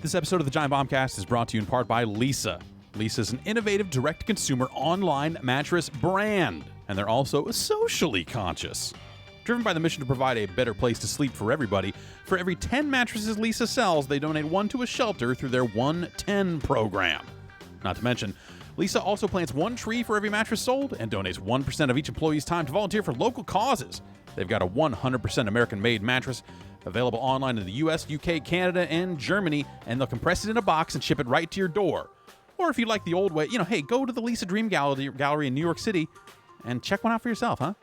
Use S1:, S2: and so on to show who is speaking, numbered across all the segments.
S1: This episode of the Giant Bombcast is brought to you in part by Lisa. Lisa is an innovative direct-to-consumer online mattress brand, and they're also socially conscious. Driven by the mission to provide a better place to sleep for everybody, for every 10 mattresses Lisa sells, they donate one to a shelter through their 110 program. Not to mention, Lisa also plants one tree for every mattress sold and donates 1% of each employee's time to volunteer for local causes. They've got a 100% American-made mattress available online in the US, UK, Canada, and Germany, and they'll compress it in a box and ship it right to your door. Or if you like the old way, hey, go to the Lisa Dream Gallery in New York City and check one out for yourself, huh?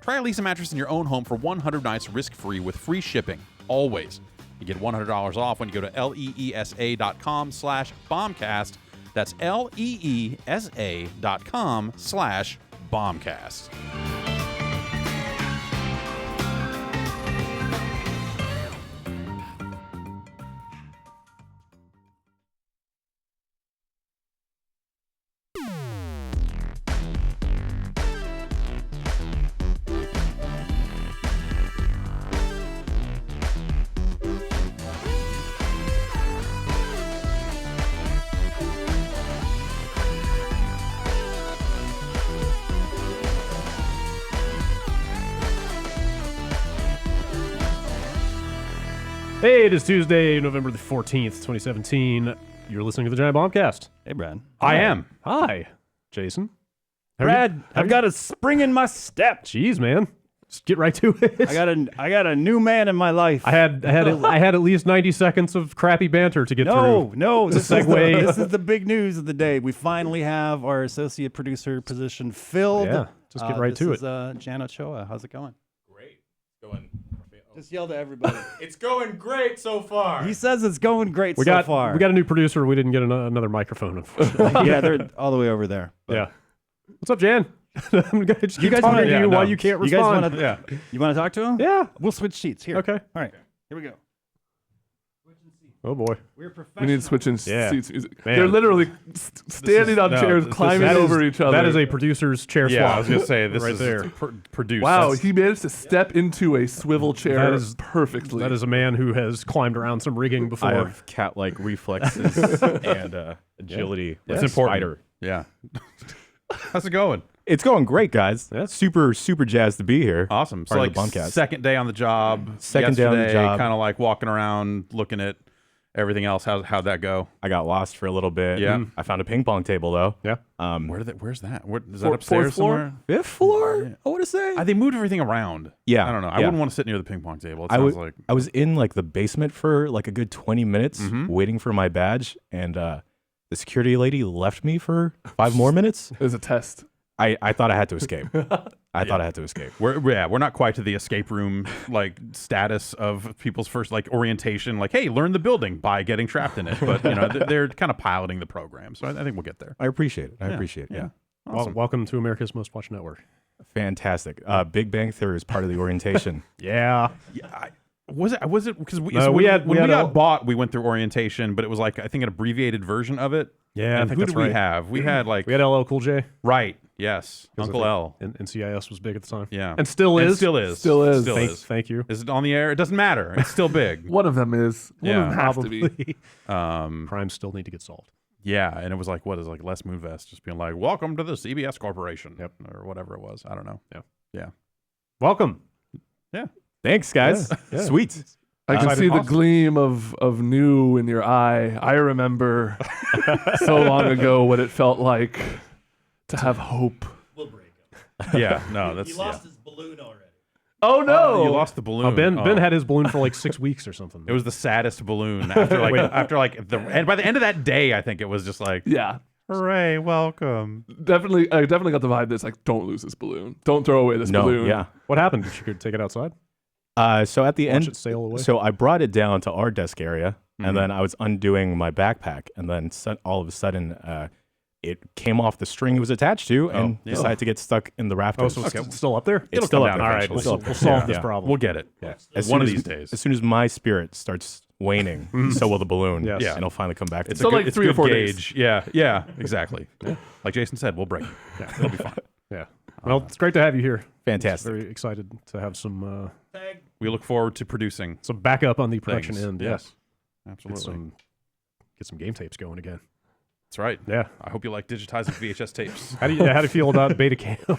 S1: Try a Lisa mattress in your own home for 100 nights risk-free with free shipping, always. You get $100 off when you go to leesa.com/bombcast. That's leesa.com/bombcast.
S2: Hey, it is Tuesday, November the 14th, 2017. You're listening to the Giant Bombcast.
S3: Hey, Brad.
S1: I am.
S2: Hi, Jason.
S3: Brad, I've got a spring in my step.
S2: Jeez, man. Just get right to it.
S3: I got a new man in my life.
S2: I had at least 90 seconds of crappy banter to get through.
S3: No,
S2: This segue.
S3: This is the big news of the day. We finally have our associate producer position filled.
S2: Yeah, just get right to it.
S3: This is Jan Ochoa. How's it going?
S4: Great. Going.
S3: Just yell to everybody.
S4: It's going great so far.
S3: He says it's going great
S2: We
S3: so
S2: got
S3: far.
S2: a new producer. We didn't get another microphone, unfortunately.
S3: Yeah, they're all the way over there. But
S2: Yeah. What's up, Jan? I'm gonna just keep
S3: guys
S2: talking
S3: wanna-
S2: to
S3: yeah,
S2: you
S3: no.
S2: while you can't
S3: You guys
S2: respond.
S3: want to? You want to talk to him?
S2: Yeah.
S3: We'll switch seats here.
S2: Okay.
S3: All right. Here we go.
S2: Oh boy.
S3: We're
S5: We
S3: professional.
S5: need switching
S2: Yeah.
S5: seats.
S2: Man.
S5: They're literally standing on chairs, climbing over each other.
S2: That is a producer's chair swap.
S1: Yeah, I was going to say, this
S2: right
S1: is
S2: there.
S1: produced.
S5: Wow,
S1: That's-
S5: he managed to step into a swivel chair
S2: That is-
S5: perfectly.
S2: That is a man who has climbed around some rigging before.
S6: I have cat-like reflexes and agility.
S1: That's
S6: like a
S1: important.
S6: spider.
S1: Yeah. How's it going?
S6: It's going great, guys.
S2: Yeah.
S6: Super jazzed to be here.
S1: Awesome. So
S6: Part of
S1: like
S6: the Bombcast.
S1: second day on the job.
S6: Second day on the
S1: yesterday,
S6: job.
S1: Kind of like walking around, looking at everything else. How'd that go?
S6: I got lost for a little bit.
S1: Yeah.
S6: I found a ping pong table though.
S2: Yeah.
S1: Where's that? Is that
S5: Fourth
S1: upstairs
S5: floor?
S1: somewhere?
S6: Fifth floor. I want to say.
S1: They moved everything around.
S6: Yeah,
S1: I don't know. I
S6: yeah.
S1: wouldn't want to sit near the ping pong table. It
S6: I
S1: sounds
S6: wa-
S1: like
S6: I was in like the basement for like a good 20 minutes waiting for my badge, and the security lady left me for 5 more minutes.
S5: It was a test.
S6: I thought I had to escape. I thought I had to escape.
S1: we're not quite to the escape room like status of people's first like orientation. Like, hey, learn the building by getting trapped in it. But they're kind of piloting the program, so I think we'll get there.
S6: I appreciate it. I appreciate it.
S1: Yeah.
S2: Well, welcome to America's Most Watched Network.
S6: Fantastic. Big Bang Theory is part of the orientation.
S2: Yeah.
S1: Was it because we
S2: No, we had
S1: got bought, we went through orientation, but it was like I think an abbreviated version of it.
S2: Yeah, I
S1: And
S2: think
S1: who
S2: that's
S1: did we
S2: right.
S1: have? We had like
S2: We had LL Cool J.
S1: right, yes,
S2: 'Cause I
S1: Uncle
S2: think
S1: L.
S2: NCIS was big at the time.
S1: Yeah,
S2: And still is.
S1: Still is.
S5: Still is.
S2: Thank you.
S1: Is it on the air? It doesn't matter. It's still big.
S5: One of them is. One
S1: Yeah.
S5: of them has to be.
S2: Probably. Crimes still need to get solved.
S1: Yeah, and it was like what is like Les Moonves just being like, "Welcome to the CBS Corporation,"
S2: Yep.
S1: or whatever it was. I don't know. Yeah.
S2: Welcome.
S6: Thanks, guys.
S2: Yeah.
S6: Sweet.
S5: I can see the
S1: awesome.
S5: gleam of new in your eye. I remember so long ago what it felt like to have hope.
S4: We'll break him.
S1: Yeah, no, that's
S4: He lost his balloon already.
S5: Oh no!
S1: you lost the balloon.
S2: Oh, Ben
S1: Oh.
S2: had his balloon for like 6 weeks or something.
S1: It was the saddest balloon and by the end of that day, I think it was just like,
S5: Yeah,
S1: hooray, welcome.
S5: definitely. I definitely got the vibe that's like, don't lose this balloon. Don't throw away this
S6: No,
S5: balloon.
S6: yeah.
S2: What happened? Did you take it outside?
S6: So at the
S2: Watch
S6: end,
S2: it sail away?
S6: so I brought it down to our desk area,
S1: Mhm.
S6: and then I was undoing my backpack, and then all of a sudden, it came off the string it was attached to, and
S1: yeah.
S6: decided to get stuck in the rafters.
S2: Oh, so it's still up there?
S6: It's still
S1: come
S6: up
S1: down
S6: there.
S2: All right,
S1: eventually.
S2: we'll solve
S1: Yeah.
S2: this
S6: Yeah.
S2: problem.
S1: We'll get it.
S6: Yeah.
S1: One of
S6: soon
S1: these
S6: as-
S1: days.
S6: As soon as my spirit starts waning, so will the balloon.
S2: Yes.
S1: Yeah.
S6: And it'll finally come back.
S1: It's
S5: So
S1: a good,
S5: like
S1: it's
S5: 3 or
S1: good
S5: 4 days.
S1: gauge. Yeah, exactly. Like Jason said, we'll break it.
S2: Yeah.
S1: It'll be fine.
S2: Yeah. Well, it's great to have you here.
S6: Fantastic.
S2: Very excited to have some
S1: We look forward to producing.
S2: backup on the production
S1: Things.
S2: end.
S1: Yes.
S2: Get
S1: Absolutely.
S2: some get some game tapes going again.
S1: That's right.
S2: Yeah.
S1: I hope you like digitizing VHS tapes.
S2: How do you feel about beta cam?
S4: My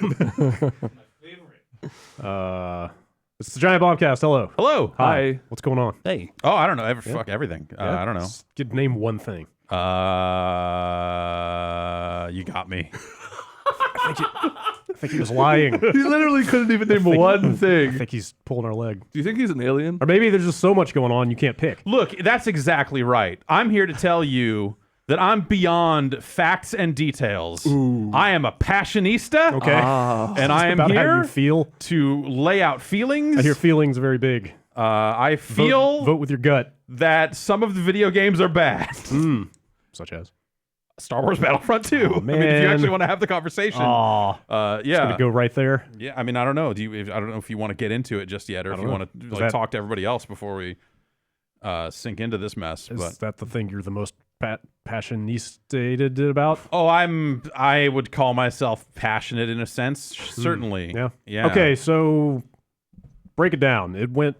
S4: favorite.
S2: It's the Giant Bombcast. Hello.
S1: Hello.
S5: Hi.
S2: What's going on?
S3: Hey,
S1: Oh, I don't know. Fuck everything. I don't know.
S2: Just name one thing.
S1: You got me.
S2: I think he was lying.
S5: He literally couldn't even name one
S2: I
S5: thing.
S2: think he's pulling our leg.
S5: Do you think he's an alien?
S2: Or maybe there's just so much going on you can't pick.
S1: Look, that's exactly right. I'm here to tell you that I'm beyond facts and details. I am a passionista.
S2: Okay.
S1: And I am
S2: About how
S1: here
S2: you feel.
S1: to lay out feelings.
S2: And your feelings are very big.
S1: I feel
S2: Vote with your gut.
S1: that some of the video games are bad.
S2: Such as.
S1: Star Wars Battlefront 2. I mean, if you
S2: man.
S1: actually want to have the conversation.
S2: Aw.
S1: Yeah.
S2: Gonna go right there.
S1: Yeah, I mean, I don't know. I don't know if you want to get into it just yet, or if you want to talk to everybody else before we sink into this mess.
S2: Is
S1: But
S2: that the thing you're the most passionista about?
S1: I would call myself passionate in a sense, certainly. Yeah.
S2: Okay, so break it down. It went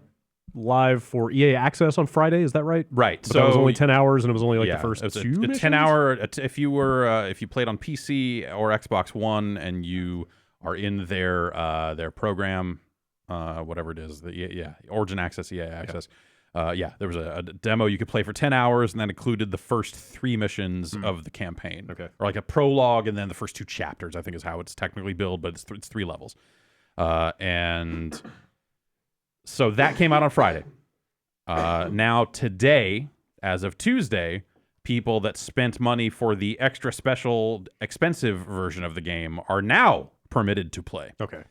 S2: live for EA Access on Friday. Is that right?
S1: Right.
S2: But
S1: so
S2: that was only 10 hours, and it was only
S1: yeah,
S2: the first
S1: it was
S2: two
S1: a
S2: missions?
S1: 10-hour. If you played on PC or Xbox One, and you are in their program, whatever it is, Origin Access, EA Access. There was a demo you could play for 10 hours, and that included the first 3 missions of the campaign.
S2: Okay.
S1: Or like a prologue, and then the first 2 chapters, I think is how it's technically billed, but it's 3 levels. And so that came out on Friday. Now today, as of Tuesday, people that spent money for the extra special, expensive version of the game are now permitted to play.
S2: Okay.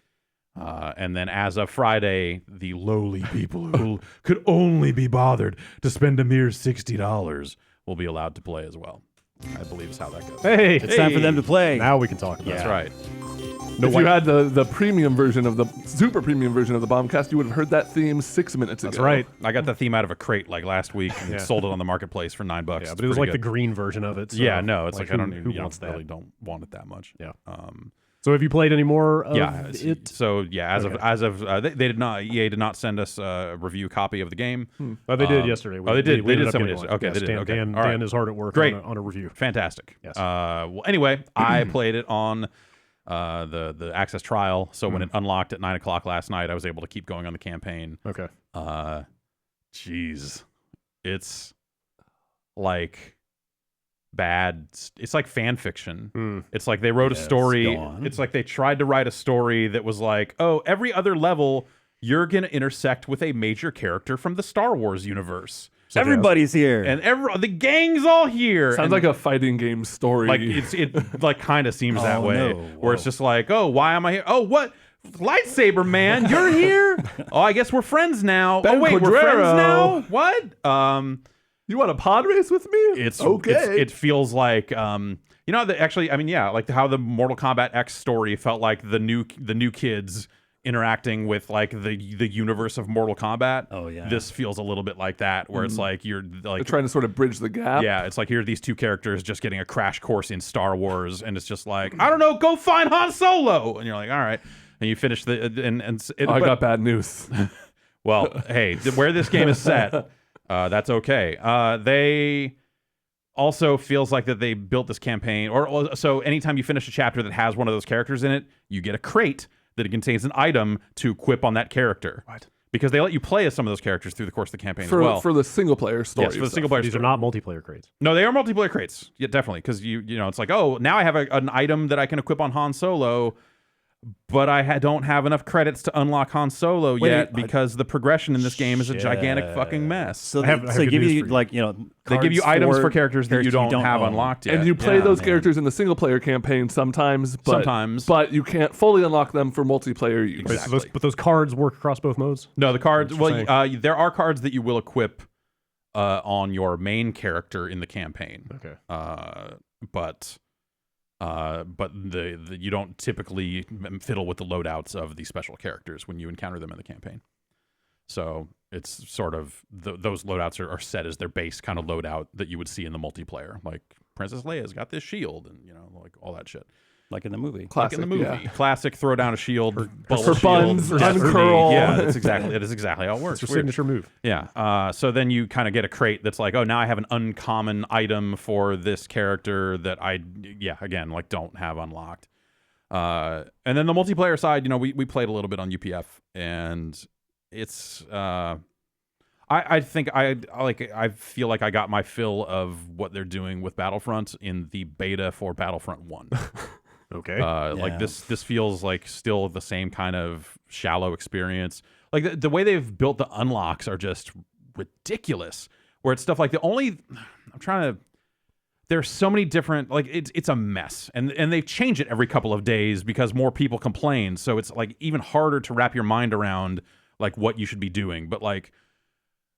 S1: And then as of Friday, the lowly people who could only be bothered to spend a mere $60 will be allowed to play as well. I believe is how that goes.
S2: Hey,
S3: it's time for them to play.
S2: now we can talk about
S1: That's
S2: it.
S1: right.
S5: If you had the premium version of the super premium version of the Bombcast, you would have heard that theme 6 minutes ago.
S2: That's right.
S1: I got the theme out of a crate like last week and sold it on the marketplace for $9.
S2: Yeah,
S1: It's
S2: but it was
S1: pretty
S2: like the
S1: good.
S2: green version of it. So
S1: Yeah, no, it's like I don't
S2: who
S1: even
S2: wants that?
S1: really don't want it that much.
S2: Yeah.
S1: Um,
S2: So have you played any more of
S1: yeah.
S2: it?
S1: So yeah, as of they did not EA did not send us a review copy of the game.
S2: Oh, they did yesterday.
S1: They did. They
S2: ended
S1: did
S2: up
S1: send
S2: getting
S1: me
S2: one.
S1: this. Okay,
S2: Yes,
S1: they did. Okay.
S2: Dan,
S1: All right.
S2: Dan is hard at work
S1: Great.
S2: on a review.
S1: Fantastic.
S2: Yes.
S1: Well, anyway, I played it on the access trial. So when it unlocked at 9 o'clock last night, I was able to keep going on the campaign.
S2: Okay.
S1: Jeez, it's like bad. It's like fan fiction. It's like they wrote a story.
S3: go on.
S1: It's like they tried to write a story that was like, oh, every other level you're gonna intersect with a major character from the Star Wars universe.
S3: Everybody's here.
S1: And the gang's all here.
S5: Sounds
S1: and
S5: like a fighting game story.
S1: like it like kind of seems that
S3: Oh,
S1: way,
S3: no.
S1: where it's just like, oh, why am I here? Oh, what? Lightsaber man, you're here. Oh, I guess we're friends now.
S5: Ben
S1: oh wait, we're friends
S5: Quadraro.
S1: now. What?
S5: you want a pod race with me?
S1: It's
S5: okay.
S1: it feels like actually, I mean, yeah, like how the Mortal Kombat X story felt like the new kids interacting with like the universe of Mortal Kombat.
S3: Oh, yeah.
S1: This feels a little bit like that, where it's like you're
S5: They're
S1: like
S5: trying to sort of bridge the gap.
S1: yeah, it's like here are these 2 characters just getting a crash course in Star Wars, and it's just like, I don't know, go find Han Solo, and you're like, all right, and you finish
S5: I got bad news.
S1: well, hey, where this game is set, that's okay. They also feels like that they built this campaign, or so anytime you finish a chapter that has one of those characters in it, you get a crate that it contains an item to equip on that character.
S2: What?
S1: Because they let you play as some of those characters through the course of the campaign
S5: for
S1: as well.
S5: for the single player story.
S1: yes, for the
S5: stuff.
S1: single player
S2: These
S1: story.
S2: are not multiplayer crates.
S1: No, they are multiplayer crates. Yeah, definitely. Because you know, it's like, oh, now I have an item that I can equip on Han Solo, but I don't have enough credits to unlock Han Solo yet because the progression in this game is a gigantic fucking mess.
S3: So
S2: I have
S3: they
S2: good
S3: give
S2: news
S3: you
S2: for you.
S3: like
S1: They give you
S3: cards
S1: items for characters that you don't have
S3: own.
S1: unlocked yet.
S5: And you play
S1: Yeah.
S5: those
S3: man.
S5: characters in the single player campaign sometimes,
S1: Sometimes.
S5: but you can't fully unlock them for multiplayer use.
S2: Wait,
S1: Exactly.
S2: so those cards work across both modes?
S1: No, the cards.
S2: What you're
S1: Well, there are cards that you will equip on your main character in the campaign.
S2: Okay.
S1: But the you don't typically fiddle with the loadouts of the special characters when you encounter them in the campaign. So it's sort of those loadouts are set as their base kind of loadout that you would see in the multiplayer. Like Princess Leia's got this shield, and like all that shit.
S3: Like in the movie.
S5: Classic,
S1: like in the movie.
S5: yeah.
S1: Classic throw down a shield, bubble
S5: her
S1: shield,
S5: buns,
S1: destiny.
S5: uncurl.
S1: Yeah, that's exactly. It is exactly how it works.
S2: It's your signature move.
S1: Yeah. So then you kind of get a crate that's like, oh, now I have an uncommon item for this character that again, like don't have unlocked. And then the multiplayer side, you know, we played a little bit on UPF, and it's I think I feel like I got my fill of what they're doing with Battlefront in the beta for Battlefront 1.
S2: Okay.
S1: Like this feels like still the same kind of shallow experience. Like the way they've built the unlocks are just ridiculous. Where it's stuff like there's so many different, like it's a mess, and they change it every couple of days because more people complain. So it's like even harder to wrap your mind around like what you should be doing. But like,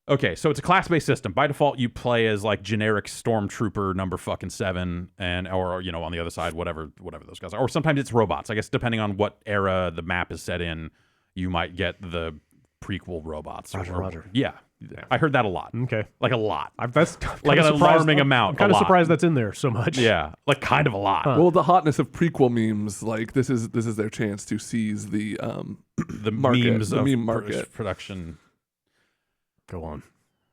S1: okay, so it's a class-based system. By default, you play as like generic stormtrooper number fucking 7, or you know, on the other side, whatever those guys are. Or sometimes it's robots. I guess depending on what era the map is set in, you might get the prequel robots.
S2: Roger.
S1: Yeah, I heard that a lot.
S2: Okay.
S1: Like a lot.
S2: That's
S1: Like an alarming amount.
S2: I'm kind
S1: a
S2: of
S1: lot.
S2: surprised that's in there so much.
S1: Yeah, like kind of a lot.
S5: Well, the hotness of prequel memes, like this is their chance to seize the market,
S1: memes
S5: the
S1: of
S5: meme market.
S1: production.
S2: Go on.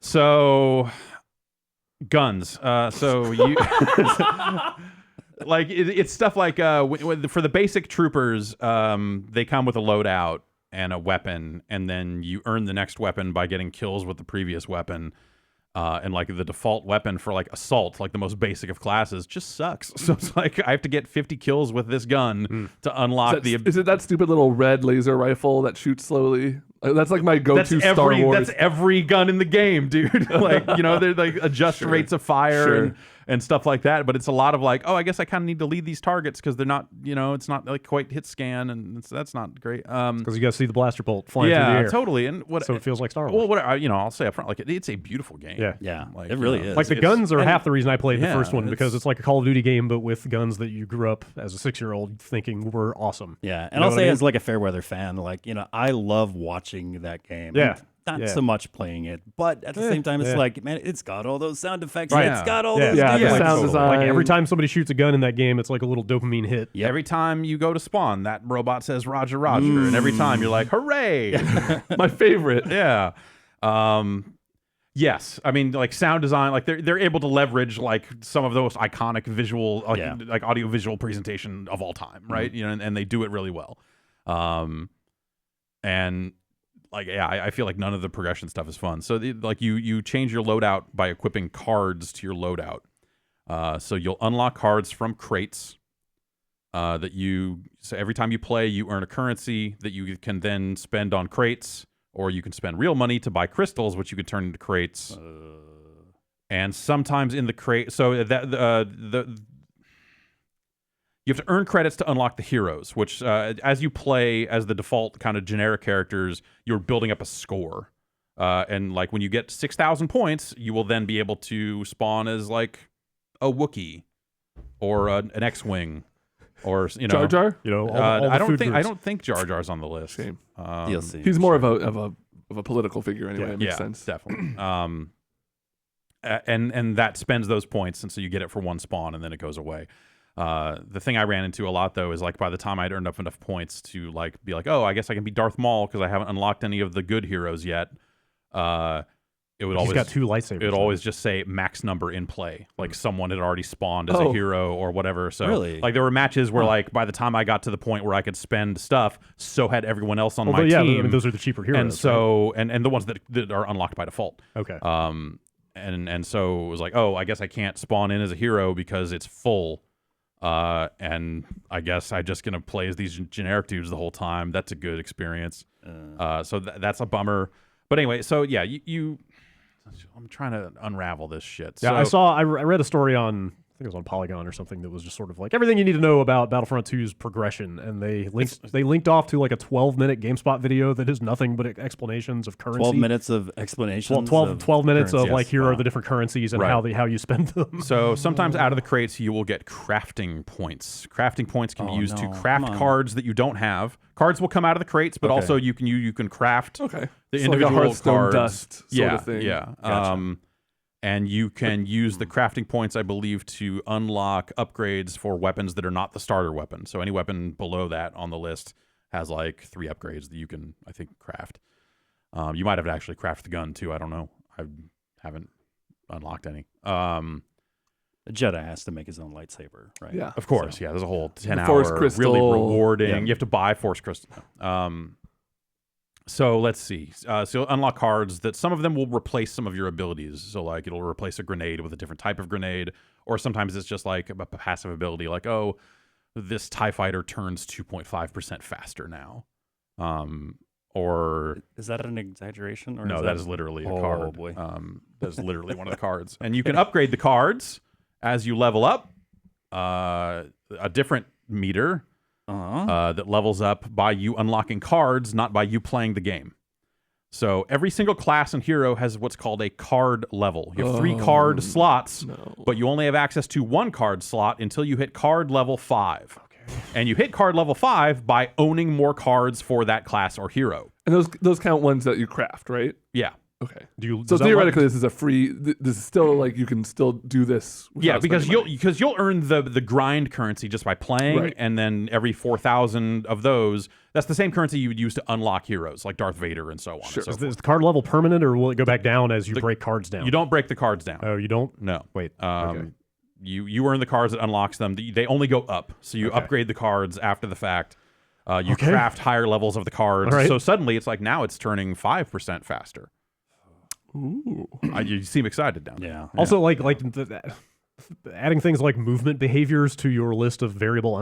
S1: So, guns. So you like it's stuff like for the basic troopers, they come with a loadout and a weapon, and then you earn the next weapon by getting kills with the previous weapon. And like the default weapon for like assault, like the most basic of classes, just sucks. So it's like I have to get 50 kills with this gun to unlock
S5: Is it that stupid little red laser rifle that shoots slowly? That's like my go-to Star Wars.
S1: That's every gun in the game, dude. Like, you know, they like adjust rates of fire and stuff like that. But it's a lot of like, oh, I guess I kind of need to lead these targets because they're not, you know, it's not like quite hit scan, and that's not great.
S2: Because you got to see the blaster bolt flying through the air.
S1: Yeah, totally. And
S2: so it feels like Star Wars.
S1: Well, what you know, I'll say up front, like it's a beautiful game.
S2: Yeah,
S1: like,
S3: it really is.
S2: Like the guns are half the reason I played the
S1: yeah,
S2: first one, because it's like a Call of Duty game, but with guns that you grew up as a 6-year-old thinking were awesome.
S3: Yeah, and I'll say as like a Fairweather fan, like, you know, I love watching that game.
S2: Yeah.
S3: Not so much playing it, but at the same time, it's like, man, it's got all those sound effects.
S1: Right.
S3: It's got all
S2: Yeah.
S3: those.
S5: Yeah, the
S3: different-
S5: sound design.
S2: Like every time somebody shoots a gun in that game, it's like a little dopamine hit.
S3: Yep.
S1: Every time you go to spawn, that robot says Roger, Roger. And every time you're like, hooray.
S5: My favorite.
S1: Yeah. Yes. I mean, like sound design, like they're able to leverage like some of the most iconic visual, like audio visual presentation of all time, right? You know, and they do it really well. And like, yeah, I feel like none of the progression stuff is fun. So like you change your loadout by equipping cards to your loadout. So you'll unlock cards from crates so every time you play, you earn a currency that you can then spend on crates, or you can spend real money to buy crystals, which you can turn into crates. And sometimes in the crate, so that you have to earn credits to unlock the heroes, which as you play as the default kind of generic characters, you're building up a score. And like when you get 6,000 points, you will then be able to spawn as like a Wookiee or an X-Wing, or you know,
S5: Jar Jar.
S2: You know, all the
S1: I don't
S2: food
S1: think
S2: groups.
S1: I don't think Jar Jar's on the list.
S5: Shame.
S3: DLC.
S5: He's more of a political figure anyway. It makes sense.
S1: Definitely. And that spends those points, and so you get it for one spawn, and then it goes away. The thing I ran into a lot though is like by the time I'd earned up enough points to like be like, oh, I guess I can be Darth Maul because I haven't unlocked any of the good heroes yet. It would always
S2: got 2 lightsabers.
S1: It would always just say max number in play, like someone had already spawned as a hero or whatever. So
S3: Really?
S1: like there were matches where like by the time I got to the point where I could spend stuff, so had everyone else on my
S2: yeah,
S1: team.
S2: I mean, those are the cheaper heroes.
S1: And so and the ones that are unlocked by default.
S2: Okay.
S1: And so it was like, oh, I guess I can't spawn in as a hero because it's full. And I guess I'm just gonna play as these generic dudes the whole time. That's a good experience. So that's a bummer. But anyway, so yeah, I'm trying to unravel this shit.
S2: Yeah,
S1: So,
S2: I read a story on, I think it was on Polygon or something, that was just sort of like everything you need to know about Battlefront 2's progression, and they linked off to like a 12-minute GameSpot video that is nothing but explanations of currency.
S3: 12 minutes of explanations.
S2: 12 minutes of
S3: currency.
S2: like, here
S3: Wow.
S2: are the different currencies and
S1: Right.
S2: how you spend them.
S1: So sometimes out of the crates, you will get crafting points. Crafting points can be used to
S3: no.
S1: craft
S3: Come on.
S1: cards that you don't have. Cards will come out of the crates, but also you can craft
S5: Okay.
S1: the
S5: It's like a
S1: individual
S5: Hearthstone
S1: cards.
S5: dust sort
S1: yeah,
S5: of thing.
S1: yeah.
S3: Gotcha.
S1: And you can use the crafting points, I believe, to unlock upgrades for weapons that are not the starter weapon. So any weapon below that on the list has like 3 upgrades that you can, I think, craft. You might have to actually craft the gun too. I don't know. I haven't unlocked any.
S3: A Jedi has to make his own lightsaber, right?
S5: Yeah.
S1: Of course, yeah. There's a whole 10-hour,
S5: Force crystal.
S1: really rewarding.
S3: Yeah.
S1: You have to buy Force Crystal. So let's see. So you'll unlock cards that some of them will replace some of your abilities. So like it'll replace a grenade with a different type of grenade, or sometimes it's just like a passive ability, like this TIE fighter turns 2.5% faster now. Or
S3: is that an exaggeration? Or
S1: no,
S3: is
S1: that is literally a
S3: Oh,
S1: card.
S3: boy.
S1: That's literally one of the cards, and you can upgrade the cards as you level up. A different meter. That levels up by you unlocking cards, not by you playing the game. So every single class and hero has what's called a card level. You have 3 card slots, but you only have access to 1 card slot until you hit card level 5. Okay. And you hit card level 5 by owning more cards for that class or hero.
S5: And those count ones that you craft, right?
S1: Yeah.
S5: Okay.
S2: Does that
S5: theoretically, this is a free. This is still like you can still do this.
S1: Yeah,
S5: without spending money.
S1: you'll earn the grind currency just by playing,
S5: Right.
S1: and then every 4,000 of those, that's the same currency you would use to unlock heroes like Darth Vader and so on.
S5: Sure.
S1: And so
S2: Is
S1: forth.
S2: the card level permanent, or will it go back down as you break cards down?
S1: You don't break the cards down.
S2: Oh, you don't?
S1: No.
S2: Wait.
S1: Okay. You earn the cards that unlocks them. They only go up, so you upgrade the cards after the fact. You craft higher levels of the cards,
S2: All right.
S1: so suddenly it's like now it's turning 5% faster.
S5: Ooh.
S1: You seem excited down there.
S3: Yeah.
S2: Also, adding things like movement behaviors to your list of variable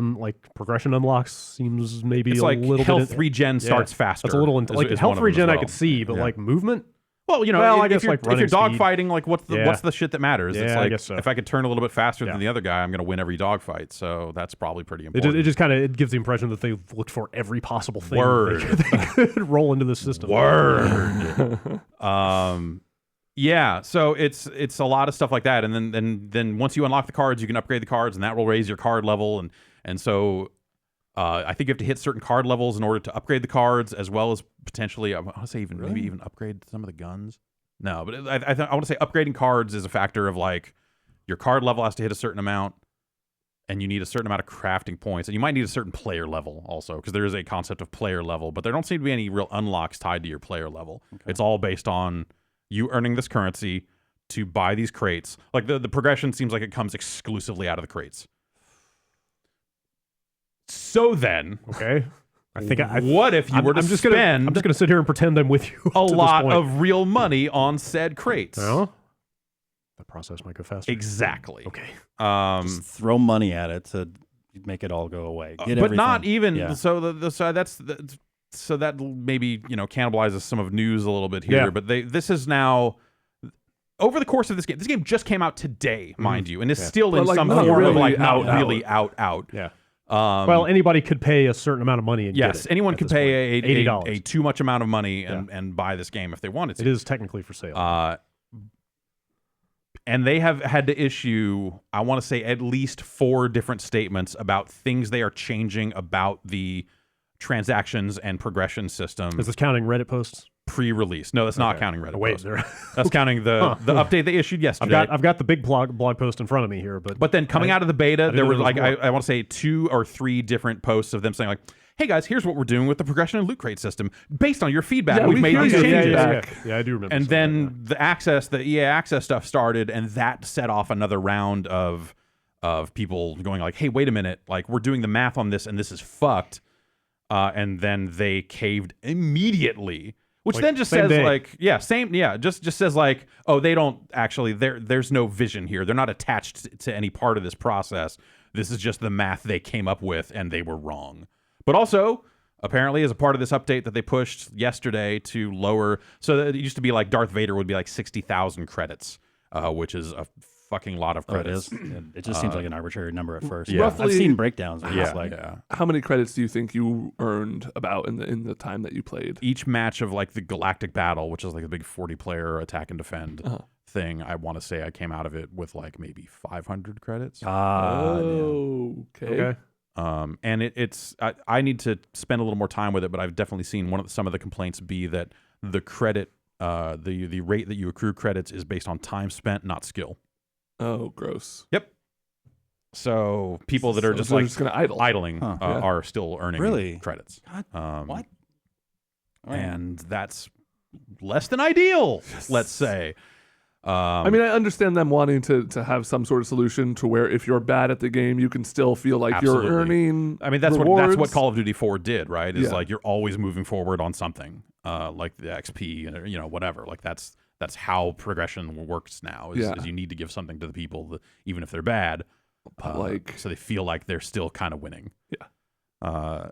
S2: progression unlocks seems maybe
S1: It's
S2: a
S1: like
S2: little
S1: health
S2: bit
S1: regen starts faster.
S2: That's a little
S1: is
S2: health
S1: one of them
S2: regen
S1: as
S2: I
S1: well.
S2: could see, but
S1: Yeah.
S2: like movement.
S1: Well,
S2: I
S1: if
S2: guess
S1: you're
S2: like running
S1: dogfighting, like what's the shit that matters? It's
S2: Yeah, I
S1: like
S2: guess so.
S1: if I could turn a little bit faster
S2: Yeah.
S1: than the other guy, I'm going to win every dogfight. So that's probably pretty important.
S2: It just kind of gives the impression that they've looked for every possible thing
S1: Word.
S2: they could roll into the system.
S1: Word. Yeah, so it's a lot of stuff like that, and then once you unlock the cards, you can upgrade the cards, and that will raise your card level, and so I think you have to hit certain card levels in order to upgrade the cards, as well as potentially I want to say maybe even upgrade some of the guns. No, but I want to say upgrading cards is a factor of like your card level has to hit a certain amount, and you need a certain amount of crafting points, and you might need a certain player level also, because there is a concept of player level, but there don't seem to be any real unlocks tied to your player level. Okay. It's all based on you earning this currency to buy these crates. Like the progression seems like it comes exclusively out of the crates. So then,
S2: Okay. I think
S1: what if you were to
S2: I'm just
S1: spend
S2: gonna sit here and pretend I'm with you.
S1: a lot of real money on said crates?
S2: No? The process might go faster.
S1: Exactly.
S2: Okay.
S3: Just throw money at it to make it all go away. Get
S1: but not
S3: everything.
S1: even
S3: Yeah.
S1: so that maybe cannibalizes some of news a little bit here.
S2: Yeah.
S1: But this is now over the course of this game. This game just came out today, mind you, and it's still in
S5: like,
S1: some
S5: not
S1: form of
S5: really
S1: like not
S5: out.
S1: really out.
S2: Yeah. Well, anybody could pay a certain amount of money and
S1: Yes,
S2: get it
S1: anyone
S2: at
S1: could
S2: this
S1: pay
S2: point.
S1: a
S2: $80.
S1: too much amount of money and buy this game if they wanted to.
S2: It is technically for sale.
S1: And they have had to issue, I want to say, at least 4 different statements about things they are changing about the transactions and progression system
S2: Is this counting Reddit posts?
S1: pre-release. No, that's not counting Reddit
S2: Wait,
S1: posts.
S2: there.
S1: That's counting the update they issued yesterday.
S2: I've got the big blog post in front of me here, but
S1: But then coming out of the beta,
S2: didn't
S1: there
S2: know
S1: were
S2: there was
S1: like
S2: more.
S1: I want to say 2 or 3 different posts of them saying like, "Hey guys, here's what we're doing with the progression and loot crate system based on your feedback.
S5: Yeah,
S1: We've
S5: we
S1: made
S5: hear
S1: these
S5: your
S1: changes."
S5: feedback.
S2: Yeah, I do remember.
S1: And
S2: something like
S1: then the EA Access stuff started, and that set off another round of people going like, "Hey, wait a minute! Like we're doing the math on this, and this is fucked." And then they caved immediately, which
S2: Like,
S1: then just
S2: same
S1: says
S2: day.
S1: just says like, oh, they don't actually there's no vision here. They're not attached to any part of this process. This is just the math they came up with, and they were wrong. But also, apparently, as a part of this update that they pushed yesterday to lower, so it used to be like Darth Vader would be like 60,000 credits, which is a fucking lot of
S3: Oh, it
S1: credits.
S3: is. It just seems like an arbitrary number at first.
S1: yeah.
S3: I've seen breakdowns where it's like
S5: How many credits do you think you earned about in the time that you played?
S1: Each match of like the Galactic Battle, which is like a big 40-player attack and defend thing, I want to say I came out of it with like maybe 500 credits.
S5: Okay.
S2: Okay.
S1: And it's I need to spend a little more time with it, but I've definitely seen some of the complaints be that the credit the rate that you accrue credits is based on time spent, not skill.
S5: Oh, gross.
S1: Yep. So people that are
S5: So
S1: just
S5: they're
S1: like
S5: just gonna idle.
S1: idling
S3: Huh.
S5: Yeah.
S1: are still earning
S3: Really?
S1: credits.
S3: God, what?
S1: And that's less than ideal, let's say.
S5: I mean, I understand them wanting to have some sort of solution to where if you're bad at the game, you can still feel like
S1: Absolutely.
S5: you're earning.
S1: I mean, that's
S5: rewards.
S1: what Call of Duty 4 did, right? Is
S5: Yeah.
S1: like you're always moving forward on something, like the XP, or, whatever. Like that's how progression works now. Is you need to give something to the people, even if they're bad, so they feel like they're still kind of winning.
S5: Yeah.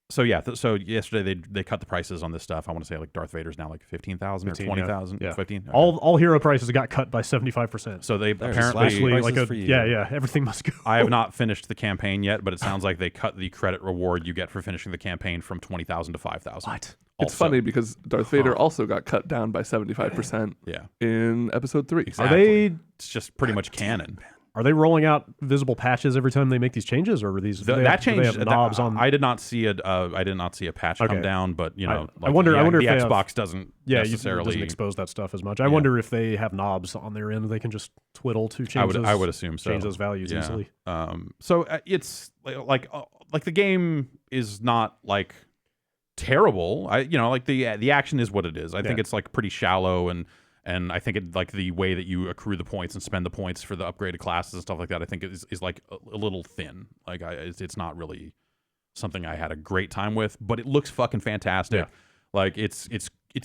S1: So yesterday they cut the prices on this stuff. I want to say like Darth Vader's now like 15,000 or
S2: 15,
S1: 20,000,
S2: yeah.
S1: 15. Okay.
S2: All hero prices got cut by 75%.
S1: So they
S3: There's
S1: apparently
S3: slashing
S2: Basically,
S3: prices
S2: like
S3: for you.
S2: yeah, everything must go.
S1: I have not finished the campaign yet, but it sounds like they cut the credit reward you get for finishing the campaign from 20,000 to 5,000.
S2: What?
S5: It's funny because Darth Vader also got cut down by 75%
S1: Yeah,
S5: in episode 3.
S1: exactly.
S2: Are
S1: It's just pretty much canon.
S2: they rolling out visible patches every time they make these changes, or are these do they
S1: That
S2: have
S1: changed.
S2: knobs on?
S1: I did not see a patch come
S2: Okay.
S1: down, but
S2: I wonder
S1: the
S2: if they
S1: Xbox doesn't
S2: it
S1: necessarily
S2: doesn't expose that stuff as much. I wonder if they have knobs on their end they can just twiddle to change.
S1: I would assume so.
S2: change those values
S1: Yeah.
S2: easily.
S1: So it's like the game is not like terrible. Like the action is what it is. I think it's like pretty shallow and I think it like the way that you accrue the points and spend the points for the upgraded classes and stuff like that. I think is like a little thin. Like it's not really something I had a great time with, but it looks fucking fantastic.
S2: Yeah.
S1: Like it's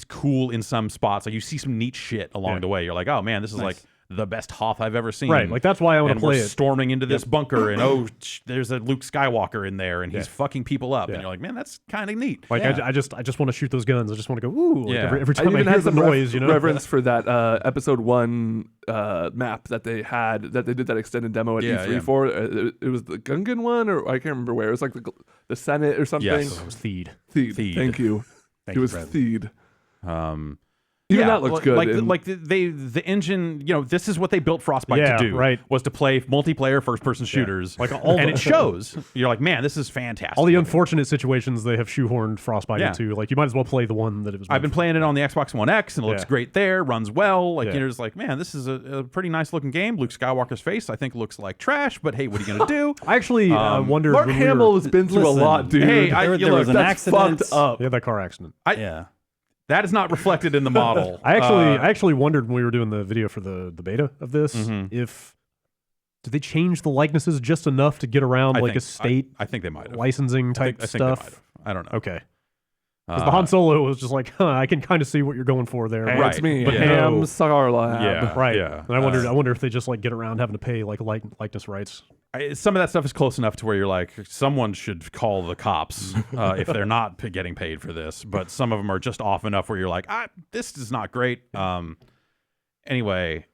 S1: cool in some spots. Like you see some neat shit along the way. You're like, oh man, this is like the best Hoth I've ever seen.
S2: Right, like that's why I want to
S1: And
S2: play
S1: we're
S2: it.
S1: storming into this bunker, and there's a Luke Skywalker in there, and he's fucking people up, and
S2: Yeah.
S1: you're like, man, that's kind of neat.
S2: Like I just want to shoot those guns. I just want to go ooh. Like
S1: Yeah.
S2: every
S5: I
S2: time I,
S5: even
S2: hear
S5: had
S2: the
S5: some
S2: noise,
S5: reverence for that episode 1 map that they did that extended demo at
S1: Yeah,
S5: E3
S1: yeah.
S5: for. It was the Gungan one, or I can't remember where. It was like the Senate or something.
S1: Yes.
S2: It was Theed.
S5: Theed. Thank you. It was Theed. Even that looked good.
S1: Like the engine, this is what they built Frostbite
S2: Yeah,
S1: to do.
S2: right.
S1: Was to play multiplayer first-person shooters.
S2: Like all
S1: and
S2: the-
S1: it shows. You're like, man, this is fantastic.
S2: All the
S1: looking.
S2: unfortunate situations they have shoehorned Frostbite
S1: Yeah.
S2: into. Like you might as well play the one that it was.
S1: I've been playing it on the Xbox One X, and it looks
S2: Yeah.
S1: great there. Runs well. Like
S2: Yeah.
S1: you're just like, man, this is a pretty nice looking game. Luke Skywalker's face, I think, looks like trash, but hey, what are you gonna do?
S2: I actually wondered.
S5: Mark
S2: when we were-
S5: Hamill has been through
S3: Listen,
S5: a lot, dude.
S1: Hey,
S3: there was an
S5: that's
S3: accident.
S5: fucked up.
S2: Yeah, that car accident.
S3: Yeah.
S1: That is not reflected in the model.
S2: I actually wondered when we were doing the video for the beta of this if did they change the likenesses just enough to get around
S1: I
S2: like
S1: think-
S2: a state
S1: I think they might have.
S2: licensing type
S1: I think they might
S2: stuff?
S1: have. I don't know.
S2: Okay. Because the Han Solo was just like, I can kind of see what you're going for there.
S5: Hey,
S1: Right.
S5: It's me,
S1: But
S5: Ham
S2: no.
S5: Sarlab.
S1: Yeah.
S2: Right.
S1: Yeah.
S2: And I wonder if they just like get around having to pay like likeness rights.
S1: Some of that stuff is close enough to where you're like, someone should call the cops if they're not getting paid for this. But some of them are just off enough where you're like, this is not great. Anyway,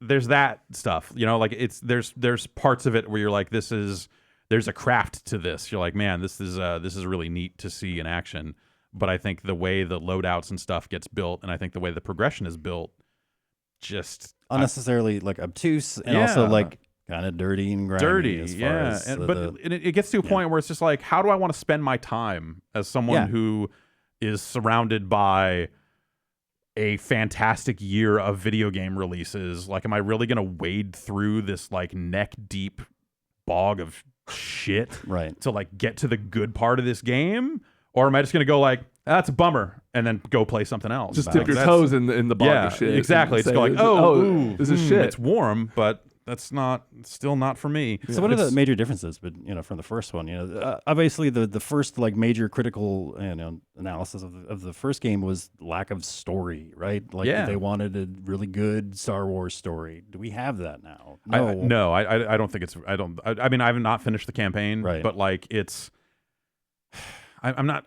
S1: there's that stuff. Like there's parts of it where you're like, there's a craft to this. You're like, man, this is really neat to see in action. But I think the way the loadouts and stuff gets built, and I think the way the progression is built, just
S3: Unnecessarily like obtuse and also
S1: Yeah.
S3: like kind of dirty and grimy.
S1: dirty,
S3: as far
S1: yeah.
S3: as
S1: But it gets to a point where it's just like, how do I want to spend my time as someone
S3: Yeah.
S1: who is surrounded by a fantastic year of video game releases? Like, am I really going to wade through this like neck deep bog of shit
S3: right.
S1: to like get to the good part of this game? Or am I just going to go like, that's a bummer, and then go play something else?
S5: Just
S1: Like,
S5: dip your
S1: that's-
S5: toes in the bog
S1: Yeah,
S5: of shit.
S1: exactly.
S5: and
S1: It's
S5: say,
S1: go like, ooh,
S5: this is shit.
S1: It's warm, but that's still not for me.
S3: So what are the major differences, but from the first one? Obviously the first like major critical analysis of the first game was lack of story, right? Like
S1: Yeah.
S3: they wanted a really good Star Wars story. Do we have that now?
S1: No, I don't think it's. I mean, I have not finished the campaign,
S3: Right.
S1: but like it's. I'm not.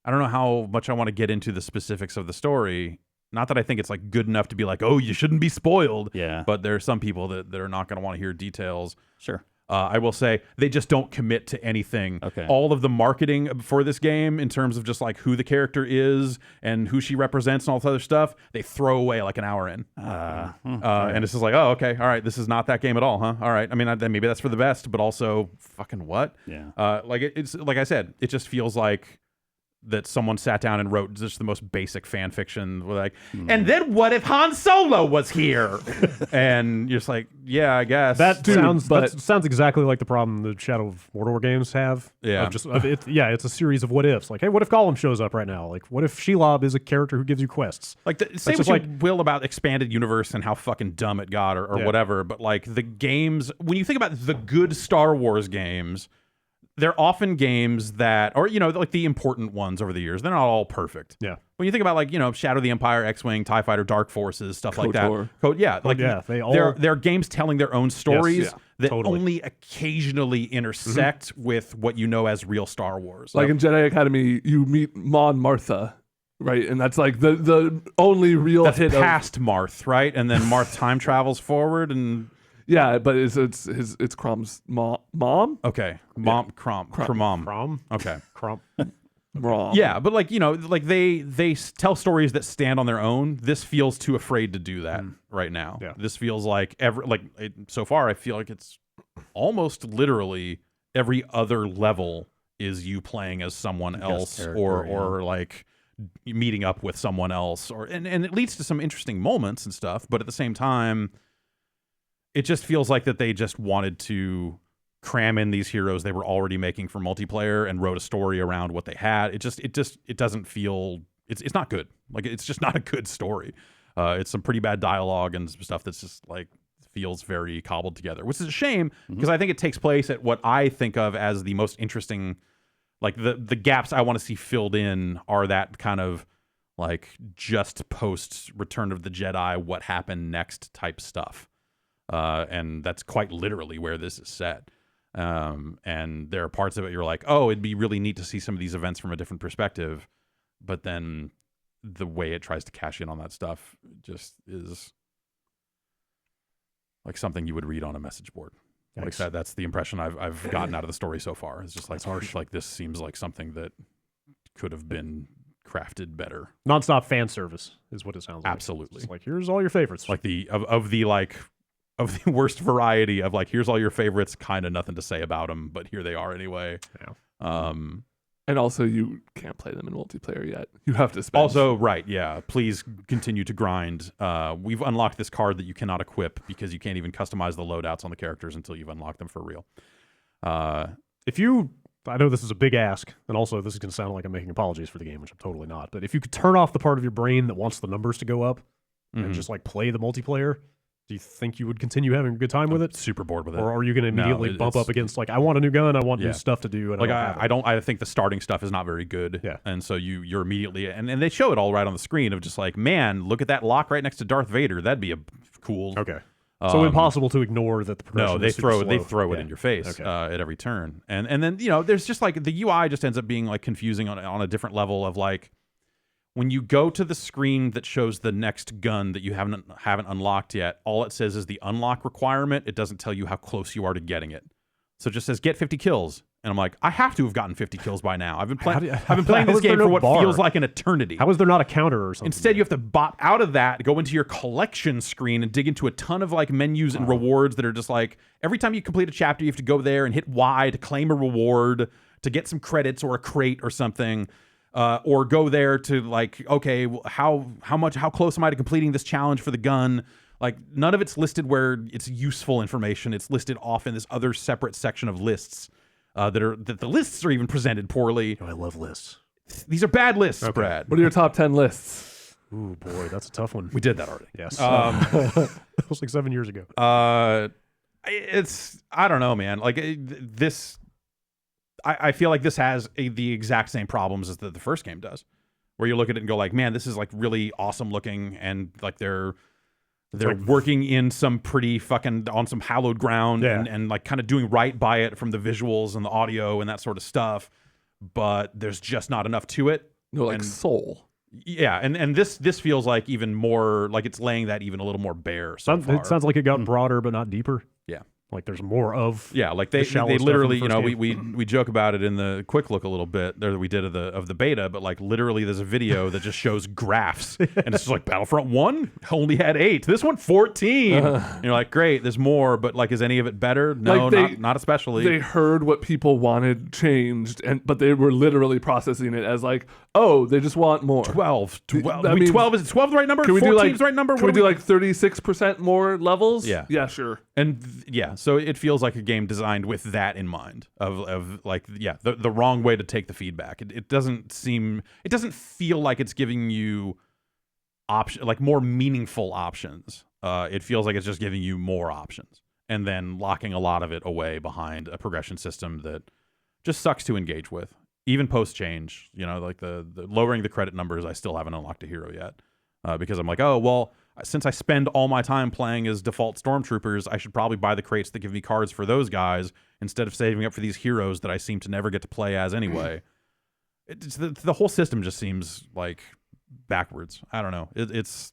S1: I don't know how much I want to get into the specifics of the story. Not that I think it's like good enough to be like, oh, you shouldn't be spoiled.
S3: Yeah.
S1: But there are some people that are not going to want to hear details.
S3: Sure.
S1: I will say they just don't commit to anything.
S3: Okay.
S1: All of the marketing for this game, in terms of just like who the character is and who she represents and all this other stuff, they throw away like an hour in. And it's just like, oh, okay, all right, this is not that game at all, huh? All right. I mean, then maybe that's for the best, but also fucking what?
S3: Yeah.
S1: Like it's like I said, it just feels like that someone sat down and wrote just the most basic fan fiction. Like, and then what if Han Solo was here? And you're just like, yeah, I guess.
S2: That sounds exactly like the problem the Shadow of Mordor games have.
S1: Yeah.
S2: It's a series of what ifs. Like, hey, what if Gollum shows up right now? Like, what if Shelob is a character who gives you quests?
S1: Like, say what you will about expanded universe and how fucking dumb it got or whatever, but like the games, when you think about the good Star Wars games, they're often games that, or, like the important ones over the years, they're not all perfect.
S2: Yeah.
S1: When you think about, like, Shadow of the Empire, X-Wing, TIE Fighter, Dark Forces, stuff like that. They're games telling their own stories that only occasionally intersect with what you know as real Star Wars.
S5: Like in Jedi Academy, you meet Mon Martha, right? And that's like the only real
S1: that's
S5: hit
S1: past Marth, right? And then Marth time travels forward and...
S5: Yeah, but it's Crom's mom.
S1: Okay, mom, Crom. Okay,
S2: Crom.
S5: Wrong.
S1: Yeah, but like they tell stories that stand on their own. This feels too afraid to do that right now.
S2: Yeah.
S1: This feels like so far I feel like it's almost literally every other level is you playing as someone else or like meeting up with someone else and it leads to some interesting moments and stuff. But at the same time, it just feels like that they just wanted to cram in these heroes they were already making for multiplayer and wrote a story around what they had. It doesn't feel, it's not good. Like, it's just not a good story. It's some pretty bad dialogue and stuff that's just like feels very cobbled together, which is a shame because I think it takes place at what I think of as the most interesting, like the gaps I want to see filled in are that kind of like just post Return of the Jedi, what happened next type stuff. And that's quite literally where this is set. And there are parts of it you're like, oh, it'd be really neat to see some of these events from a different perspective. But then the way it tries to cash in on that stuff just is like something you would read on a message board. Like that's the impression I've gotten out of the story so far. It's just like harsh. Like, this seems like something that could have been crafted better.
S2: Nonstop fan service is what it sounds like.
S1: Absolutely.
S2: It's like, here's all your favorites.
S1: Like of the worst variety of like, here's all your favorites, kind of nothing to say about them, but here they are anyway.
S2: Yeah.
S5: And also, you can't play them in multiplayer yet. You have to spend.
S1: Also, right, yeah. Please continue to grind. We've unlocked this card that you cannot equip because you can't even customize the loadouts on the characters until you've unlocked them for real.
S2: I know this is a big ask, and also this is going to sound like I'm making apologies for the game, which I'm totally not. But if you could turn off the part of your brain that wants the numbers to go up and just like play the multiplayer, do you think you would continue having a good time with it?
S1: Super bored with it.
S2: Or are you going to immediately bump up against like, I want a new gun, I want new stuff to do? And
S1: like I think the starting stuff is not very good.
S2: Yeah.
S1: And so you're immediately and they show it all right on the screen of just like, man, look at that lock right next to Darth Vader. That'd be a cool.
S2: Okay. So impossible to ignore that the progression.
S1: No, they
S2: is super slow.
S1: throw it in your face at every turn, and then there's just like the UI just ends up being like confusing on a different level of like when you go to the screen that shows the next gun that you haven't unlocked yet, all it says is the unlock requirement. It doesn't tell you how close you are to getting it. So it just says get 50 kills. And I'm like, I have to have gotten 50 kills by now. I've been playing this game for what feels like an eternity.
S2: How is there not a counter or something?
S1: Instead, you have to bot out of that, go into your collection screen and dig into a ton of like menus and rewards that are just like, every time you complete a chapter, you have to go there and hit Y to claim a reward, to get some credits or a crate or something. Or go there to like, okay, how close am I to completing this challenge for the gun? Like, none of it's listed where it's useful information. It's listed off in this other separate section of lists that the lists are even presented poorly.
S2: Oh, I love lists.
S1: These are bad lists, Brad.
S5: What are your top 10 lists?
S2: Ooh, boy, that's a tough one.
S1: We did that already.
S2: Yes. That was like 7 years ago.
S1: I don't know, man. Like this. I feel like this has the exact same problems as the first game does, where you look at it and go like, man, this is like really awesome looking, and like they're working in some pretty fucking on some hallowed ground and like kind of doing right by it from the visuals and the audio and that sort of stuff, but there's just not enough to it.
S5: No, like soul.
S1: Yeah, and this feels like even more like it's laying that even a little more bare so far.
S2: It sounds like it got broader but not deeper.
S1: Yeah.
S2: Like there's more of
S1: Yeah, like they
S2: shallow stuff in the
S1: literally,
S2: first game.
S1: we joke about it in the quick look a little bit there that we did of the beta, but like literally there's a video that just shows graphs, and it's just like Battlefront 1 only had 8, this one 14. And you're like, great, there's more, but like, is any of it better? No,
S5: Like
S1: not especially.
S5: They heard what people wanted changed, but they were literally processing it as like, oh, they just want more.
S1: 12.
S5: That means-
S1: 12 is 12 the right number?
S5: Can we do
S1: 14
S5: like
S1: is the right number?
S5: Can we
S1: What
S5: do like 36% more levels?
S1: Yeah.
S5: Yeah, sure.
S1: And yeah, so it feels like a game designed with that in mind of like, yeah, the wrong way to take the feedback. It doesn't feel like it's giving you like more meaningful options. It feels like it's just giving you more options and then locking a lot of it away behind a progression system that just sucks to engage with. Even post change, like the lowering the credit numbers, I still haven't unlocked a hero yet because I'm like, oh, well, since I spend all my time playing as default stormtroopers, I should probably buy the crates that give me cards for those guys instead of saving up for these heroes that I seem to never get to play as anyway. It's the whole system just seems like backwards. I don't know. It's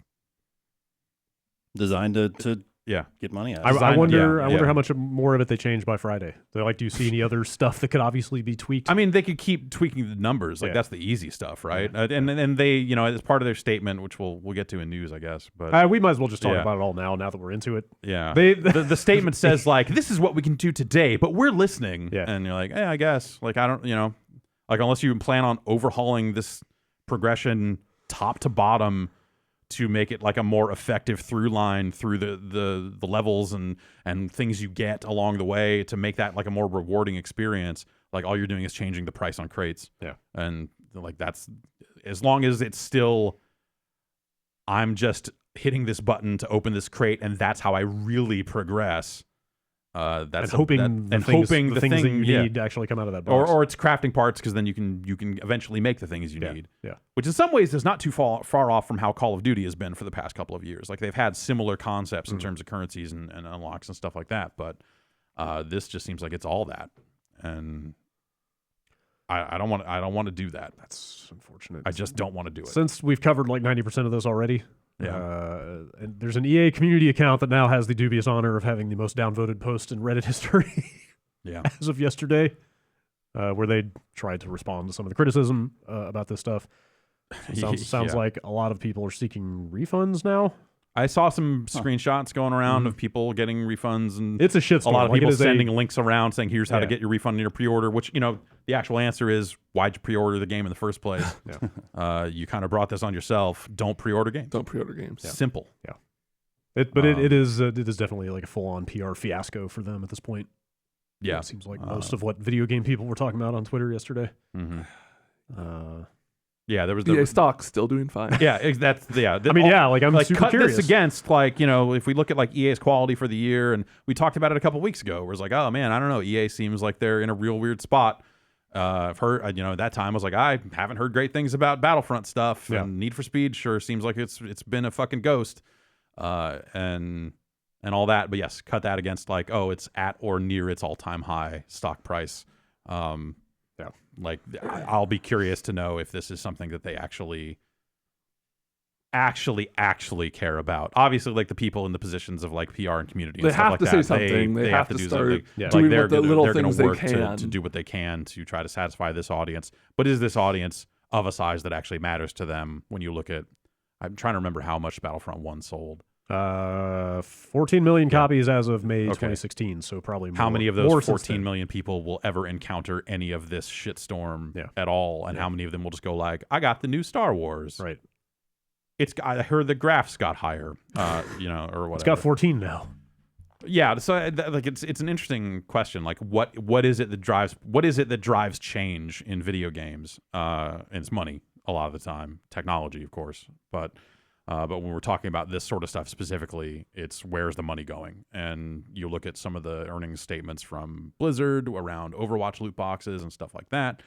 S3: designed to
S1: yeah.
S3: get money out.
S2: I wonder
S1: yeah.
S2: how much more of it they changed by Friday. Do you see any other stuff that could obviously be tweaked?
S1: I mean, they could keep tweaking the numbers. Like,
S2: Yeah.
S1: that's the easy stuff, right? And they, as part of their statement, which we'll get to in news, I guess. But
S2: we might as well just talk
S1: Yeah.
S2: about it all now that we're into it.
S1: yeah,
S2: The
S1: statement says like, this is what we can do today, but we're listening.
S2: Yeah.
S1: And you're like, I guess. Like, I don't, like, unless you plan on overhauling this progression top to bottom to make it like a more effective through line through the levels and things you get along the way to make that like a more rewarding experience. Like, all you're doing is changing the price on crates.
S2: Yeah.
S1: And like, that's, as long as it's still, I'm just hitting this button to open this crate and that's how I really progress. That's
S2: and hoping the things that you need to actually come out of that box.
S1: or it's crafting parts, because then you can eventually make the things you need.
S2: Yeah.
S1: Which in some ways is not too far off from how Call of Duty has been for the past couple of years. Like, they've had similar concepts in terms of currencies and unlocks and stuff like that. But this just seems like it's all that, and I don't want to do that.
S2: That's unfortunate.
S1: I just don't want to do it.
S2: Since we've covered like 90% of this already.
S1: Yeah.
S2: And there's an EA community account that now has the dubious honor of having the most downvoted post in Reddit history
S1: Yeah.
S2: as of yesterday, where they tried to respond to some of the criticism about this stuff. Sounds
S1: Yeah.
S2: like a lot of people are seeking refunds now.
S1: I saw some screenshots going around of people getting refunds, and
S2: It's a shitstorm.
S1: a lot of
S2: Like, it
S1: people
S2: is
S1: sending links around saying, here's how to
S2: Yeah.
S1: get your refund in your pre-order, which, the actual answer is, why'd you pre-order the game in the first place? You kind of brought this on yourself. Don't pre-order games.
S5: Don't pre-order games.
S1: Simple.
S2: It is definitely like a full-on PR fiasco for them at this point.
S1: Yeah.
S2: It seems like most of what video game people were talking about on Twitter yesterday.
S1: Mm-hmm. Yeah, there was
S5: EA stock's still doing fine.
S1: Yeah, that's
S2: I mean, I'm
S1: like,
S2: super
S1: cut
S2: curious.
S1: this against, like, if we look at like EA's quality for the year, and we talked about it a couple weeks ago, where it's like, oh man, I don't know, EA seems like they're in a real weird spot. I've heard, at that time I was like, I haven't heard great things about Battlefront stuff, and Need for Speed sure seems like it's been a fucking ghost, and all that. But yes, cut that against like, oh, it's at or near its all-time high stock price. Like, I'll be curious to know if this is something that they actually care about. Obviously, like, the people in the positions of like PR and community, and
S5: They
S1: stuff
S5: have
S1: like
S5: to
S1: that,
S5: say something. They have to
S1: do
S5: start
S1: something.
S2: Yeah.
S5: doing
S1: Like, they're
S5: what the little
S1: going
S5: things
S1: to
S5: they
S1: work
S5: can.
S1: to do what they can to try to satisfy this audience. But is this audience of a size that actually matters to them? When you look at, I'm trying to remember how much Battlefront 1 sold.
S2: 14 million copies as of May 2016, so probably more.
S1: How many of
S2: more
S1: those
S2: since
S1: 14
S2: then.
S1: million people will ever encounter any of this shitstorm
S2: Yeah.
S1: at all? And how many of them will just go like, I got the new Star Wars.
S2: Right.
S1: I heard the graphs got higher, or whatever.
S2: It's got 14 now.
S1: Yeah, so like, it's an interesting question. Like, what is it that drives change in video games? And it's money a lot of the time, technology, of course, but when we're talking about this sort of stuff specifically, it's where's the money going? And you look at some of the earnings statements from Blizzard around Overwatch loot boxes and stuff like that.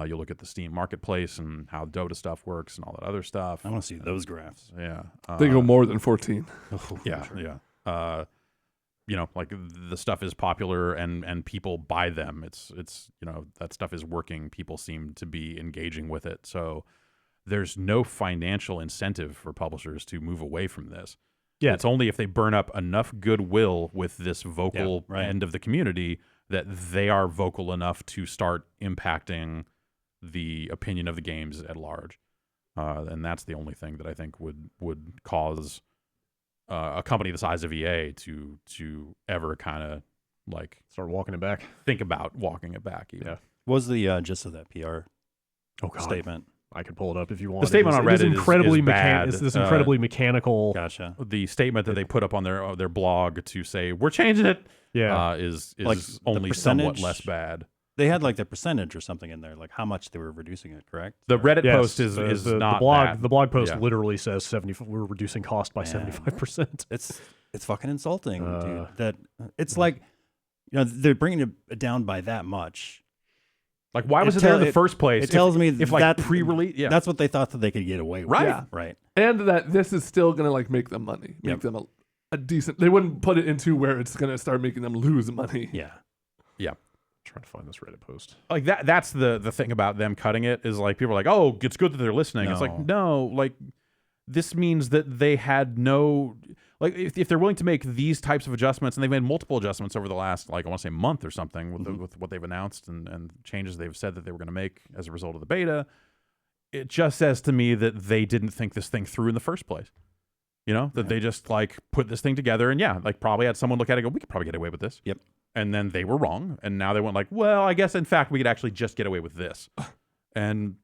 S1: You look at the Steam marketplace and how Dota stuff works and all that other stuff.
S3: I want to see those graphs.
S1: Yeah,
S5: They go more than 14.
S1: yeah. Like, the stuff is popular and people buy them. It's that stuff is working. People seem to be engaging with it. So there's no financial incentive for publishers to move away from this.
S2: Yeah.
S1: It's only if they burn up enough goodwill with this vocal end of the community that they are vocal enough to start impacting the opinion of the games at large. And that's the only thing that I think would cause a company the size of EA to ever kind of like
S2: start walking it back.
S1: Think about walking it back. Even.
S2: Yeah.
S3: What was the gist of that PR statement?
S2: I can pull it up if you want.
S1: The statement on Reddit is
S2: incredibly
S1: bad.
S2: It's this incredibly mechanical.
S3: Gotcha.
S1: The statement that they put up on their blog to say we're changing it. Is
S3: like
S1: only somewhat less bad.
S3: They had like the percentage or something in there, like how much they were reducing it. Correct.
S1: The Reddit post is not
S2: the blog.
S1: that.
S2: The blog post literally says 70. We're reducing cost by 75%.
S3: It's fucking insulting, dude. That it's like, they're bringing it down by that much.
S1: Like, why was it there in the first place?
S3: It tells me
S1: if like
S3: that
S1: pre-release,
S3: that's what they thought that they could get away with.
S1: Right.
S5: Yeah.
S3: Right.
S5: And that this is still going to like make them money, make them a decent. They wouldn't put it into where it's going to start making them lose money.
S3: Yeah.
S1: Yeah.
S2: Trying to find this Reddit post.
S1: Like that's the thing about them cutting it is like people are like, oh, it's good that they're listening.
S3: No.
S1: It's like, no, like this means that they had no, like if they're willing to make these types of adjustments, and they've made multiple adjustments over the last, like I want to say month or something with what they've announced and changes they've said that they were going to make as a result of the beta, it just says to me that they didn't think this thing through in the first place. That they just like put this thing together and like probably had someone look at it and go, we could probably get away with this.
S3: Yep.
S1: And then they were wrong. And now they went like, well, I guess in fact we could actually just get away with this. And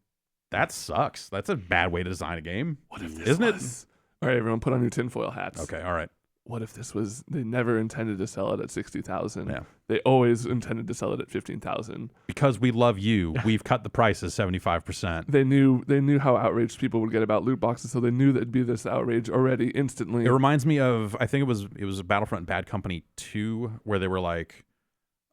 S1: that sucks. That's a bad way to design a game.
S5: What if this
S1: Isn't
S5: was... All right, everyone put on your tinfoil hats.
S1: Okay, all right.
S5: What if this was, they never intended to sell it at 60,000.
S1: Yeah.
S5: They always intended to sell it at 15,000.
S1: Because we love you, we've cut the prices 75%.
S5: They knew how outraged people would get about loot boxes, so they knew there'd be this outrage already instantly.
S1: It reminds me of, I think it was Battlefront Bad Company 2, where they were like,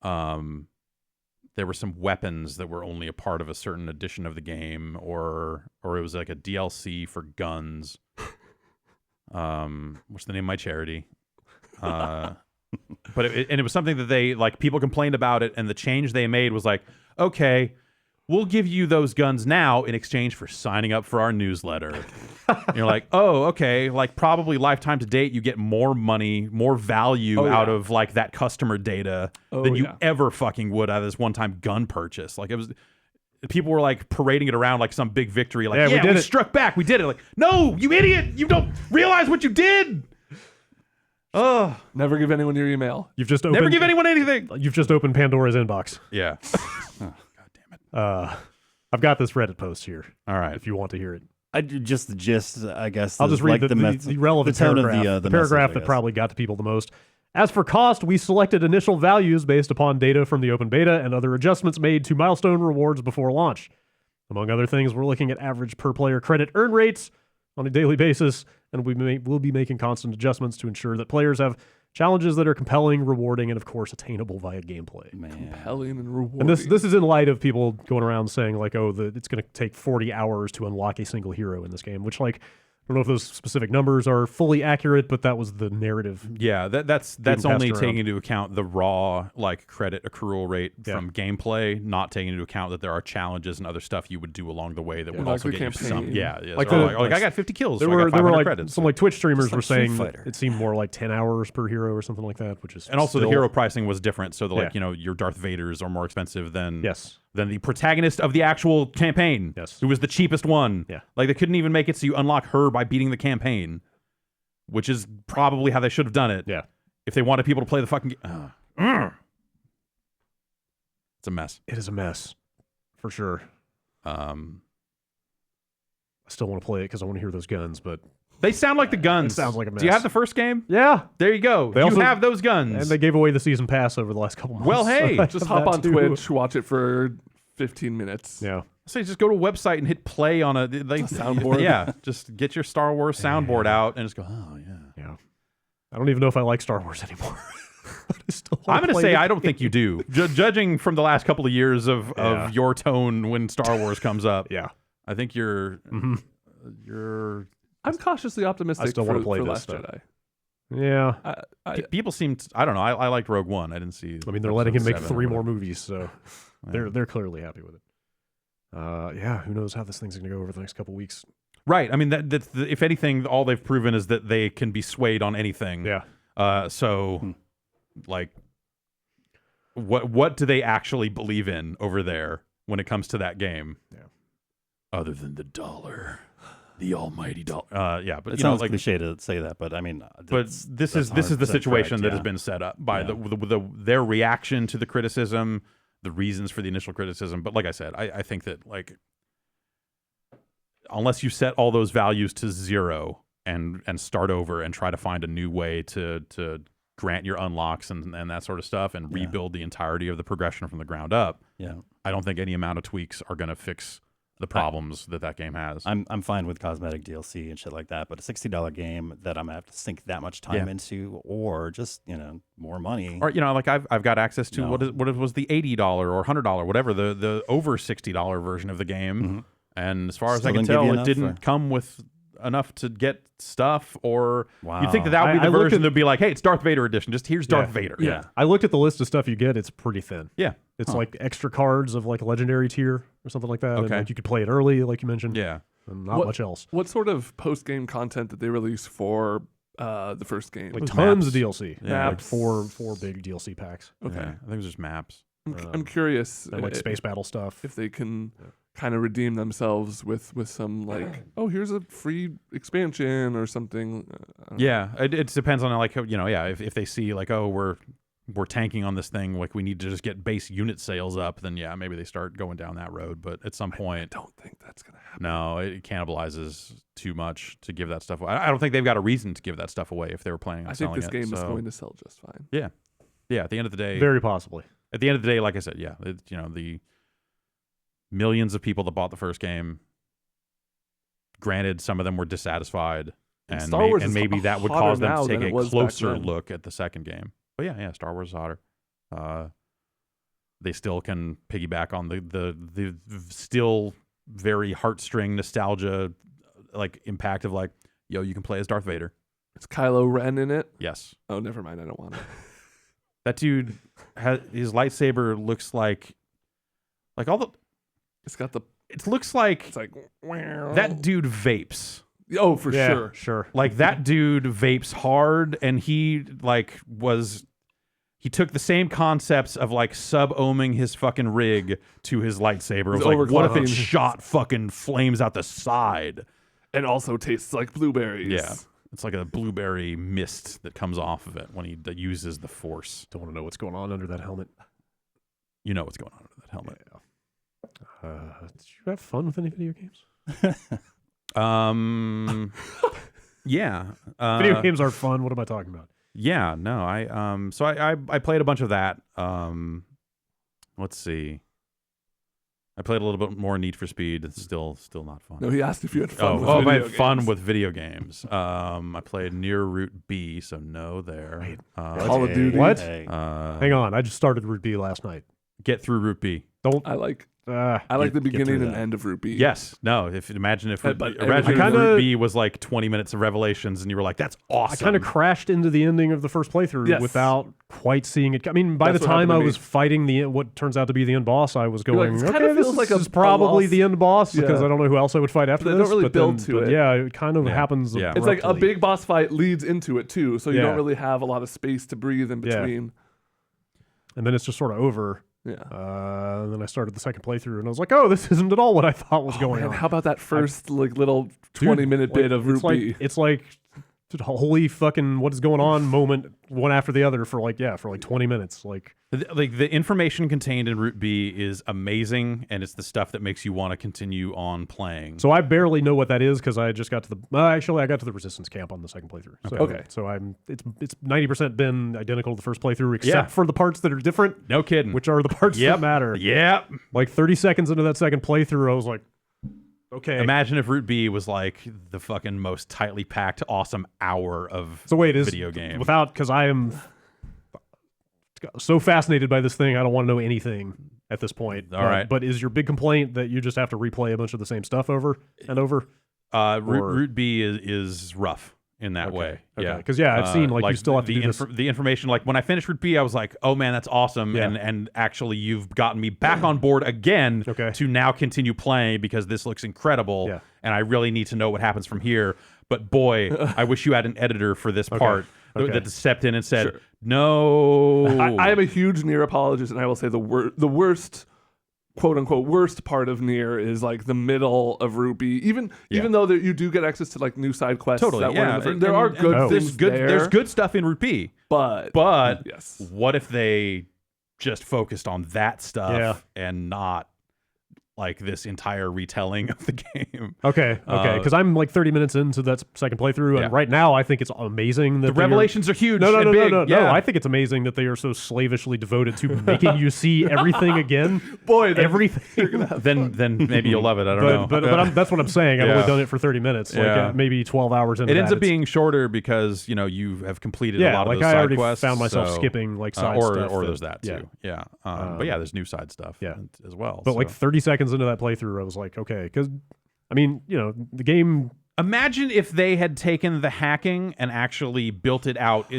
S1: there were some weapons that were only a part of a certain edition of the game, or it was like a DLC for guns. What's the name of my charity? But it was something that they like. People complained about it, and the change they made was like, okay, we'll give you those guns now in exchange for signing up for our newsletter. And you're like, oh, okay. Like probably lifetime to date, you get more money, more value out of like that customer data than you ever fucking would out of this one-time gun purchase. Like it was. People were like parading it around like some big victory. Like,
S2: we did it.
S1: Struck back. We did it. Like, no, you idiot. You don't realize what you did. Oh,
S5: Never give anyone your email.
S2: You've just opened,
S1: never give anyone anything.
S2: You've just opened Pandora's inbox.
S1: Yeah. Oh, God damn it.
S2: I've got this Reddit post here.
S1: All right.
S2: If you want to hear it.
S3: I do just the gist, I guess.
S2: I'll just read
S3: like
S2: the relevant
S3: the tone
S2: paragraph.
S3: of
S2: the
S3: message,
S2: paragraph
S3: I
S2: that
S3: guess.
S2: probably got to people the most. As for cost, we selected initial values based upon data from the open beta and other adjustments made to milestone rewards before launch. Among other things, we're looking at average per-player credit earn rates on a daily basis, and we'll be making constant adjustments to ensure that players have challenges that are compelling, rewarding, and, of course, attainable via gameplay.
S5: Compelling and rewarding.
S2: And this is in light of people going around saying, like, oh, it's going to take 40 hours to unlock a single hero in this game, which, like, I don't know if those specific numbers are fully accurate, but that was the narrative.
S1: Yeah, that's only taking into account the raw like credit accrual rate from gameplay, not taking into account that there are challenges and other stuff you would do along the way that would
S5: like
S1: also
S5: the
S1: get you some.
S5: campaign.
S1: Yeah,
S2: Like
S1: like I got 50 kills.
S2: There
S1: so I
S2: were
S1: got 500
S2: like
S1: credits.
S2: some like Twitch streamers
S3: Just like
S2: were saying
S3: Street Fighter.
S2: it seemed more like 10 hours per hero or something like that, which is
S1: and also
S2: still,
S1: the hero pricing was different, so like
S2: Yeah.
S1: your Darth Vaders are more expensive than
S2: than
S1: the protagonist of the actual campaign.
S2: Yes.
S1: Who was the cheapest one.
S2: Yeah.
S1: Like they couldn't even make it so you unlock her by beating the campaign, which is probably how they should have done it.
S2: Yeah.
S1: If they wanted people to play the fucking game. It's a mess.
S2: It is a mess, for sure. I still want to play it because I want to hear those guns, but
S1: They sound like the guns.
S2: It sounds like a mess.
S1: Do you have the first game?
S2: yeah.
S1: There you go.
S2: They
S1: You
S2: also-
S1: have those guns.
S2: And they gave away the season pass over the last couple months.
S1: Well, hey,
S2: so I
S5: Just
S2: have
S5: hop
S2: that
S5: on
S2: too.
S5: Twitch, watch it for 15 minutes.
S2: Yeah.
S1: say just go to a website and hit play on a
S5: soundboard.
S1: Yeah, just get your Star Wars soundboard out and just go, oh, yeah.
S2: Yeah. I don't even know if I like Star Wars anymore.
S1: I'm going to say I don't think you do. Judging from the last couple of years of your tone when Star Wars comes up,
S2: Yeah.
S1: I think you're
S5: I'm cautiously optimistic
S2: I still
S5: for,
S2: want to play
S5: for
S2: this
S5: Last
S2: stuff.
S5: Jedi.
S2: Yeah.
S1: people seem I don't know. I liked Rogue One. I didn't see.
S2: I mean, they're letting him make
S1: episode
S2: 3
S1: 7 or
S2: more
S1: whatever.
S2: movies, so they're clearly happy with it. Yeah, who knows how this thing's going to go over the next couple weeks.
S1: Right. I mean, if anything, all they've proven is that they can be swayed on anything.
S2: Yeah.
S1: Like, what do they actually believe in over there when it comes to that game?
S2: Yeah.
S1: Other than the dollar, the almighty dollar. Yeah, but
S3: It
S1: you know,
S3: sounds
S1: like
S3: cliche to say that, but I mean,
S1: but this is the
S3: 100%
S1: situation
S3: correct,
S1: that
S3: yeah.
S1: has been set up by their reaction to the criticism, the reasons for the initial criticism. But like I said, I think that like unless you set all those values to 0 and start over and try to find a new way to grant your unlocks and that sort of stuff and rebuild the entirety of the progression from the ground up, I don't think any amount of tweaks are going to fix the problems that game has.
S3: I'm fine with cosmetic DLC and shit like that, but a $60 game that I'm gonna have to sink that much time into, or just more money,
S1: or like I've got access to what was the $80 or $100 whatever the over $60 version of the game, and as far as I can tell, it didn't come with enough to get stuff. Or you'd think that would be the version that'd be like, hey, it's Darth Vader edition. Just here's Darth Vader.
S2: Yeah, I looked at the list of stuff you get. It's pretty thin.
S1: Yeah.
S2: It's like extra cards of like a legendary tier or something like that.
S1: Okay.
S2: And like you could play it early, like you mentioned.
S1: Yeah.
S2: And not much else.
S5: What sort of post-game content did they release for the first game?
S2: Like tons of DLC.
S1: Yeah.
S2: Like four big DLC packs.
S5: Okay.
S1: Yeah, I think it was just maps.
S5: I'm curious.
S2: And like space battle stuff.
S5: If they can kind of redeem themselves with some like, oh, here's a free expansion or something.
S1: Yeah, it depends on like if they see like, oh, we're tanking on this thing, like we need to just get base unit sales up, then maybe they start going down that road. But at some point,
S5: I don't think that's gonna happen.
S1: No, it cannibalizes too much to give that stuff away. I don't think they've got a reason to give that stuff away if they were planning on selling it.
S5: I think this game is going to sell just fine.
S1: Yeah. At the end of the day,
S2: very possibly.
S1: At the end of the day, like I said, the millions of people that bought the first game. Granted, some of them were dissatisfied, and
S5: Star Wars is
S1: maybe that would
S5: hotter
S1: cause them
S5: now
S1: to take
S5: than
S1: a
S5: it was back
S1: closer
S5: then.
S1: look at the second game. But yeah, Star Wars is hotter. They still can piggyback on the still very heartstring nostalgia like impact of like, yo, you can play as Darth Vader.
S5: Is Kylo Ren in it?
S1: Yes.
S5: Oh, never mind. I don't want it.
S1: That dude his lightsaber looks like all the.
S5: It's got the.
S1: It looks like
S5: It's like
S1: that dude vapes.
S5: Oh, for sure.
S2: Sure.
S1: Like that dude vapes hard, and he took the same concepts of like sub-ohming his fucking rig to his lightsaber. It was like, what if it shot fucking flames out the side?
S5: And also tastes like blueberries.
S1: Yeah. It's like a blueberry mist that comes off of it when he uses the Force.
S2: Don't want to know what's going on under that helmet.
S1: You know what's going on under that helmet.
S2: Did you have fun with any video games?
S1: Yeah.
S2: Video games are fun. What am I talking about?
S1: Yeah, no, I played a bunch of that. Let's see. I played a little bit more Need for Speed. It's still not fun.
S5: No, he asked if you had fun.
S1: If I had fun with video games. I played Near Route B, so no there.
S5: Call of Duty.
S2: What?
S3: Hey.
S2: Hang on, I just started Route B last night.
S1: Get through Route B.
S2: Don't.
S5: I like the beginning and end of Route B.
S1: Yes. No. Imagine if
S5: But
S1: Route B was like 20 minutes of revelations, and you were like, "That's awesome."
S2: I kind of crashed into the ending of the first playthrough without quite seeing it. I mean, by
S5: That's
S2: the
S5: what
S2: time I
S5: happened to
S2: was
S5: me.
S2: fighting what turns out to be the end boss, I was
S5: You're like,
S2: going,
S5: this
S2: okay,
S5: kinda
S2: this
S5: feels like
S2: is
S5: a
S2: probably
S5: loss.
S2: the end boss because
S5: Yeah.
S2: I don't know who else I would fight after
S5: They
S2: this.
S5: don't really
S2: but
S5: build
S2: then-
S5: to
S2: but
S5: it.
S2: Yeah, it kind of happens.
S1: Yeah.
S5: It's like a
S2: abruptly.
S5: big boss fight leads into it too, so you
S2: Yeah.
S5: don't really have a lot of space to breathe in
S2: Yeah.
S5: between.
S2: And then it's just sort of over.
S5: Yeah.
S2: And then I started the second playthrough, and I was like, "Oh, this isn't at all what I thought was going
S5: Man,
S2: on."
S5: how about that first little 20-minute bit of Route B?
S2: It's like holy fucking what is going on moment one after the other for like 20 minutes. Like
S1: the information contained in Route B is amazing, and it's the stuff that makes you want to continue on playing.
S2: so I barely know what that is because I just got to the actually I got to the resistance camp on the second playthrough. So,
S5: Okay.
S2: So it's 90% been identical to the first playthrough except for the parts that are different,
S1: No kidding.
S2: which are the parts that matter.
S1: Yep.
S2: Like 30 seconds into that second playthrough, I was like, okay.
S1: Imagine if Route B was like the fucking most tightly packed, awesome hour of
S2: So wait, is
S1: video game.
S2: because I am so fascinated by this thing, I don't want to know anything at this point.
S1: All right.
S2: But is your big complaint that you just have to replay a bunch of the same stuff over and over?
S1: Route B is rough. in that way. Yeah,
S2: Because I've seen like you still have to do this.
S1: the information. Like when I finished Route B, I was like, oh man, that's awesome.
S2: Yeah.
S1: And actually, you've gotten me back on board again
S2: Okay.
S1: to now continue playing because this looks incredible.
S2: Yeah.
S1: And I really need to know what happens from here. But boy, I wish you had an editor for this part that stepped in and said, no.
S5: I am a huge Nier apologist, and I will say the worst, quote unquote, worst part of Nier is like the middle of Route B. Even though you do get access to like new side quests.
S1: Totally,
S5: There are good things there.
S1: There's good stuff in Route B.
S5: But yes.
S1: What if they just focused on that stuff and not like this entire retelling of the game?
S2: Okay, because I'm like 30 minutes into that second playthrough, and right now I think it's amazing that
S1: the revelations are huge.
S2: No,
S1: big.
S2: I think it's amazing that they are so slavishly devoted to making you see everything again.
S5: Boy,
S2: everything.
S1: Then maybe you'll love it. I don't know.
S2: But that's what I'm saying. I've only done it for 30 minutes, like maybe 12 hours into
S1: it ends
S2: that.
S1: up being shorter because you have completed a lot of those
S2: I
S1: side
S2: already
S1: quests.
S2: found myself skipping like side stuff.
S1: Or there's that too. Yeah. But yeah, there's new side stuff as well.
S2: But like 30 seconds into that playthrough, I was like, okay, because I mean, the game.
S1: Imagine if they had taken the hacking and actually built it out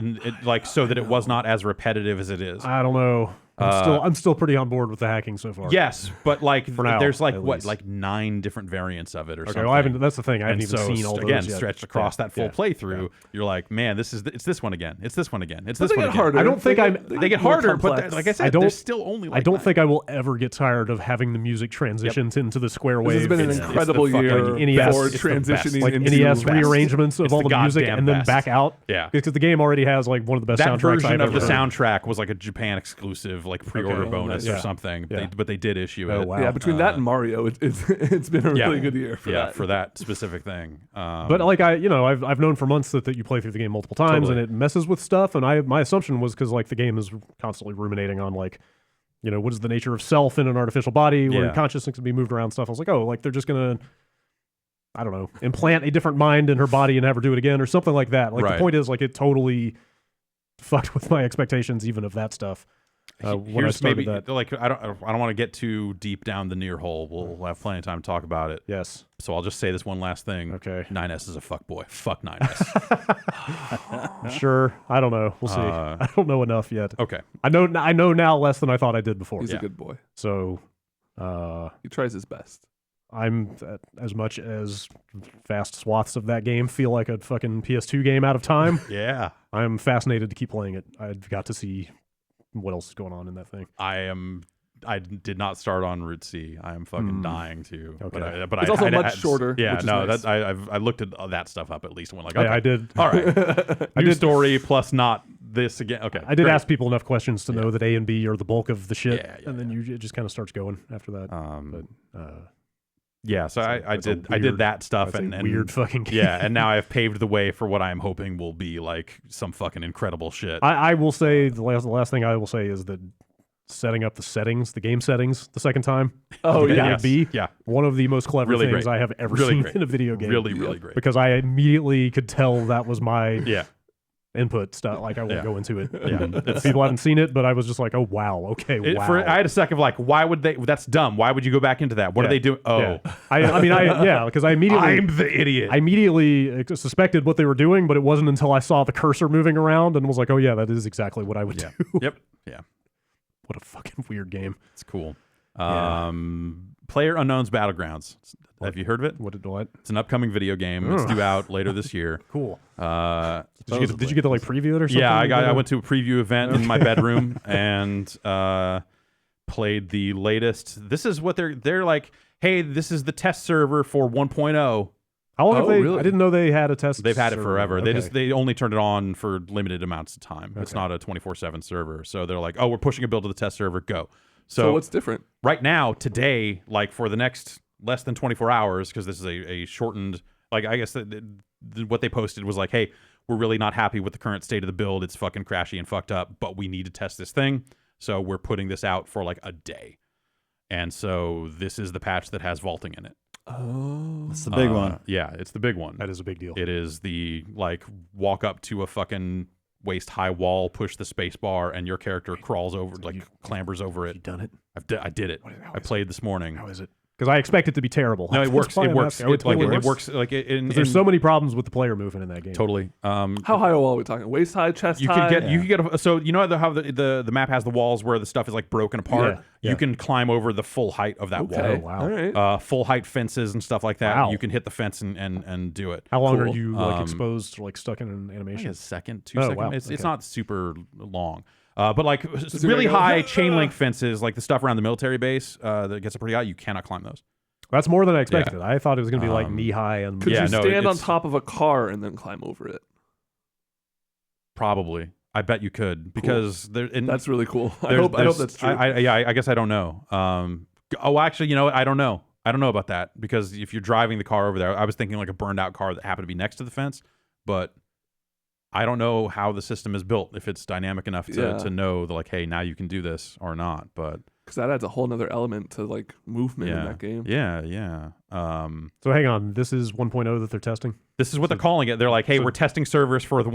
S1: so that it was not as repetitive as it is.
S2: I don't know. I'm still pretty on board with the hacking so far.
S1: Yes, but like
S2: For now,
S1: there's like
S2: at
S1: what,
S2: least.
S1: like 9 different variants of it or something.
S2: Well, that's the thing. I haven't
S1: And
S2: even
S1: so,
S2: seen all those
S1: again,
S2: yet.
S1: stretched across that full playthrough. You're like, man, it's this one again. It's this one again. It's this
S5: they
S1: one
S5: get
S1: again.
S5: harder.
S2: I don't think
S1: They get harder, but like I said, there's still only like
S2: I don't
S1: 9.
S2: think I will ever get tired of having the music transitions into the square wave.
S5: This has been an
S1: It's
S5: incredible
S1: the fucking
S5: year
S2: NES.
S5: for
S1: It's the best.
S5: transitioning
S2: like
S5: into
S2: NES
S1: best.
S2: rearrangements of
S1: It's
S2: all
S1: the
S2: the music
S1: goddamn
S2: and then
S1: best.
S2: back out.
S1: Yeah.
S2: Because the game already has like one of the best
S1: That
S2: soundtracks
S1: version
S2: I've
S1: of the
S2: ever heard.
S1: soundtrack was like a Japan exclusive, like pre-order bonus or something.
S2: Yeah.
S1: But they did issue it.
S2: Oh, wow.
S5: Yeah, between that and Mario, it's been a really good year for that.
S1: for that specific thing.
S2: But like I've known for months that you play through the game multiple times and it messes with stuff. And my assumption was because like the game is constantly ruminating on like, what is the nature of self in an artificial body where your consciousness can be moved around stuff. I was like, oh, like they're just gonna, I don't know, implant a different mind in her body and have her do it again or something like that. Like the point is like it totally fucked with my expectations even of that stuff. When I started that.
S1: Like I don't want to get too deep down the Nier hole. We'll have plenty of time to talk about it.
S2: Yes.
S1: So I'll just say this one last thing.
S2: Okay.
S1: 9S is a fuckboy. Fuck 9S.
S2: Sure. I don't know. We'll see. I don't know enough yet.
S1: Okay.
S2: I know now less than I thought I did before.
S5: He's a good boy.
S2: So
S5: He tries his best.
S2: I'm as much as vast swaths of that game feel like a fucking PS2 game out of time.
S1: Yeah.
S2: I'm fascinated to keep playing it. I've got to see what else is going on in that thing.
S1: I did not start on Route C. I am fucking dying to.
S2: Okay.
S1: But
S5: It's also much shorter,
S1: Yeah,
S5: which is
S1: no,
S5: nice.
S1: I looked at that stuff up at least and went like, okay,
S2: I did.
S1: all right, new story plus not this again. Okay,
S2: I did
S1: great.
S2: ask people enough questions to know that A and B are the bulk of the shit,
S1: Yeah,
S2: and then it just kind of starts going after that.
S1: Yeah, so I
S2: that's a
S1: did
S2: weird-
S1: that stuff
S2: that's a
S1: and
S2: weird fucking game.
S1: Yeah, and now I've paved the way for what I'm hoping will be like some fucking incredible shit.
S2: I will say the last thing I will say is that setting up the game settings, the second time.
S5: Oh,
S2: the
S5: yeah.
S2: A and B,
S1: Yeah.
S2: one of the most clever
S1: Really
S2: things
S1: great.
S2: I have ever
S1: Really
S2: seen
S1: great.
S2: in a video game.
S1: Really, really great.
S2: Because I immediately could tell that was my
S1: Yeah.
S2: input stuff. Like I won't
S1: Yeah.
S2: go into it.
S1: Yeah.
S2: People haven't seen it, but I was just like, oh wow, okay, wow.
S1: I had a second of like, why would they? That's dumb. Why would you go back into that? What are they doing? Oh,
S2: Yeah. Because I immediately
S1: I'm the idiot.
S2: I immediately suspected what they were doing, but it wasn't until I saw the cursor moving around and was like, oh yeah, that is exactly what I would do.
S1: Yep. Yeah.
S2: What a fucking weird game.
S1: It's cool. Player Unknown's Battlegrounds. Have you heard of it?
S2: What?
S1: It's an upcoming video game. It's due out later this year.
S2: Cool.
S1: Did
S2: Did you get to like preview it or something?
S1: Yeah, I went to a preview event in my bedroom and played the latest. This is what they're like, hey, this is the test server for 1.0.
S2: How long have they?
S5: really?
S2: I didn't know they had a test.
S1: They've had it
S2: server.
S1: forever.
S2: Okay.
S1: They only turned it on for limited amounts of time. It's not a 24/7 server. So they're like, oh, we're pushing a build to the test server. Go.
S5: So what's different?
S1: Right now, today, like for the next less than 24 hours, because this is a shortened, like I guess what they posted was like, hey, we're really not happy with the current state of the build. It's fucking crashy and fucked up, but we need to test this thing. So we're putting this out for like a day. And so this is the patch that has vaulting in it.
S5: Oh.
S3: That's the big one.
S1: Yeah, it's the big one.
S2: That is a big deal.
S1: It is the like walk up to a fucking waist high wall, push the space bar, and your character crawls over, like clambers over it.
S2: You done it?
S1: I did it. I played this morning.
S2: How is it? Because I expect it to be terrible.
S1: No, it
S2: That's
S1: works.
S2: why
S1: It
S2: I'm
S1: works.
S2: asking. Oh,
S1: It, like,
S2: totally
S1: it works. Like
S2: There's so many problems with the player movement in that game.
S1: totally.
S5: How high a wall are we talking? Waist high, chest
S1: You
S5: high?
S1: could get so you know how the map has the walls where the stuff is like broken apart.
S2: Yeah.
S1: You can climb over the full height of that
S5: Okay.
S2: Oh, wow.
S5: All right.
S1: full height fences and stuff like that.
S2: Wow.
S1: You can hit the fence and do it.
S2: How long are
S5: Cool.
S2: you like exposed or like stuck in an
S1: Maybe
S2: animation?
S1: a second, 2
S2: Oh,
S1: seconds.
S2: wow.
S1: It's
S2: Okay.
S1: not super long. But like
S5: it
S1: really
S5: gonna go,
S1: high chain link fences, like the stuff around the military base that gets up pretty high, you cannot climb those.
S2: That's more than I expected. I thought it was going to be like knee high and
S5: Could
S1: Yeah,
S5: you
S1: no,
S5: stand on
S1: it's-
S5: top of a car and then climb over it?
S1: Probably, I bet you could because
S5: That's really cool. I
S1: there's-
S5: hope
S1: there's-
S5: that's true.
S1: I guess I don't know. Actually, you know what? I don't know. I don't know about that because if you're driving the car over there, I was thinking like a burned out car that happened to be next to the fence, but I don't know how the system is built, if it's dynamic enough to know like, hey, now you can do this or not. But
S5: Because that adds a whole nother element to like movement in
S1: yeah,
S5: that game.
S1: yeah.
S2: So hang on, this is 1.0 that they're testing.
S1: This is what they're calling it. They're like, hey,
S2: so-
S1: we're testing servers for the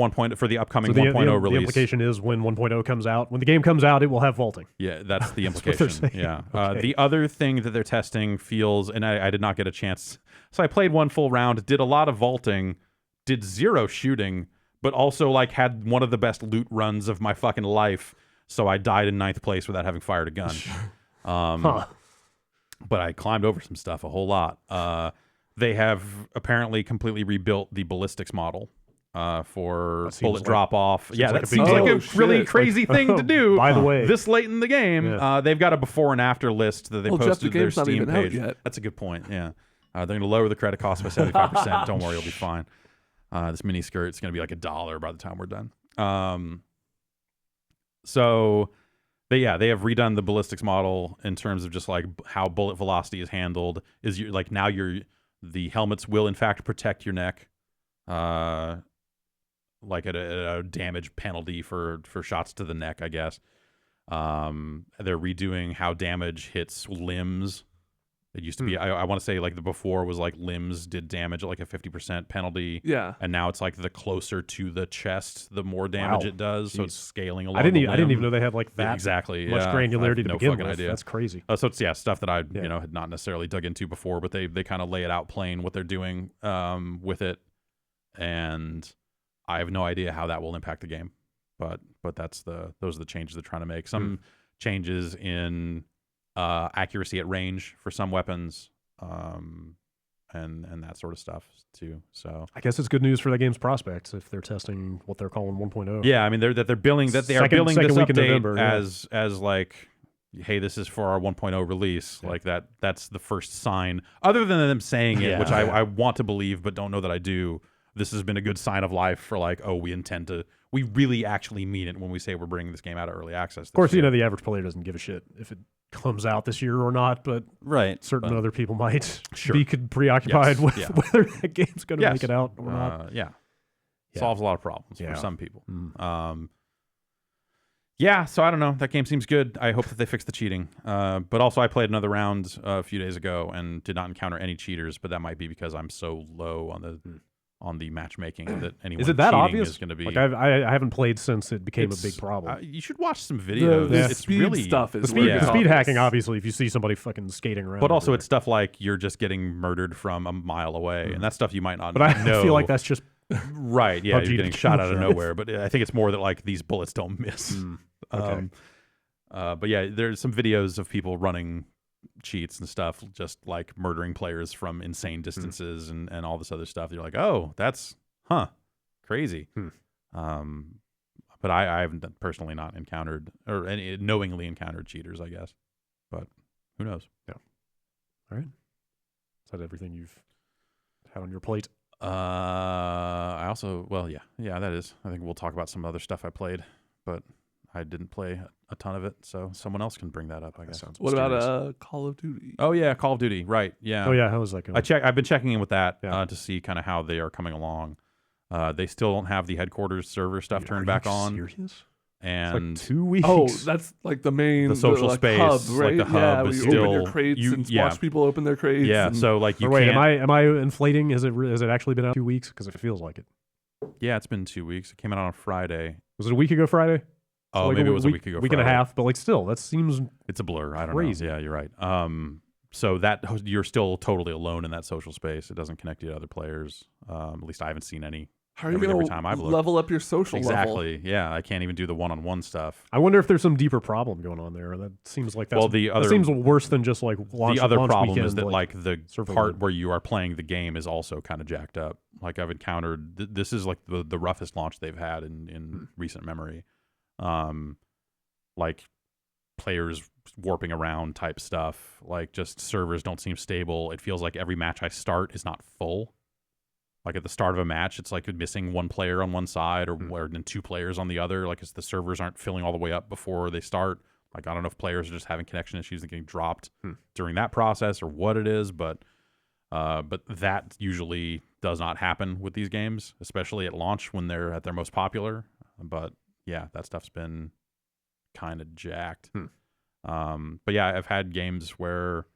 S1: upcoming
S2: So
S1: 1.0
S2: the
S1: release.
S2: implication is when 1.0 comes out, when the game comes out, it will have vaulting.
S1: Yeah, that's the
S2: That's what they're
S1: implication.
S2: saying.
S1: Yeah.
S2: Okay.
S1: The other thing that they're testing feels, and I did not get a chance. So I played one full round, did a lot of vaulting, did 0 shooting, but also like had one of the best loot runs of my fucking life. So I died in 9th place without having fired a gun. But I climbed over some stuff a whole lot. They have apparently completely rebuilt the ballistics model for
S2: seems
S1: bullet
S2: like-
S1: drop off. Yeah,
S2: like
S1: that
S2: a big
S1: seems
S5: deal.
S1: like
S5: Oh,
S1: a really
S5: shit.
S1: crazy thing to do.
S2: By the way,
S1: This late in the game,
S2: Yeah.
S1: They've got a before and after list that they
S5: Well, Jeff,
S1: posted
S5: the
S1: to their
S5: game's not
S1: Steam
S5: even out
S1: page.
S5: yet.
S1: That's a good point. Yeah, they're going to lower the credit cost by 75%. Don't worry, you'll be fine. This mini skirt's going to be like $1 by the time we're done. So they have redone the ballistics model in terms of just like how bullet velocity is handled. Is you like now the helmets will in fact protect your neck, like at a damage penalty for shots to the neck, I guess. They're redoing how damage hits limbs. It used to be, I want to say like the before was like limbs did damage at like a 50% penalty.
S5: Yeah.
S1: And now it's like the closer to the chest, the more damage
S2: Wow.
S1: it does. So
S2: Jeez.
S1: it's scaling along
S2: I didn't
S1: the
S2: even
S1: limb.
S2: know they had like that
S1: Exactly.
S2: much
S1: yeah.
S2: granularity
S1: I
S2: to
S1: have no
S2: begin
S1: fucking
S2: with.
S1: idea.
S2: That's crazy.
S1: So it's stuff that I
S2: Yeah.
S1: had not necessarily dug into before, but they kind of lay it out plain what they're doing with it, and I have no idea how that will impact the game. But those are the changes they're trying to make. Some changes in accuracy at range for some weapons, and that sort of stuff too. So
S2: I guess it's good news for that game's prospects if they're testing what they're calling 1.0.
S1: yeah, I mean they are billing this
S2: Second
S1: update
S2: week in November, yeah.
S1: as like, hey, this is for our 1.0 release. Yeah. Like that's the first sign, other than them saying it, which I want to believe but don't know that I do. This has been a good sign of life for like, oh, we really actually mean it when we say we're bringing this game out of early access.
S2: Of course, you know, the average player doesn't give a shit if it comes out this year or not, but certain other people might be preoccupied with whether that game's going to make it out or not.
S1: Solves a lot of problems for some people.
S2: Mm.
S1: So I don't know. That game seems good. I hope that they fix the cheating. But also, I played another round a few days ago and did not encounter any cheaters. But that might be because I'm so low on the matchmaking that anyone
S2: is it that
S1: cheating
S2: obvious?
S1: is going to be.
S2: Like I haven't played since it became a big problem.
S1: You should watch some videos.
S5: The
S1: It's
S5: speed
S1: really
S5: stuff is
S2: the speed,
S5: where it
S2: the speed
S5: gets
S2: hacking,
S5: obvious.
S2: obviously, if you see somebody fucking skating around.
S1: But also,
S2: everywhere.
S1: it's stuff like you're just getting murdered from a mile away, and that's stuff you might not
S2: But I
S1: know.
S2: feel like that's just
S1: right. Yeah,
S2: PUBG
S1: you're getting
S2: to
S1: shot
S2: kill
S1: out of
S2: shots.
S1: nowhere. But I think it's more that like these bullets don't miss.
S2: Okay.
S1: But yeah, there's some videos of people running cheats and stuff, just like murdering players from insane distances and all this other stuff. You're like, oh, that's crazy. But I haven't personally not encountered or any knowingly encountered cheaters, I guess. But who knows?
S2: Yeah. All right. Is that everything you've had on your plate?
S1: I also, that is. I think we'll talk about some other stuff I played, but I didn't play a ton of it, so someone else can bring that up, I guess.
S5: What about Call of Duty?
S1: Oh yeah, Call of Duty, right? Yeah.
S2: Oh yeah, how was that going?
S1: I've been checking in with that
S2: Yeah.
S1: to see kind of how they are coming along. They still don't have the headquarters server stuff
S2: Dude,
S1: turned
S2: are
S1: back
S2: you
S1: on,
S2: serious?
S1: and
S2: It's like 2 weeks.
S5: Oh, that's like the main
S1: The social
S5: like,
S1: space,
S5: hub,
S1: like
S5: right?
S1: the hub
S5: yeah,
S1: is
S5: where you open your
S1: still-
S5: crates
S1: you-
S5: and
S1: yeah.
S5: watch people open their crates.
S1: yeah.
S5: and-
S1: So like you
S2: Or wait,
S1: can't.
S2: am I inflating? Has it actually been out 2 weeks? Because it feels like it.
S1: Yeah, it's been 2 weeks. It came out on a Friday.
S2: Was it a week ago Friday?
S1: Oh,
S2: Like
S1: maybe it was a week ago.
S2: Week and a
S1: Friday.
S2: half, but like still, that seems
S1: It's a blur. I don't
S2: crazy.
S1: know. Yeah, you're right. So that you're still totally alone in that social space. It doesn't connect you to other players. At least I haven't seen any.
S5: How are you
S1: every
S5: going
S1: time
S5: to
S1: I've looked.
S5: level up your social level?
S1: Exactly. Yeah, I can't even do the one-on-one stuff.
S2: I wonder if there's some deeper problem going on there. That seems like
S1: Well,
S2: that seems worse than just like launch.
S1: The other
S2: launch
S1: problem
S2: weekend,
S1: is that like the
S2: server
S1: part
S2: load.
S1: where you are playing the game is also kind of jacked up. Like I've encountered, this is like the roughest launch they've had in recent memory. Like players warping around type stuff. Like just servers don't seem stable. It feels like every match I start is not full. Like at the start of a match, it's like missing one player on one side or then two players on the other. Like the servers aren't filling all the way up before they start. Like I don't know if players are just having connection issues and getting dropped during that process or what it is, but that usually does not happen with these games, especially at launch when they're at their most popular. But yeah, that stuff's been kind of jacked. But yeah, I've had games where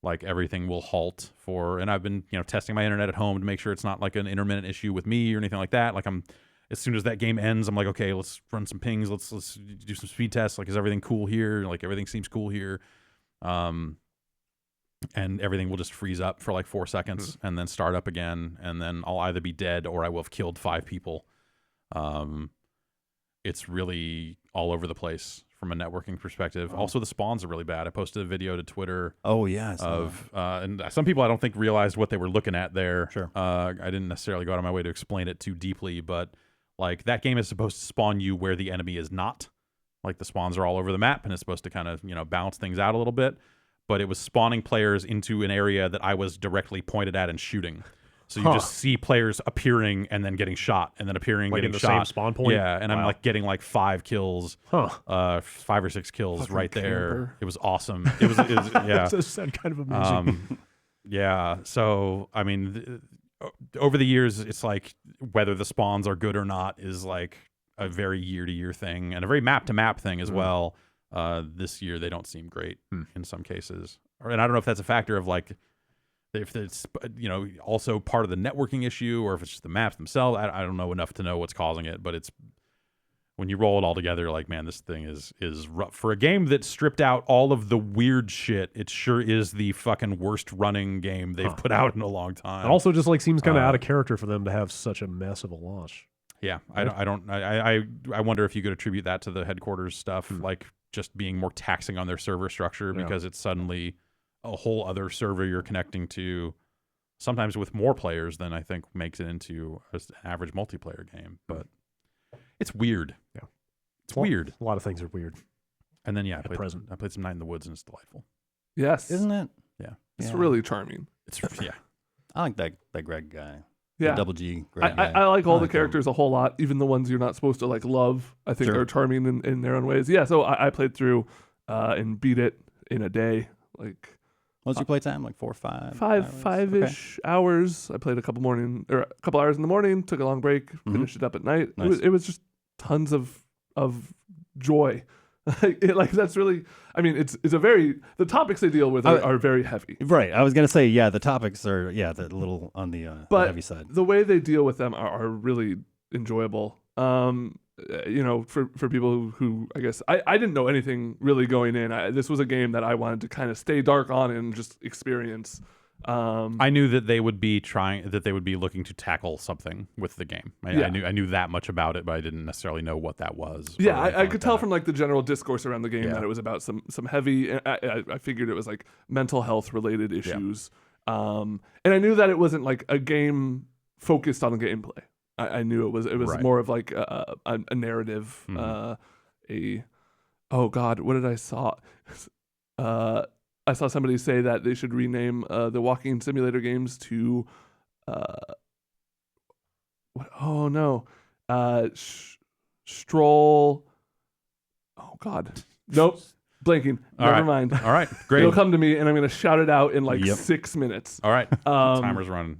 S1: like everything will halt and I've been, testing my internet at home to make sure it's not like an intermittent issue with me or anything like that. Like as soon as that game ends, I'm like, okay, let's run some pings. Let's do some speed tests. Like, is everything cool here? Like everything seems cool here. And everything will just freeze up for like 4 seconds and then start up again. And then I'll either be dead or I will have killed 5 people. It's really all over the place from a networking perspective. Also, the spawns are really bad. I posted a video to Twitter.
S3: Oh yeah,
S1: And some people I don't think realized what they were looking at there.
S3: Sure.
S1: I didn't necessarily go out of my way to explain it too deeply, but like that game is supposed to spawn you where the enemy is not. Like the spawns are all over the map, and it's supposed to kind of balance things out a little bit. But it was spawning players into an area that I was directly pointed at and shooting. So you just see players appearing and then getting shot, and then appearing,
S2: like
S1: getting
S2: in the
S1: shot.
S2: same spawn point.
S1: Yeah, and I'm like getting like 5 kills, 5 or 6 kills
S5: Fucking
S1: right there.
S5: camper.
S1: It was awesome. It was yeah.
S2: That's kind of amazing.
S1: Yeah. So I mean, over the years, it's like whether the spawns are good or not is like a very year-to-year thing and a very map-to-map thing as well. This year, they don't seem great in some cases, and I don't know if that's a factor of like. If it's also part of the networking issue or if it's just the maps themselves, I don't know enough to know what's causing it. But it's when you roll it all together, like man, this thing is rough for a game that stripped out all of the weird shit. It sure is the fucking worst running game they've put out in a long time.
S2: It also just like seems kind of out of character for them to have such a mess of a launch.
S1: Yeah, I wonder if you could attribute that to the headquarters stuff, like just being more taxing on their server structure because it's suddenly a whole other server you're connecting to, sometimes with more players than I think makes it into an average multiplayer game. But it's weird.
S2: Yeah,
S1: it's weird.
S2: A lot of things are weird.
S1: And then I played some Night in the Woods and it's delightful.
S5: Yes,
S3: isn't it?
S1: Yeah,
S5: it's really charming.
S1: It's yeah.
S3: I like that Greg guy.
S5: Yeah,
S3: the Double G Greg guy.
S5: I like all the characters a whole lot, even the ones you're not supposed to like love. I think are charming in their own ways. Yeah, so I played through and beat it in a day. Like.
S3: What's your playtime? Like 4 or 5?
S5: Five-ish hours. I played a couple hours in the morning. Took a long break. Finished it up at night.
S3: Nice.
S5: It was just tons of joy. Like that's really. I mean, it's a very the topics they deal with are very heavy.
S3: Right. I was gonna say the topics are they're a little on the heavy side.
S5: The way they deal with them are really enjoyable. For people who I guess I didn't know anything really going in. This was a game that I wanted to kind of stay dark on and just experience.
S1: I knew that they would be looking to tackle something with the game. I knew that much about it, but I didn't necessarily know what that was.
S5: Yeah, I could tell from like the general discourse around the game that it was about some heavy. I figured it was like mental health related issues, and I knew that it wasn't like a game focused on the gameplay. I knew it was
S1: right.
S5: more of like a narrative. Oh God, what did I saw? I saw somebody say that they should rename the walking simulator games to Stroll. Oh God, nope, blanking. Never mind.
S1: All right, great.
S5: It'll come to me, and I'm gonna shout it out in like 6 minutes.
S1: All right, timer's running.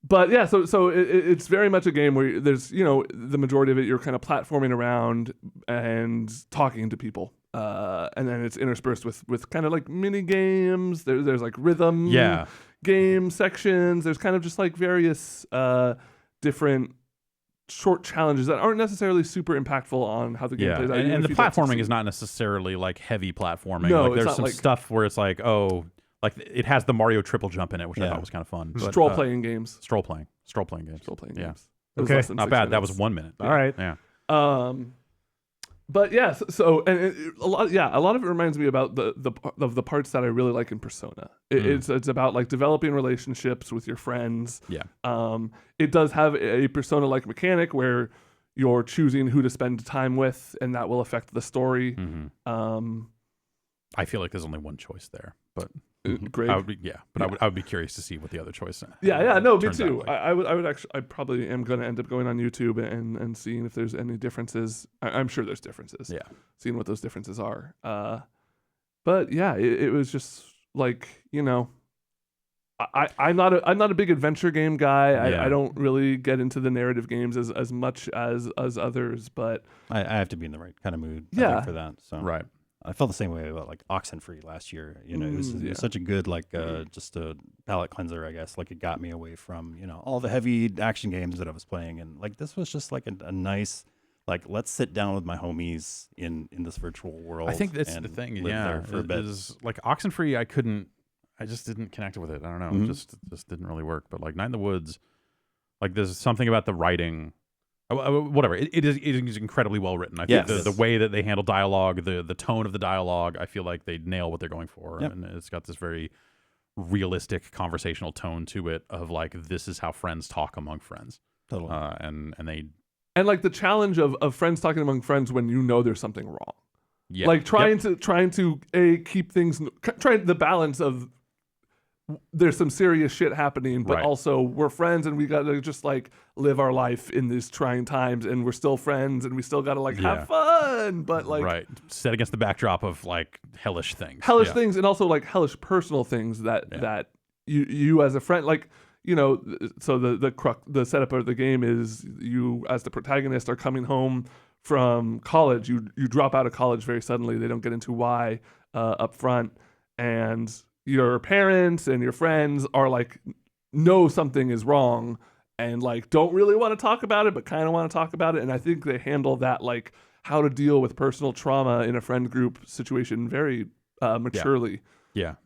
S5: But yeah, so it's very much a game where there's the majority of it you're kind of platforming around and talking to people, and then it's interspersed with kind of like mini games. There's like rhythm game sections. There's kind of just like various different short challenges that aren't necessarily super impactful on how the game plays out.
S1: And the platforming is not necessarily like heavy platforming.
S5: No,
S1: like, there's some
S5: like,
S1: stuff where it's like like it has the Mario triple jump in it, which I thought was kind of fun. But,
S5: Stroll playing games.
S1: Stroll playing games.
S5: Stroll playing games. It was
S2: Okay.
S5: less than
S1: Not
S5: 6
S1: bad. That
S5: minutes.
S1: was 1 minute.
S2: All right.
S1: Yeah.
S5: But yeah, so a lot of it reminds me about the parts that I really like in Persona. It's about like developing relationships with your friends.
S1: Yeah.
S5: It does have a Persona-like mechanic where you're choosing who to spend time with, and that will affect the story.
S1: I feel like there's only one choice there, but
S5: Great.
S1: I would be curious to see what the other choice.
S5: No, me
S1: turns out
S5: too.
S1: like.
S5: I would actually. I probably am going to end up going on YouTube and seeing if there's any differences. I'm sure there's differences.
S1: Yeah.
S5: Seeing what those differences are. But yeah, it was just like, you know, I'm not a big adventure game guy.
S1: Yeah.
S5: I don't really get into the narrative games as much as others, but
S3: I have to be in the right kind of mood I
S5: Yeah.
S3: think, for that. So
S1: Right.
S3: I felt the same way about like Oxenfree last year. You know, it was such a good like just a palate cleanser, I guess. Like it got me away from, you know, all the heavy action games that I was playing, and like this was just like a nice, like, let's sit down with my homies in this virtual world.
S1: I think that's
S3: and
S1: the thing.
S3: live
S1: Yeah,
S3: there for a bit.
S1: is like Oxenfree. I just didn't connect with it. I don't know. It just didn't really work. But like Night in the Woods, like there's something about the writing. Whatever. It is incredibly well written. I think the way that they handle dialogue, the tone of the dialogue, I feel like they nail what they're going for.
S3: Yep.
S1: And it's got this very realistic conversational tone to it of like, this is how friends talk among friends.
S3: Totally.
S5: and like the challenge of friends talking among friends when you know there's something wrong.
S1: Yeah.
S5: Like trying to keep things, trying the balance of there's some serious shit happening, but
S1: Right.
S5: also we're friends and we got to just like live our life in these trying times, and we're still friends and we still got to like have fun, but like
S1: right. Set against the backdrop of like hellish things.
S5: things, and also like hellish personal things that you as a friend, like, you know, so the setup of the game is you as the protagonist are coming home from college. You drop out of college very suddenly. They don't get into why up front, and your parents and your friends are like, know something is wrong and like don't really want to talk about it, but kind of want to talk about it. And I think they handle that, like how to deal with personal trauma in a friend group situation, very maturely.
S1: Yeah.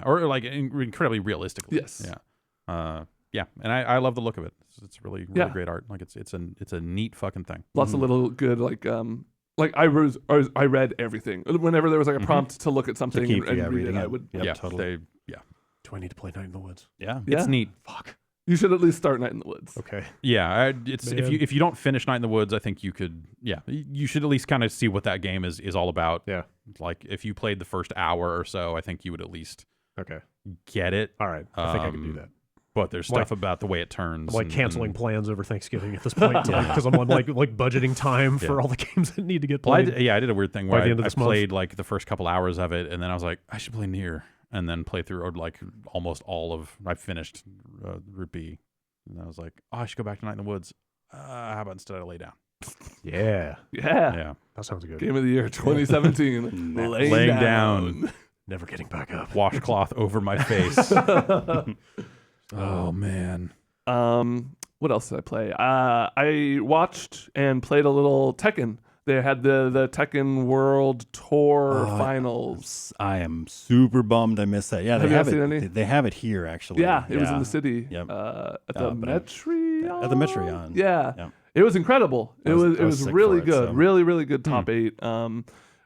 S1: Or like incredibly realistically.
S5: Yes.
S1: Yeah. And I love the look of it. It's really great art. Like it's a neat fucking thing.
S5: Lots of little good like I read everything. Whenever there was like a prompt to look at something
S3: keep,
S5: and read
S3: reading
S5: it, I
S3: it.
S5: would.
S3: Yep, totally.
S2: Do I need to play Night in the Woods?
S3: Yeah.
S5: Yeah.
S1: It's neat.
S2: Fuck.
S5: You should at least start Night in the Woods.
S2: Okay.
S1: Yeah, it's
S2: Man.
S1: if you don't finish Night in the Woods, I think you could. Yeah, you should at least kind of see what that game is all about.
S2: Yeah.
S1: Like if you played the first hour or so, I think you would at least
S2: Okay.
S1: get it.
S2: All right. I think I can do that.
S1: But there's stuff about the way it turns.
S2: I'm like
S1: and-
S2: canceling plans over Thanksgiving at this point because I'm on like budgeting time for all the games that need to get
S1: Well,
S2: played.
S1: I did a weird thing
S2: By
S1: where
S2: the end of
S1: I
S2: this month.
S1: played like the first couple hours of it, and then I was like, I should play Nier, and then play through like almost all of. I finished Root B, and I was like, oh, I should go back to Night in the Woods. How about instead I lay down?
S2: Yeah.
S1: Yeah,
S2: That sounds good.
S5: Game of the year 2017.
S1: Laying down.
S2: Never getting back up.
S1: Washcloth over my face. Oh man.
S5: What else did I play? I watched and played a little Tekken. They had the Tekken World Tour Finals.
S3: I am super bummed I missed that. Yeah,
S5: Have
S3: they
S5: you
S3: have
S5: seen
S3: it.
S5: any?
S3: They have it here actually.
S5: Yeah, it was in the city.
S3: Yep.
S5: At the
S3: but
S5: Metreon.
S3: at the Metreon.
S5: Yeah.
S3: Yep.
S5: It was incredible. It
S3: I
S5: was
S3: was sick
S5: really
S3: for it,
S5: good.
S3: so.
S5: Really good top 8.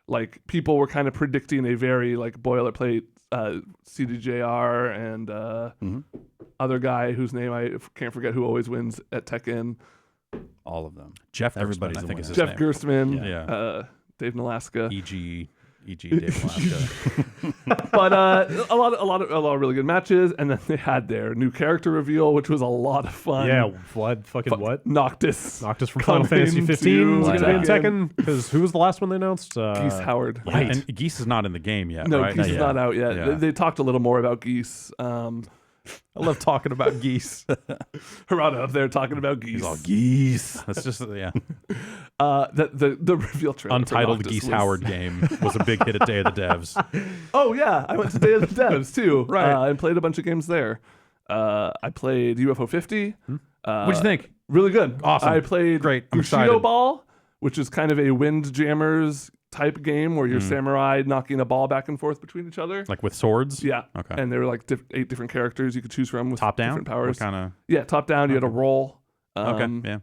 S5: Like people were kind of predicting a very like boilerplate CDJR and other guy whose name I can't forget, who always wins at Tekken.
S3: All of them.
S1: Jeff
S3: Everybody's
S1: Gerstmann, I
S3: a
S1: think is his
S5: Jeff
S1: name.
S5: Gerstmann,
S1: Yeah.
S5: Dave Nalaska.
S1: E.G. Dave Alaska.
S5: But a lot of really good matches, and then they had their new character reveal, which was a lot of fun.
S2: Yeah. What? Fucking what?
S5: Noctis.
S2: Noctis from Final Fantasy
S5: Coming
S2: 15 is
S5: to
S2: going to be in
S5: Tekken.
S2: Tekken. Because who was the last one they announced?
S5: Geese Howard.
S2: Right.
S1: And Geese is not in the game yet,
S5: No,
S1: right?
S5: Geese is not out yet.
S1: Yeah.
S5: They talked a little more about Geese.
S1: I love talking about Geese.
S5: Harada up there talking about Geese.
S1: He's all Geese. That's just the
S5: The reveal trailer. for
S1: Untitled
S5: Noctis
S1: Geese
S5: was-
S1: Howard game was a big hit at Day of the Devs.
S5: Oh yeah, I went to Day of the Devs too.
S1: Right.
S5: And played a bunch of games there. I played UFO 50.
S1: What'd you think?
S5: Really good.
S1: Awesome.
S5: I played
S1: Great. I'm
S5: Bushido
S1: excited.
S5: Ball, which is kind of a Windjammers type game where you're samurai knocking a ball back and forth between each other.
S1: Like with swords?
S5: Yeah.
S1: Okay.
S5: And there were like 8 different characters you could choose from with
S1: Top down?
S5: different powers.
S1: What kind of?
S5: Yeah, top down. You had a roll.
S1: Okay. Yeah.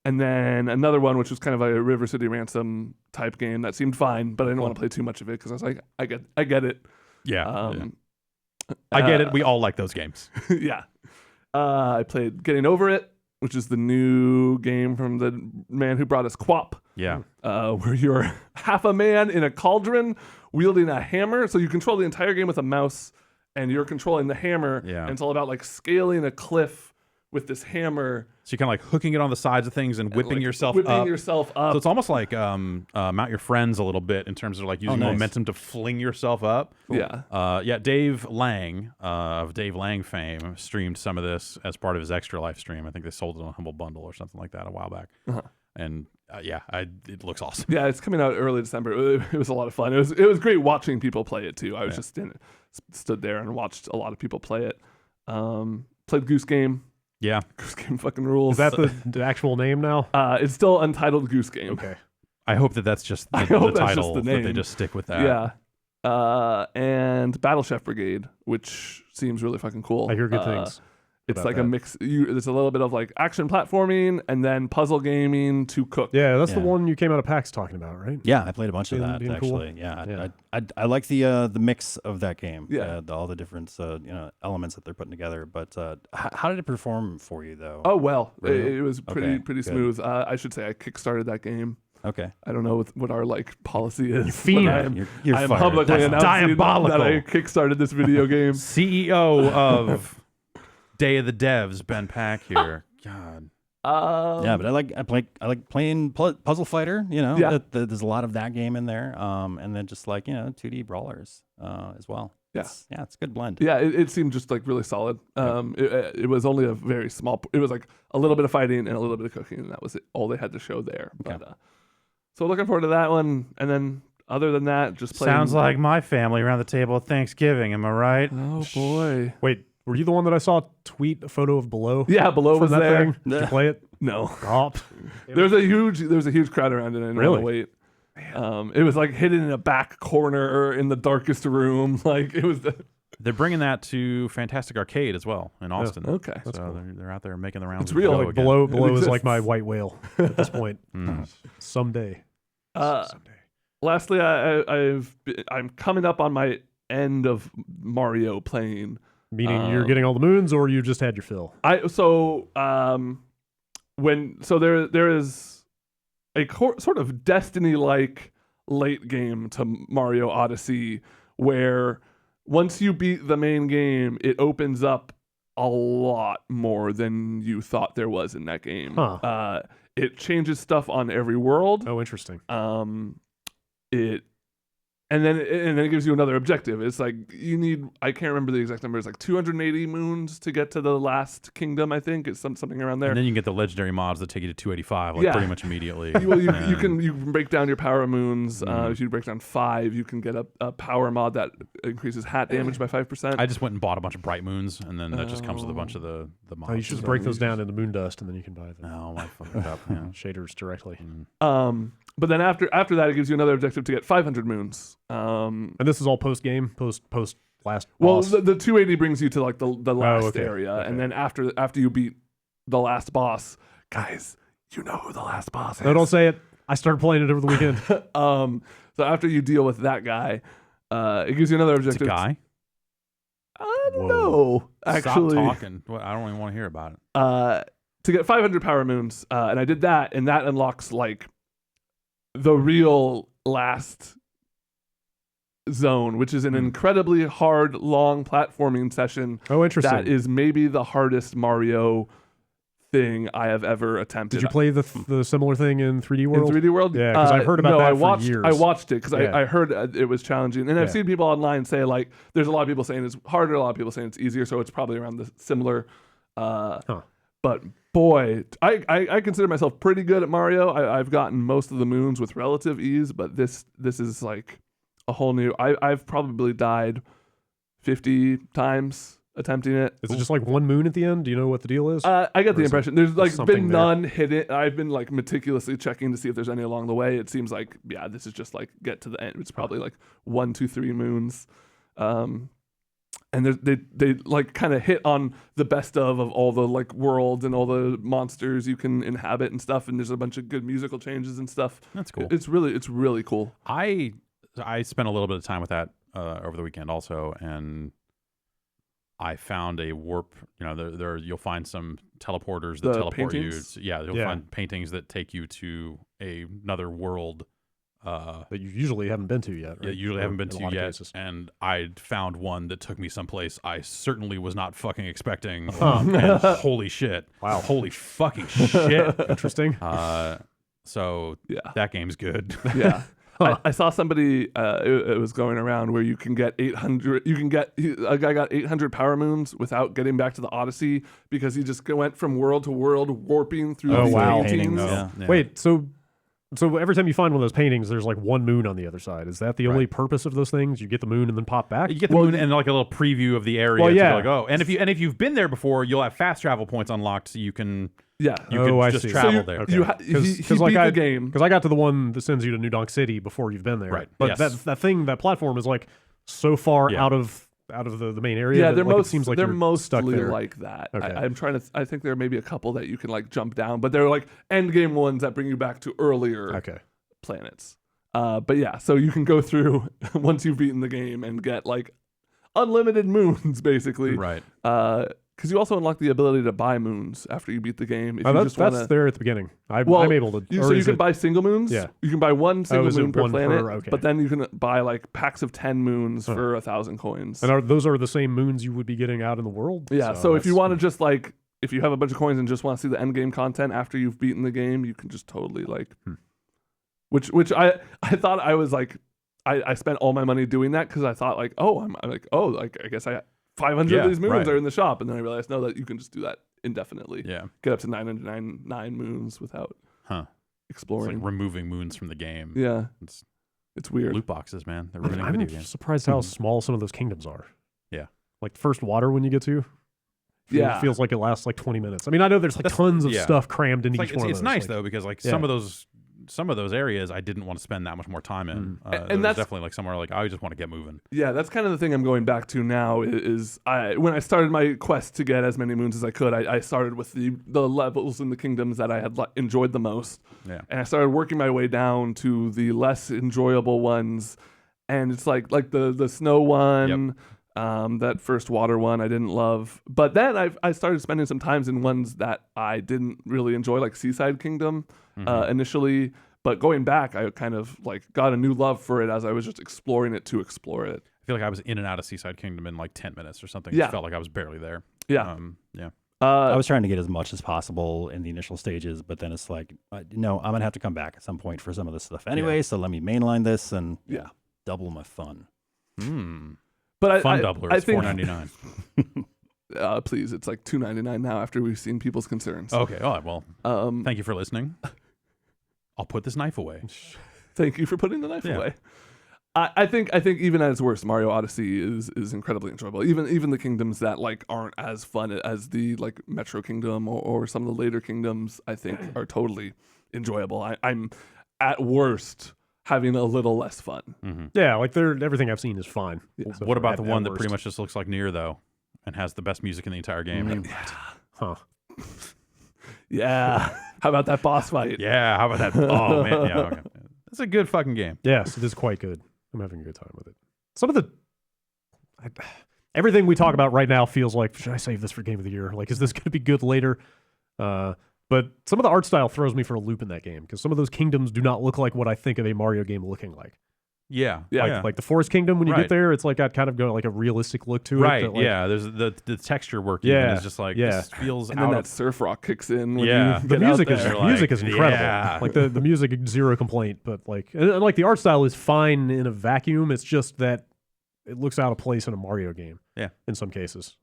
S5: And then another one, which was kind of a River City Ransom type game that seemed fine, but I didn't want to play too much of it because I was like, I get it.
S1: Yeah. I get it. We all like those games.
S5: Yeah. I played Getting Over It, which is the new game from the man who brought us Quap.
S1: Yeah.
S5: Where you're half a man in a cauldron wielding a hammer. So you control the entire game with a mouse, and you're controlling the hammer.
S1: Yeah.
S5: And it's all about like scaling a cliff with this hammer.
S1: So you're kind of like hooking it on the sides of things and whipping
S5: like,
S1: yourself
S5: whipping
S1: up.
S5: yourself up.
S1: So it's almost like Mount Your Friends a little bit in terms of like using
S3: nice.
S1: momentum to fling yourself up.
S5: Yeah.
S1: Dave Lang of Dave Lang fame streamed some of this as part of his Extra Life stream. I think they sold it on a Humble Bundle or something like that a while back. And it looks awesome.
S5: Yeah, it's coming out early December. It was a lot of fun. It was great watching people play it too. I was just stood there and watched a lot of people play it. Played Goose Game.
S1: Yeah.
S5: Goose Game fucking rules.
S2: Is that the actual name now?
S5: It's still Untitled Goose Game.
S2: Okay.
S1: I hope that's just the
S5: hope that's
S1: title,
S5: just the
S1: that they
S5: name.
S1: just stick with that.
S5: Yeah. And Battle Chef Brigade, which seems really fucking cool.
S2: I hear good things.
S5: It's
S2: about
S5: like a
S2: that.
S5: mix. There's a little bit of like action platforming and then puzzle gaming to cook.
S2: Yeah, that's the
S3: Yeah.
S2: one you came out of PAX talking about, right?
S3: Yeah, I played a bunch of
S2: Being-
S3: that
S2: being cool.
S3: actually. Yeah,
S2: Yeah.
S3: I like the mix of that game.
S5: Yeah.
S3: all the different elements that they're putting together. But how did it perform for you though?
S5: Oh well,
S3: Really?
S5: it was pretty
S3: Okay,
S5: pretty
S3: good.
S5: smooth. I should say I kickstarted that game.
S3: Okay.
S5: I don't know what our like policy is.
S2: fiend.
S5: but I am,
S3: You're
S5: I am
S3: fired.
S5: publicly
S1: That's
S5: announcing
S1: diabolical.
S5: that I kickstarted this video game.
S1: CEO of Day of the Devs, Ben Pack here. God.
S3: Yeah, but I like playing Puzzle Fighter.
S5: Yeah.
S3: There's a lot of that game in there. And then just like 2D brawlers as well.
S5: Yeah.
S3: It's a good blend.
S5: Yeah, it seemed just like really solid. It was only a very small. It was like a little bit of fighting and a little bit of cooking, and that was all they had to show there.
S3: Okay.
S5: But so looking forward to that one, and then other than that, just playing.
S1: Sounds like my family around the table at Thanksgiving. Am I right?
S5: Oh boy.
S2: Wait, were you the one that I saw tweet a photo of Below?
S5: Yeah, Below
S2: from
S5: was
S2: that
S5: there.
S2: thing? Did you play it?
S5: No,
S2: Oh,
S5: there's a huge crowd around it. I didn't
S2: Really?
S5: want to wait. It was like hidden in a back corner or in the darkest room. Like it was.
S1: They're bringing that to Fantastic Arcade as well in Austin.
S5: Okay.
S1: So they're out there making the rounds.
S5: It's
S1: of
S5: real.
S1: Below
S2: like
S1: again.
S2: Below is like
S5: exists.
S2: my white whale at this point. Someday.
S5: Someday. Lastly, I'm coming up on my end of Mario playing.
S2: Meaning you're getting all the moons, or you just had your fill.
S5: There is a sort of Destiny-like late game to Mario Odyssey where once you beat the main game, it opens up a lot more than you thought there was in that game.
S2: Huh.
S5: It changes stuff on every world.
S2: Oh, interesting.
S5: And then it gives you another objective. It's like you need, I can't remember the exact number. It's like 280 moons to get to the last kingdom, I think. It's something around there.
S1: And then you can get the legendary mods that take you to 285, like
S5: Yeah.
S1: pretty much immediately.
S5: You can break down your power moons. If you break down 5, you can get a power mod that increases hat damage by 5%.
S1: I just went and bought a bunch of Bright Moons, and then that just comes with a bunch of the mods.
S2: Oh, you should just break those down into moon dust, and then you can buy the
S1: No, I fucked it up. Yeah.
S2: shaders directly.
S5: But then after that, it gives you another objective to get 500 moons.
S2: And this is all post game, post last.
S5: Well,
S2: boss.
S5: the 280 brings you to like the last
S2: okay,
S5: area,
S2: okay.
S5: and then after you beat the last boss, guys, you know who the last boss is.
S2: No, don't say it. I started playing it over the weekend.
S5: So after you deal with that guy, it gives you another
S1: It's a
S5: objective.
S1: guy.
S5: I don't
S2: Whoa.
S5: know. Actually,
S1: Stop talking. I don't even want to hear about it.
S5: To get 500 power moons, and I did that, and that unlocks like the real last zone, which is an incredibly hard, long platforming session.
S2: Oh, interesting.
S5: That is maybe the hardest Mario thing I have ever attempted.
S2: Did you play the similar thing in 3D
S5: in
S2: World?
S5: 3D World?
S2: Yeah, 'cause I've heard about that
S5: I
S2: for
S5: watched,
S2: years.
S5: I watched it because
S2: Yeah.
S5: I heard it was challenging, and I've
S2: Yeah.
S5: seen people online say like, there's a lot of people saying it's harder, a lot of people saying it's easier, so it's probably around the similar. But boy, I consider myself pretty good at Mario. I've gotten most of the moons with relative ease, but this is like a whole new. I've probably died 50 times attempting it.
S2: Is it just like one moon at the end? Do you know what the deal is?
S5: I get the
S2: Or is
S5: impression there's like
S2: something
S5: been
S2: there?
S5: none hidden. I've been like meticulously checking to see if there's any along the way. It seems like this is just like get to the end. It's probably like 1, 2, 3 moons, and they like kind of hit on the best of all the like worlds and all the monsters you can inhabit and stuff. And there's a bunch of good musical changes and stuff.
S1: That's cool.
S5: It's really cool.
S1: I spent a little bit of time with that over the weekend also, and I found a warp. You know, there you'll find some teleporters that
S5: The
S1: teleport
S5: paintings?
S1: you. You'll
S2: Yeah.
S1: find paintings that take you to another world.
S2: That you usually haven't been to yet. Right?
S1: Yeah, usually
S2: Or
S1: haven't been
S2: in a
S1: to
S2: lot of
S1: yet,
S2: cases.
S1: and I found one that took me someplace I certainly was not fucking expecting.
S2: Huh.
S1: And holy shit!
S2: Wow.
S1: Holy fucking shit!
S2: Interesting.
S1: So
S5: Yeah.
S1: that game's good.
S5: Yeah.
S2: Huh.
S5: I saw somebody, it was going around where you can get 800, a guy got 800 power moons without getting back to the Odyssey because he just went from world to world warping through
S2: Oh,
S5: these
S2: wow.
S5: paintings.
S3: Yeah.
S2: Wait, so every time you find one of those paintings, there's like one moon on the other side. Is that the only purpose of those things? You get the moon and then pop back?
S1: You get the moon and like a little preview of the area.
S2: Well,
S1: to
S2: yeah.
S1: go like, oh, and if you've been there before, you'll have fast travel points unlocked, so you can
S5: Yeah.
S2: I
S1: just
S2: see.
S1: travel
S5: So
S1: there.
S2: Okay.
S5: You he beat the game.
S2: Because I got to the one that sends you to New Donk City before you've been there.
S1: Right.
S2: But
S1: Yes.
S2: that platform is like so far
S1: Yeah.
S2: out of the main area.
S5: Yeah,
S2: that,
S5: they're
S2: like,
S5: most
S2: it seems like
S5: they're
S2: you're stuck
S5: mostly
S2: there.
S5: like that.
S2: Okay.
S5: I'm trying to. I think there may be a couple that you can like jump down, but they're like end game ones that bring you back to earlier
S2: Okay.
S5: planets. But yeah, so you can go through once you've beaten the game and get like unlimited moons basically.
S1: Right.
S5: Because you also unlock the ability to buy moons after you beat the game. If
S2: Oh,
S5: you
S2: that's
S5: just wanna,
S2: there at the beginning. I'm
S5: Well,
S2: able to.
S5: you,
S2: or
S5: so you
S2: is
S5: can
S2: it-
S5: buy single moons.
S2: Yeah.
S5: You can buy one single
S2: is it
S5: moon per
S2: one per-
S5: planet.
S2: okay.
S5: But then you can buy like packs of 10 moons
S2: Huh.
S5: for 1,000 coins.
S2: And those are the same moons you would be getting out in the world.
S5: Yeah, so if you
S2: that's-
S5: want to just like, if you have a bunch of coins and just want to see the end game content after you've beaten the game, you can just totally like, which I thought I was like, I spent all my money doing that because I thought like, I'm like, I guess 500
S1: Yeah,
S5: of these moons
S1: right.
S5: are in the shop, and then I realized no, that you can just do that indefinitely.
S1: Yeah.
S5: Get up to 999 moons without
S1: Huh. It's
S5: exploring.
S1: like removing moons from the game.
S5: Yeah,
S1: It's
S5: it's weird.
S1: loot boxes, man. They're ruining
S2: I'm
S1: video games.
S2: surprised how small some of those kingdoms are.
S1: Yeah.
S2: Like the first water when you get to.
S5: Yeah.
S2: It feels like it lasts like 20 minutes. I mean, I know there's like
S1: That's-
S2: tons of
S1: yeah.
S2: stuff crammed into
S1: It's,
S2: each one
S1: it's
S2: of those.
S1: nice
S2: like,
S1: though because like
S2: yeah.
S1: some of those areas I didn't want to spend that much more time in.
S2: Mm.
S5: And
S1: There's
S5: that's-
S1: definitely like somewhere like I just want to get moving.
S5: Yeah, that's kind of the thing I'm going back to now. Is when I started my quest to get as many moons as I could, I started with the levels in the kingdoms that I had enjoyed the most,
S1: Yeah.
S5: and I started working my way down to the less enjoyable ones. And it's like the snow one, that first water one I didn't love, but then I started spending some times in ones that I didn't really enjoy, like Seaside Kingdom initially. But going back, I kind of like got a new love for it as I was just exploring it to explore it.
S1: I feel like I was in and out of Seaside Kingdom in like 10 minutes or something.
S5: Yeah.
S1: It felt like I was barely there.
S5: Yeah.
S1: Yeah.
S3: I was trying to get as much as possible in the initial stages, but then it's like, no, I'm gonna have to come back at some point for some of this stuff anyway. So let me mainline this and
S5: Yeah.
S3: double my fun.
S5: But
S1: Fun
S5: I
S1: doubler is
S5: think
S1: $4.99.
S5: please, it's like $2.99 now after we've seen people's concerns.
S1: Okay. Oh well.
S5: Um,
S1: Thank you for listening. I'll put this knife away.
S5: thank you for putting the knife
S1: Yeah.
S5: away. I think even at its worst, Mario Odyssey is incredibly enjoyable. Even the kingdoms that like aren't as fun as the like Metro Kingdom or some of the later kingdoms, I think are totally enjoyable. I'm at worst having a little less fun.
S2: Yeah, like everything I've seen is fine.
S5: Yeah.
S2: So
S1: What about
S2: at-
S1: the
S2: at
S1: one that
S2: worst.
S1: pretty much just looks like Nier though, and has the best music in the entire game?
S2: Huh.
S5: Yeah. How about that boss fight?
S1: Yeah. How about that? Oh man. Yeah. Okay. It's a good fucking game.
S2: Yes, it is quite good. I'm having a good time with it. Some of the everything we talk about right now feels like, should I save this for Game of the Year? Like, is this going to be good later? But some of the art style throws me for a loop in that game because some of those kingdoms do not look like what I think of a Mario game looking like.
S1: Yeah.
S5: Yeah.
S2: Like the Forest Kingdom, when you
S1: Right.
S2: get there, it's like got kind of like a realistic look to it.
S1: Right.
S2: that, like,
S1: Yeah. There's the texture work. Even
S2: Yeah,
S1: is just like
S2: yeah.
S1: this feels
S5: And
S1: out
S5: then that
S1: of.
S5: surf rock kicks in. When
S1: Yeah.
S5: you
S2: The
S5: get out
S2: music is
S5: there.
S1: Like,
S2: music is incredible.
S1: yeah.
S2: Like the music, zero complaint. But like the art style is fine in a vacuum. It's just that it looks out of place in a Mario game.
S1: Yeah.
S2: In some cases,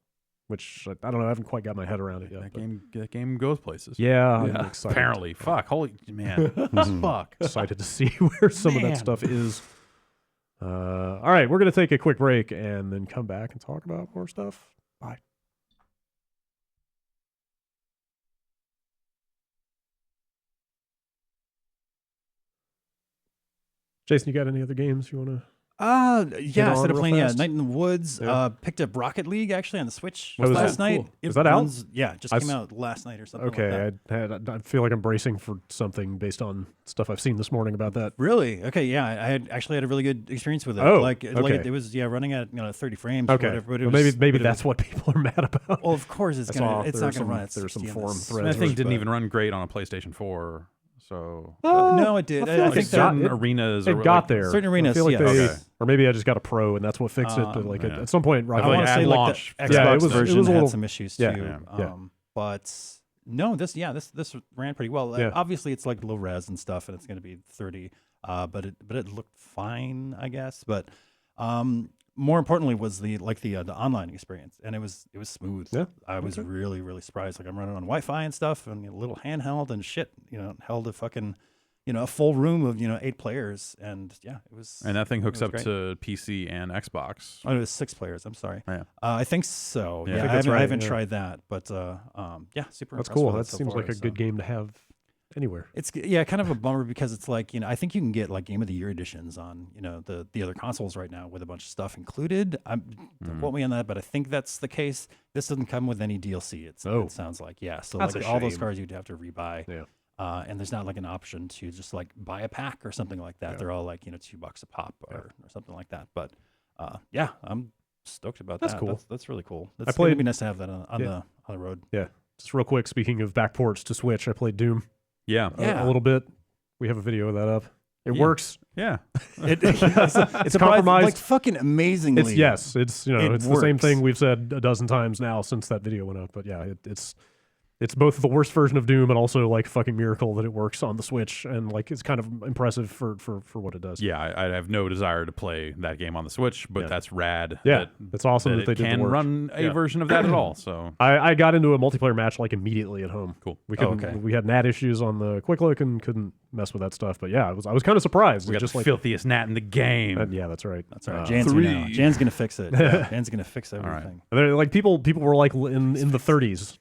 S2: which I don't know. I haven't quite got my head around it yet. but
S1: That game goes places.
S2: yeah,
S5: Yeah.
S2: I'm excited.
S1: Apparently. Fuck. Holy man. Fuck.
S2: Excited to see where some of
S1: Man.
S2: that stuff is. All right, we're gonna take a quick break and then come back and talk about more stuff. Bye. Jason, you got any other games you want to?
S3: Yeah,
S2: on
S3: instead of
S2: real
S3: playing
S2: fast?
S3: Night in the Woods,
S2: Yeah.
S3: Picked up Rocket League actually on the Switch
S2: Was that
S3: last night.
S5: cool?
S3: It
S2: Is that out?
S3: runs- Yeah, it just
S2: I
S3: came
S2: s-
S3: out last night or something like that.
S2: Okay, I feel like I'm bracing for something based on stuff I've seen this morning about that.
S3: Really? Okay, yeah. I had a really good experience with it.
S2: Oh,
S3: like
S2: okay.
S3: it was running at 30 frames.
S2: Okay,
S3: Or whatever, but it
S2: well,
S3: was,
S2: maybe
S3: but it
S2: that's what people are mad about.
S3: Well, of course it's
S2: I saw
S3: gonna. It's
S2: there
S3: not
S2: were
S3: gonna run
S2: some-
S3: at
S2: there were some
S3: 60 on
S2: forum
S3: the
S2: threads
S1: That thing
S3: Switch,
S1: didn't
S3: but-
S1: even run great on a PlayStation 4. So
S3: No, it did.
S2: I feel
S3: I
S2: like
S3: think
S2: it
S3: that
S2: got-
S1: certain
S2: it-
S1: arenas
S2: It
S1: or
S2: got
S1: like,
S2: there.
S3: certain
S2: I
S3: arenas,
S2: feel like
S3: yes.
S2: they,
S1: Okay.
S2: or maybe I just got a pro and that's what fixed it. But like
S1: yeah.
S2: at some point,
S1: I
S3: I
S1: feel
S3: want
S1: like
S3: to
S1: at
S3: say like
S1: launch,
S3: the Xbox
S2: yeah, it was
S3: version
S2: a little-
S3: had some issues
S2: yeah,
S3: too.
S2: yeah.
S3: But no, this ran pretty well.
S2: Yeah.
S3: Obviously, it's like low res and stuff, and it's going to be 30. But it looked fine, I guess. But more importantly was the online experience, and it was smooth.
S2: Yeah.
S3: I was really really surprised. Like I'm running on Wi-Fi and stuff, and a little handheld and shit. Held a fucking a full room of 8 players, and yeah, it was.
S1: and that thing hooks
S3: was
S1: up
S3: great.
S1: to PC and Xbox.
S3: Oh, it was 6 players. I'm sorry.
S1: Yeah.
S3: I think so.
S1: Yeah. I
S3: Yeah,
S1: think
S3: I
S2: that's
S3: haven't,
S2: right,
S3: I haven't
S2: yeah.
S3: tried that, but yeah, super.
S2: That's
S3: impressed
S2: cool.
S3: with it
S2: That
S3: so
S2: seems
S3: far,
S2: like a
S3: so.
S2: good game to have anywhere.
S3: It's kind of a bummer because it's like I think you can get like Game of the Year editions on the other consoles right now with a bunch of stuff included. Don't quote me on that, but I think that's the case. This doesn't come with any DLC. It sounds like so
S2: That's
S3: like
S2: a
S3: all those
S2: shame.
S3: cards you'd have to rebuy.
S2: Yeah.
S3: And there's not like an option to just like buy a pack or something like that.
S2: Yeah.
S3: They're all like $2 a pop or something like that. But yeah, I'm stoked about
S2: That's
S3: that.
S2: cool.
S3: That's really cool.
S2: I
S3: It's
S2: played-
S3: It'd be nice to have that on
S2: Yeah.
S3: the road.
S2: Yeah. Just real quick, speaking of backports to Switch, I played Doom
S1: Yeah.
S3: Yeah.
S2: a little bit. We have a video of that up. It
S1: Yeah.
S2: works.
S1: Yeah.
S2: It's compromised.
S3: like fucking amazingly.
S2: It's it's
S3: It
S2: it's the same
S3: works.
S2: thing we've said a dozen times now since that video went up. But yeah, it's both the worst version of Doom and also like fucking miracle that it works on the Switch, and like it's kind of impressive for what it does.
S1: Yeah, I have no desire to play that game on the Switch, but
S2: Yeah.
S1: that's rad.
S2: Yeah,
S1: that,
S2: it's awesome that
S1: it
S2: they did
S1: can
S2: the work.
S1: run a
S2: Yeah.
S1: version of that at all. So
S2: I got into a multiplayer match like immediately at home.
S1: Cool.
S2: We
S3: Oh,
S2: couldn't.
S3: okay.
S2: We had NAT issues on the quick look and couldn't mess with that stuff. But yeah, I was kind of surprised.
S1: we got
S2: just
S1: the
S2: like
S1: filthiest gnat in the game.
S2: yeah, that's right.
S3: That's all right.
S2: Uh,
S3: Jan's
S5: Three.
S3: now. Jan's gonna fix it. Jan's gonna fix
S1: right.
S3: everything.
S2: they're, like people were like in the 30s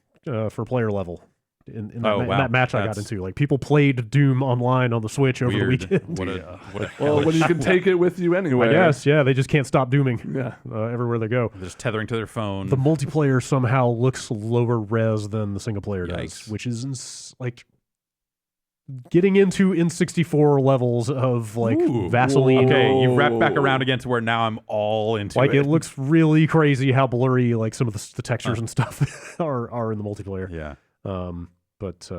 S2: for player level. In that,
S1: Oh,
S2: in
S1: wow.
S2: that match I got
S1: That's
S2: into, like people played Doom online on the Switch over
S1: Weird.
S2: the weekend.
S1: What a
S5: Well,
S1: hellish-
S5: when you can take it with you anyway.
S2: I guess, yeah, they just can't stop dooming
S5: Yeah.
S2: everywhere they go.
S1: They're just tethering to their phone.
S2: The multiplayer somehow looks lower res than the single player does,
S1: Yikes.
S2: which is like getting into N64 levels of like
S1: Ooh.
S2: Vaseline.
S1: Okay, you wrap back
S5: Whoa.
S1: around again to where now I'm all into
S2: Like
S1: it.
S2: it looks really crazy how blurry like some of the textures and stuff are in the multiplayer.
S1: Yeah.
S2: But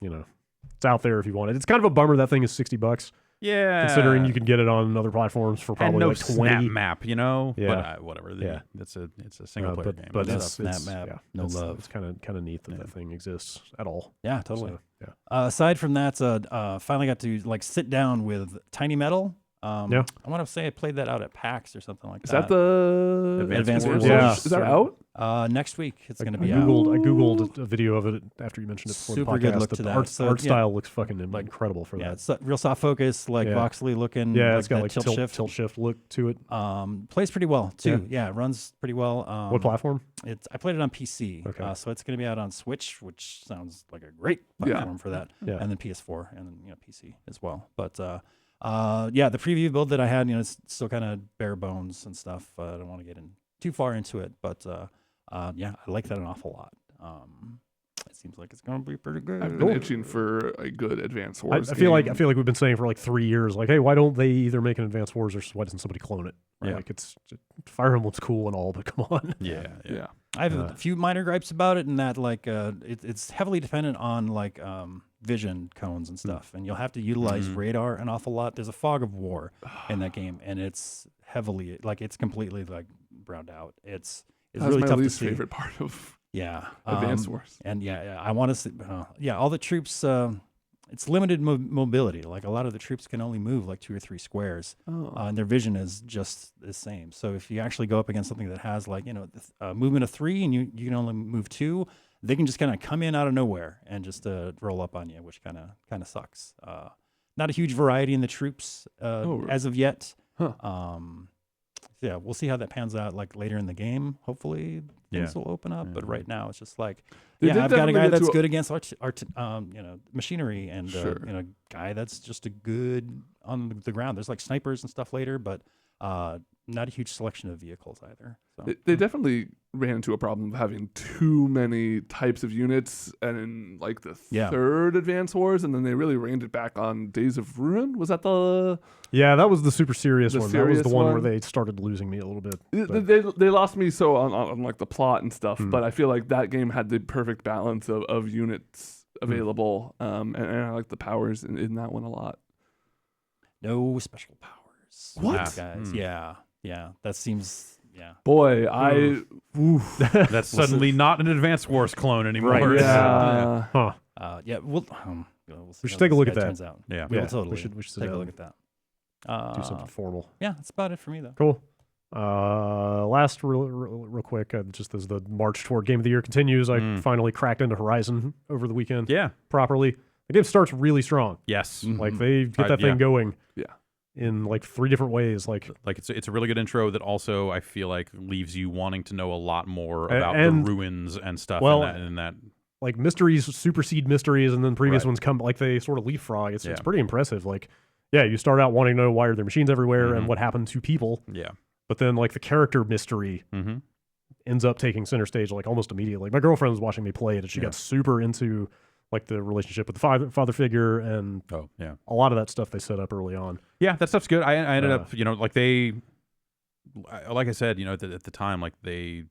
S2: it's out there if you want it. It's kind of a bummer that thing is $60,
S1: Yeah.
S2: considering you can get it on other platforms for
S1: and
S2: probably
S1: no
S2: like 20.
S1: snap map,
S2: Yeah.
S1: But whatever.
S2: Yeah.
S1: It's a single player game.
S2: but
S3: That's
S2: it's,
S3: Snap
S2: it's
S3: map,
S2: yeah,
S3: no
S2: it's,
S3: love.
S2: It's kind of neat that that thing exists at all.
S3: Yeah, totally.
S2: So, yeah.
S3: Aside from that, finally got to like sit down with Tiny Metal.
S2: Yeah.
S3: I want to say I played that out at PAX or something like
S5: Is
S3: that.
S5: that the
S3: Advanced
S5: Wars?
S2: Yeah.
S5: Is that out?
S3: Next week it's going to
S2: I
S3: be out.
S2: googled a video of it after you mentioned it before
S3: Super
S2: the
S3: good
S2: podcast.
S3: look
S2: The
S3: to that.
S2: art
S3: So, yeah.
S2: style looks fucking incredible for
S3: Yeah,
S2: that.
S3: it's real soft focus, like
S2: Yeah.
S3: voxely looking.
S2: Yeah,
S3: like
S2: it's got
S3: that
S2: like
S3: tilt shift.
S2: look to it.
S3: Plays pretty well too. Yeah, it runs pretty well.
S2: What platform?
S3: I played it on PC.
S2: Okay.
S3: So it's going to be out on Switch, which sounds like a great
S5: Yeah.
S3: platform for that.
S2: Yeah.
S3: And then PS4 and then PC as well. But yeah, the preview build that I had, it's still kind of bare bones and stuff. I don't want to get in too far into it, but yeah, I like that an awful lot. It seems like it's going to be pretty good.
S5: I've been itching for a good Advance Wars.
S2: I feel like
S5: game.
S2: we've been saying for like 3 years, like, hey, why don't they either make an Advanced Wars or why doesn't somebody clone it? Right?
S1: Yeah.
S2: Like it's Fire Emblem's cool and all, but come on.
S1: Yeah.
S5: Yeah.
S3: I have a few minor gripes about it in that like it's heavily dependent on like vision cones and stuff, and you'll have to utilize radar an awful lot. There's a fog of war in that game, and it's heavily like it's completely like browned out. It's
S5: That's
S3: really
S5: my
S3: tough to
S5: least
S3: see.
S5: favorite part of
S3: Yeah,
S5: Advance Wars.
S3: and yeah, I want to see. Yeah, all the troops. It's limited mobility. Like a lot of the troops can only move like 2 or 3 squares, and their vision is just the same. So if you actually go up against something that has like movement of 3 and you can only move 2, they can just kind of come in out of nowhere and just roll up on you, which kind of sucks. Not a huge variety in the troops
S5: really?
S3: as of yet.
S5: Huh.
S3: yeah, we'll see how that pans out. Like later in the game, hopefully things will open up. But right now, it's just like,
S5: They did
S3: I've got a
S5: definitely
S3: guy
S5: get
S3: that's
S5: to
S3: good against machinery, and
S5: Sure.
S3: a guy that's just a good on the ground. There's like snipers and stuff later, but not a huge selection of vehicles either. So.
S5: They definitely ran into a problem of having too many types of units, and in like the third Advance Wars, and then they really reined it back on Days of Ruin. Was that the?
S2: Yeah, that was the super serious one. That was
S5: serious
S2: the one where
S5: one?
S2: they started losing me a little bit.
S5: They lost me so on like the plot and stuff, but I feel like that game had the perfect balance of units available, and I like the powers in that one a lot.
S3: No special powers.
S5: What?
S3: Guys? Yeah. That seems. Yeah.
S5: Boy,
S1: That's suddenly not an Advanced Wars clone anymore.
S2: Right.
S5: yeah.
S2: Huh.
S3: We'll see
S2: We should
S3: how
S2: take a
S3: this
S2: look at
S3: guy
S2: that.
S3: turns out.
S1: Yeah.
S3: We'll
S2: Yeah,
S3: totally.
S2: we should sit
S3: take a
S2: down
S3: look at that.
S2: Do something formal.
S3: Yeah, that's about it for me though.
S2: Cool. Last real quick, just as the march toward Game of the Year continues, I finally cracked into Horizon over the weekend.
S1: Yeah.
S2: Properly. The game starts really strong.
S1: Yes.
S2: Like they get that
S1: Yeah.
S2: thing going.
S5: Yeah.
S2: In like 3 different ways. Like
S1: it's a really good intro that also I feel like leaves you wanting to know a lot more about
S2: and-
S1: the ruins and stuff.
S2: well,
S1: in that.
S2: like mysteries supersede mysteries, and then previous
S1: Right.
S2: ones come like they sort of leapfrog. It's
S1: Yeah.
S2: pretty impressive. Like, yeah, you start out wanting to know why are there machines everywhere and what happened to people,
S1: Yeah.
S2: but then like the character mystery
S1: Mm-hmm.
S2: ends up taking center stage like almost immediately. My girlfriend was watching me play it, and she got super into like the relationship with the father figure and
S1: Oh yeah.
S2: a lot of that stuff they set up early on.
S1: Yeah, that stuff's good. I ended up, like like I said, at the time, like they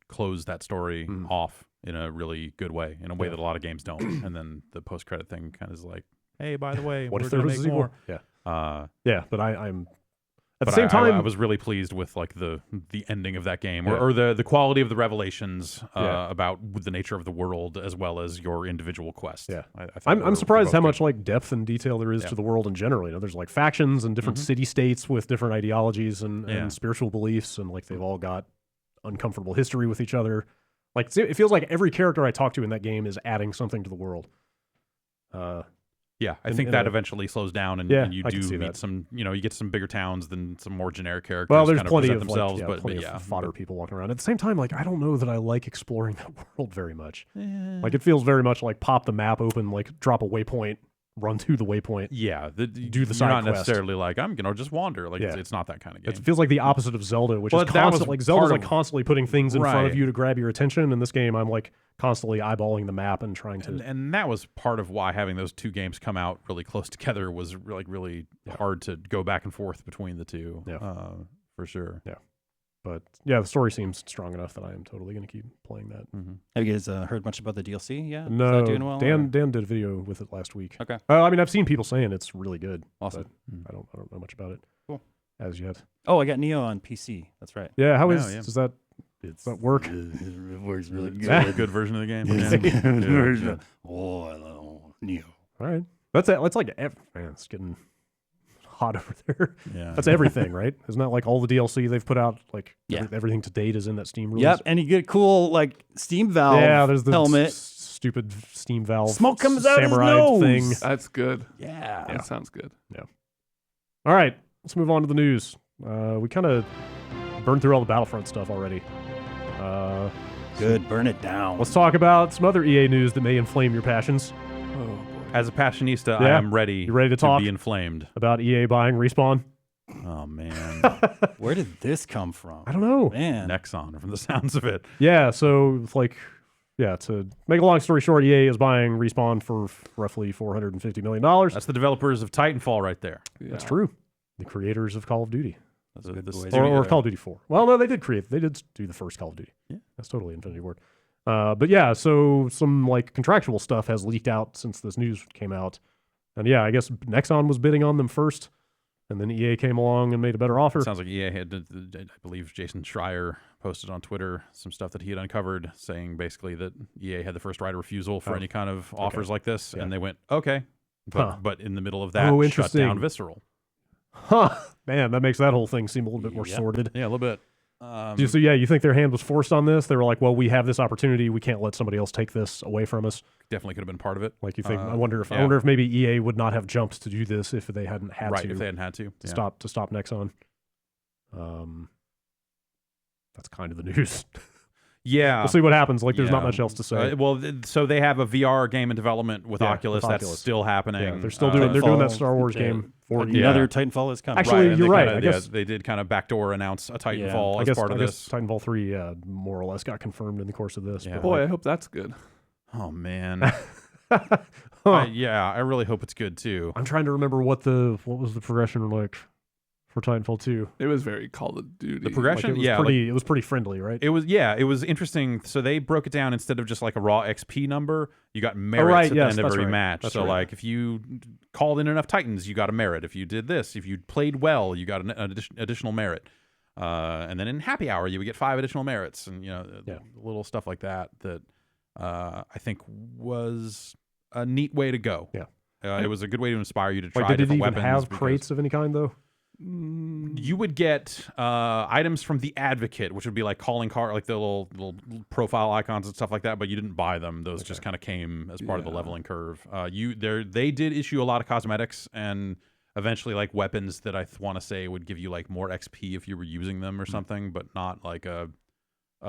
S1: closed that story off in a really good way, in a way that a lot of games don't. And then the post credit thing kind of is like, hey, by the way,
S2: What
S1: we're
S2: if there
S1: gonna
S2: was a
S1: make
S2: sequel?
S1: more?
S2: Yeah, but I'm at
S1: But
S2: the same time.
S1: I was really pleased with like the ending of that game, or the quality of the revelations about the nature of the world as well as your individual quest.
S2: Yeah.
S1: I thought
S2: I'm
S1: were
S2: surprised
S1: both
S2: how
S1: good.
S2: much like depth and detail there is to the world in general. There's like factions and different city states with different ideologies and spiritual beliefs, and like they've all got uncomfortable history with each other. Like it feels like every character I talk to in that game is adding something to the world.
S1: Yeah, I
S2: in-
S1: think
S2: in
S1: that
S2: a-
S1: eventually slows down, and,
S2: Yeah,
S1: and you
S2: I can
S1: do
S2: see
S1: meet
S2: that.
S1: some, you get some bigger towns than some more generic characters.
S2: Well, there's
S1: kind
S2: plenty
S1: present
S2: of
S1: themselves,
S2: like,
S1: but
S2: plenty
S1: yeah,
S2: of fodder people walking around. At the same time, like I don't know that I like exploring that world very much. Like it feels very much like pop the map open, like drop a waypoint, run to the waypoint.
S1: Yeah,
S2: do the
S1: you're
S2: side
S1: not
S2: quest.
S1: necessarily like I'm gonna just wander. Like
S2: Yeah.
S1: it's not that kind of game.
S2: It feels like the opposite of Zelda, which
S1: Well,
S2: is
S1: that was
S2: constant. Like Zelda's
S1: part
S2: like
S1: of-
S2: constantly putting things in front of
S1: Right.
S2: you to grab your attention. In this game, I'm like constantly eyeballing the map and trying to.
S1: And that was part of why having those two games come out really close together was really hard to go back and forth between the two.
S2: Yeah.
S1: For sure.
S2: But yeah, the story seems strong enough that I am totally going to keep playing that.
S3: Have you guys heard much about the DLC? Yeah. Is
S2: No,
S3: that doing well?
S2: Dan
S3: or-
S2: did a video with it last week.
S3: Okay.
S2: I mean, I've seen people saying it's really good.
S3: Awesome.
S2: But I don't know much about it.
S3: Cool.
S2: As yet.
S3: Oh, I got Neo on PC. That's right.
S2: Yeah, how
S1: Yeah,
S2: is
S1: yeah.
S2: does that work?
S3: It works really
S1: It's a good version of the game. Yeah.
S3: Oh, I love Neo.
S2: All right, that's like man, it's getting hot over there.
S1: Yeah.
S2: That's everything, right? Isn't that like all the DLC they've put out? Like
S3: Yeah.
S2: everything to date is in that Steam release.
S3: Yep, and you get cool like Steam Valve
S2: Yeah, there's the
S3: helmet.
S2: stupid Steam Valve
S3: Smoke comes out his
S2: samurai
S3: nose.
S2: thing.
S5: That's good.
S3: Yeah.
S5: That sounds good.
S2: All right, let's move on to the news. We kind of burned through all the Battlefront stuff already.
S3: Good. Burn it down.
S2: Let's talk about some other EA news that may inflame your passions.
S5: Oh boy.
S1: As a passionista, I
S2: Yeah.
S1: am ready.
S2: You ready to talk?
S1: Be inflamed.
S2: About EA buying Respawn.
S1: Oh man,
S3: Where did this come from?
S2: I don't know.
S3: Man.
S1: Nexon, from the sounds of it.
S2: Yeah, so to make a long story short, EA is buying Respawn for roughly $450 million.
S1: That's the developers of Titanfall right there.
S2: That's true. The creators of Call of Duty.
S1: The
S3: boys.
S1: studio-
S2: Or Call of Duty 4. Well, no, they did do the first Call of Duty.
S1: Yeah.
S2: That's totally Infinity Ward. But yeah, so some like contractual stuff has leaked out since this news came out. And yeah, I guess Nexon was bidding on them first, and then EA came along and made a better offer.
S1: Sounds like EA had, I believe Jason Schreier posted on Twitter some stuff that he had uncovered saying basically that EA had the first right of refusal for any kind of offers like this.
S2: Yeah.
S1: And they went, okay. But, but in the middle of that,
S2: Oh,
S1: shut
S2: interesting.
S1: down Visceral.
S2: Huh. Man, that makes that whole thing seem a little bit more sordid.
S1: Yeah, a little bit.
S2: So yeah, you think their hand was forced on this? They were like, well, we have this opportunity. We can't let somebody else take this away from us.
S1: Definitely could have been part of it.
S2: Like you think, I wonder if maybe EA would not have jumped to do this if they hadn't had
S1: Right,
S2: to.
S1: if they hadn't had to.
S2: Stop Nexon. That's kind of the news.
S1: Yeah.
S2: We'll see what happens. Like, there's not
S1: Yeah.
S2: much else to say.
S1: So they have a VR game in development with
S2: Yeah,
S1: Oculus.
S2: with
S1: That's
S2: Oculus.
S1: still happening.
S2: Yeah, they're still doing. They're doing that Star Wars game for
S3: Another Titanfall is coming.
S2: Actually,
S1: and
S2: you're
S1: they
S2: right.
S1: kinda-
S2: I guess
S1: they did kind of backdoor announce a Titanfall
S2: I
S1: as
S2: guess,
S1: part of
S2: I guess
S1: this.
S2: Titanfall 3 more or less got confirmed in the course of this.
S1: Yeah.
S2: but,
S5: Boy,
S2: like,
S5: I hope that's good.
S1: Oh man.
S2: huh.
S1: I really hope it's good too.
S2: I'm trying to remember what was the progression like for Titanfall 2.
S5: It was very Call of Duty.
S1: The progression,
S2: Like, it was pretty friendly, right?
S1: It was interesting. So they broke it down instead of just like a raw XP number, you got merits
S2: right,
S1: at the
S2: yes,
S1: end of
S2: that's
S1: every
S2: right.
S1: match.
S2: That's
S1: so
S2: right.
S1: like if you called in enough Titans, you got a merit. If you did this, if you played well, you got an additional merit. And then in Happy Hour, you would get 5 additional merits, and little stuff like that. That I think was a neat way to go.
S2: Yeah.
S1: It was a good way to inspire you to try
S2: Like, did it
S1: different
S2: even
S1: weapons.
S2: have
S1: because
S2: crates of any kind though?
S1: you would get items from the Advocate, which would be like calling card, like the little profile icons and stuff like that. But you didn't buy them; those just kind of came as part of the leveling curve. They did issue a lot of cosmetics and eventually like weapons that I want to say would give you like more XP if you were using them or something, but not like a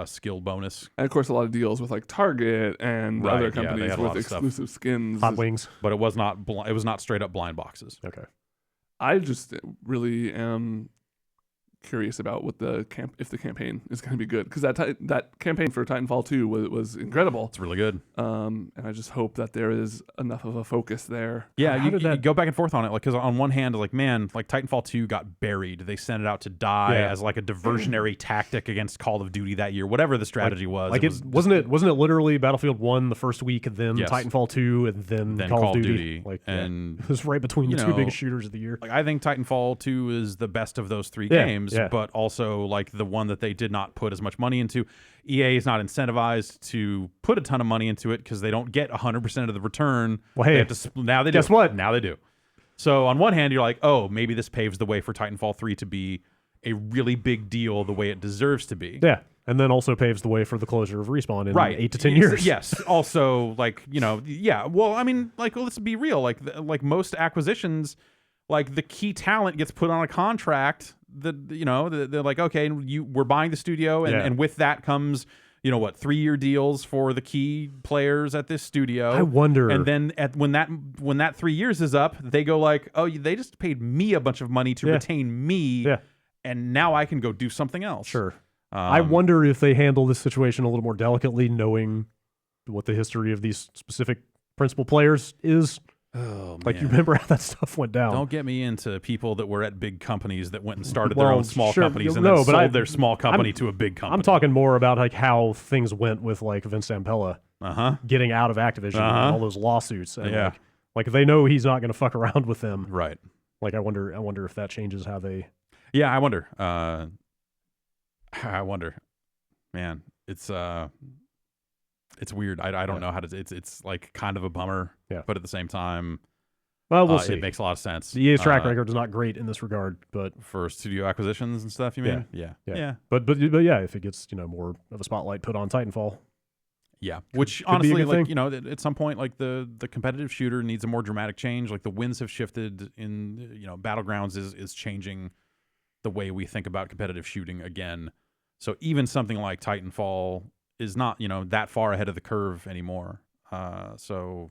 S1: skill bonus.
S5: And of course, a lot of deals with like Target and
S1: Right,
S5: other
S1: yeah, they
S5: companies
S1: had a lot
S5: with
S1: of stuff.
S5: exclusive skins.
S2: Hot Wings.
S1: But it was not it was not straight up blind boxes.
S2: Okay.
S5: I just really am curious about what if the campaign is going to be good, because that campaign for Titanfall 2 was incredible.
S1: It's really good.
S5: And I just hope that there is enough of a focus there.
S1: Yeah,
S2: How
S1: you
S2: did that-
S1: go back and forth on it, like because on one hand, like man, like Titanfall 2 got buried. They sent it out to die
S2: Yeah.
S1: as like a diversionary tactic against Call of Duty that year, whatever the strategy was.
S2: Like
S1: it
S2: wasn't it literally Battlefield 1 the first week, and then
S1: Yes.
S2: Titanfall 2, and then Call of Duty. Like,
S1: and
S2: it was right between the
S1: you
S2: two
S1: know,
S2: biggest shooters of the year.
S1: like I think Titanfall 2 is the best of those 3
S2: Yeah,
S1: games,
S2: yeah.
S1: but also like the one that they did not put as much money into. EA is not incentivized to put a ton of money into it because they don't get 100% of the return.
S2: Well, hey,
S1: They have to now they do.
S2: guess what?
S1: Now they do. So on one hand, you're like, oh, maybe this paves the way for Titanfall 3 to be a really big deal the way it deserves to be.
S2: Yeah, and then also paves the way for the closure of Respawn in
S1: Right.
S2: 8 to 10 years.
S1: Yes. Also, like, yeah. Well, I mean, like, let's be real. Like most acquisitions, like the key talent gets put on a contract that, they're like, okay, we're buying the studio. And,
S2: Yeah.
S1: and with that comes, 3-year deals for the key players at this studio.
S2: I wonder.
S1: And then when that 3 years is up, they go like, oh, they just paid me a bunch of money to retain me.
S2: Yeah.
S1: And now I can go do something else.
S2: Sure. I wonder if they handle this situation a little more delicately, knowing what the history of these specific principal players is.
S1: Oh,
S2: Like,
S1: man.
S2: you remember how that stuff went down.
S1: Don't get me into people that were at big companies that went and started their
S2: Well,
S1: own small
S2: sure,
S1: companies and
S2: no,
S1: then
S2: but
S1: sold their small company to a big company.
S2: I'm talking more about like how things went with like Vince Zampella getting out of Activision and all those lawsuits. And
S1: Yeah.
S2: like if they know he's not going to fuck around with them,
S1: Right.
S2: like I wonder if that changes how they.
S1: Yeah, I wonder. I wonder. Man, it's weird. I don't know how to. It's like kind of a bummer.
S2: Yeah.
S1: But at the same time,
S2: Well, we'll see.
S1: it makes a lot of sense.
S2: The EA's track record is not great in this regard, but
S1: for studio acquisitions and stuff. You mean? Yeah.
S2: But yeah, if it gets more of a spotlight put on Titanfall,
S1: Yeah, which
S2: could be a
S1: honestly,
S2: good
S1: like
S2: thing.
S1: at some point, like the competitive shooter needs a more dramatic change. Like the winds have shifted in, Battlegrounds is changing the way we think about competitive shooting again. So even something like Titanfall is not, that far ahead of the curve anymore. So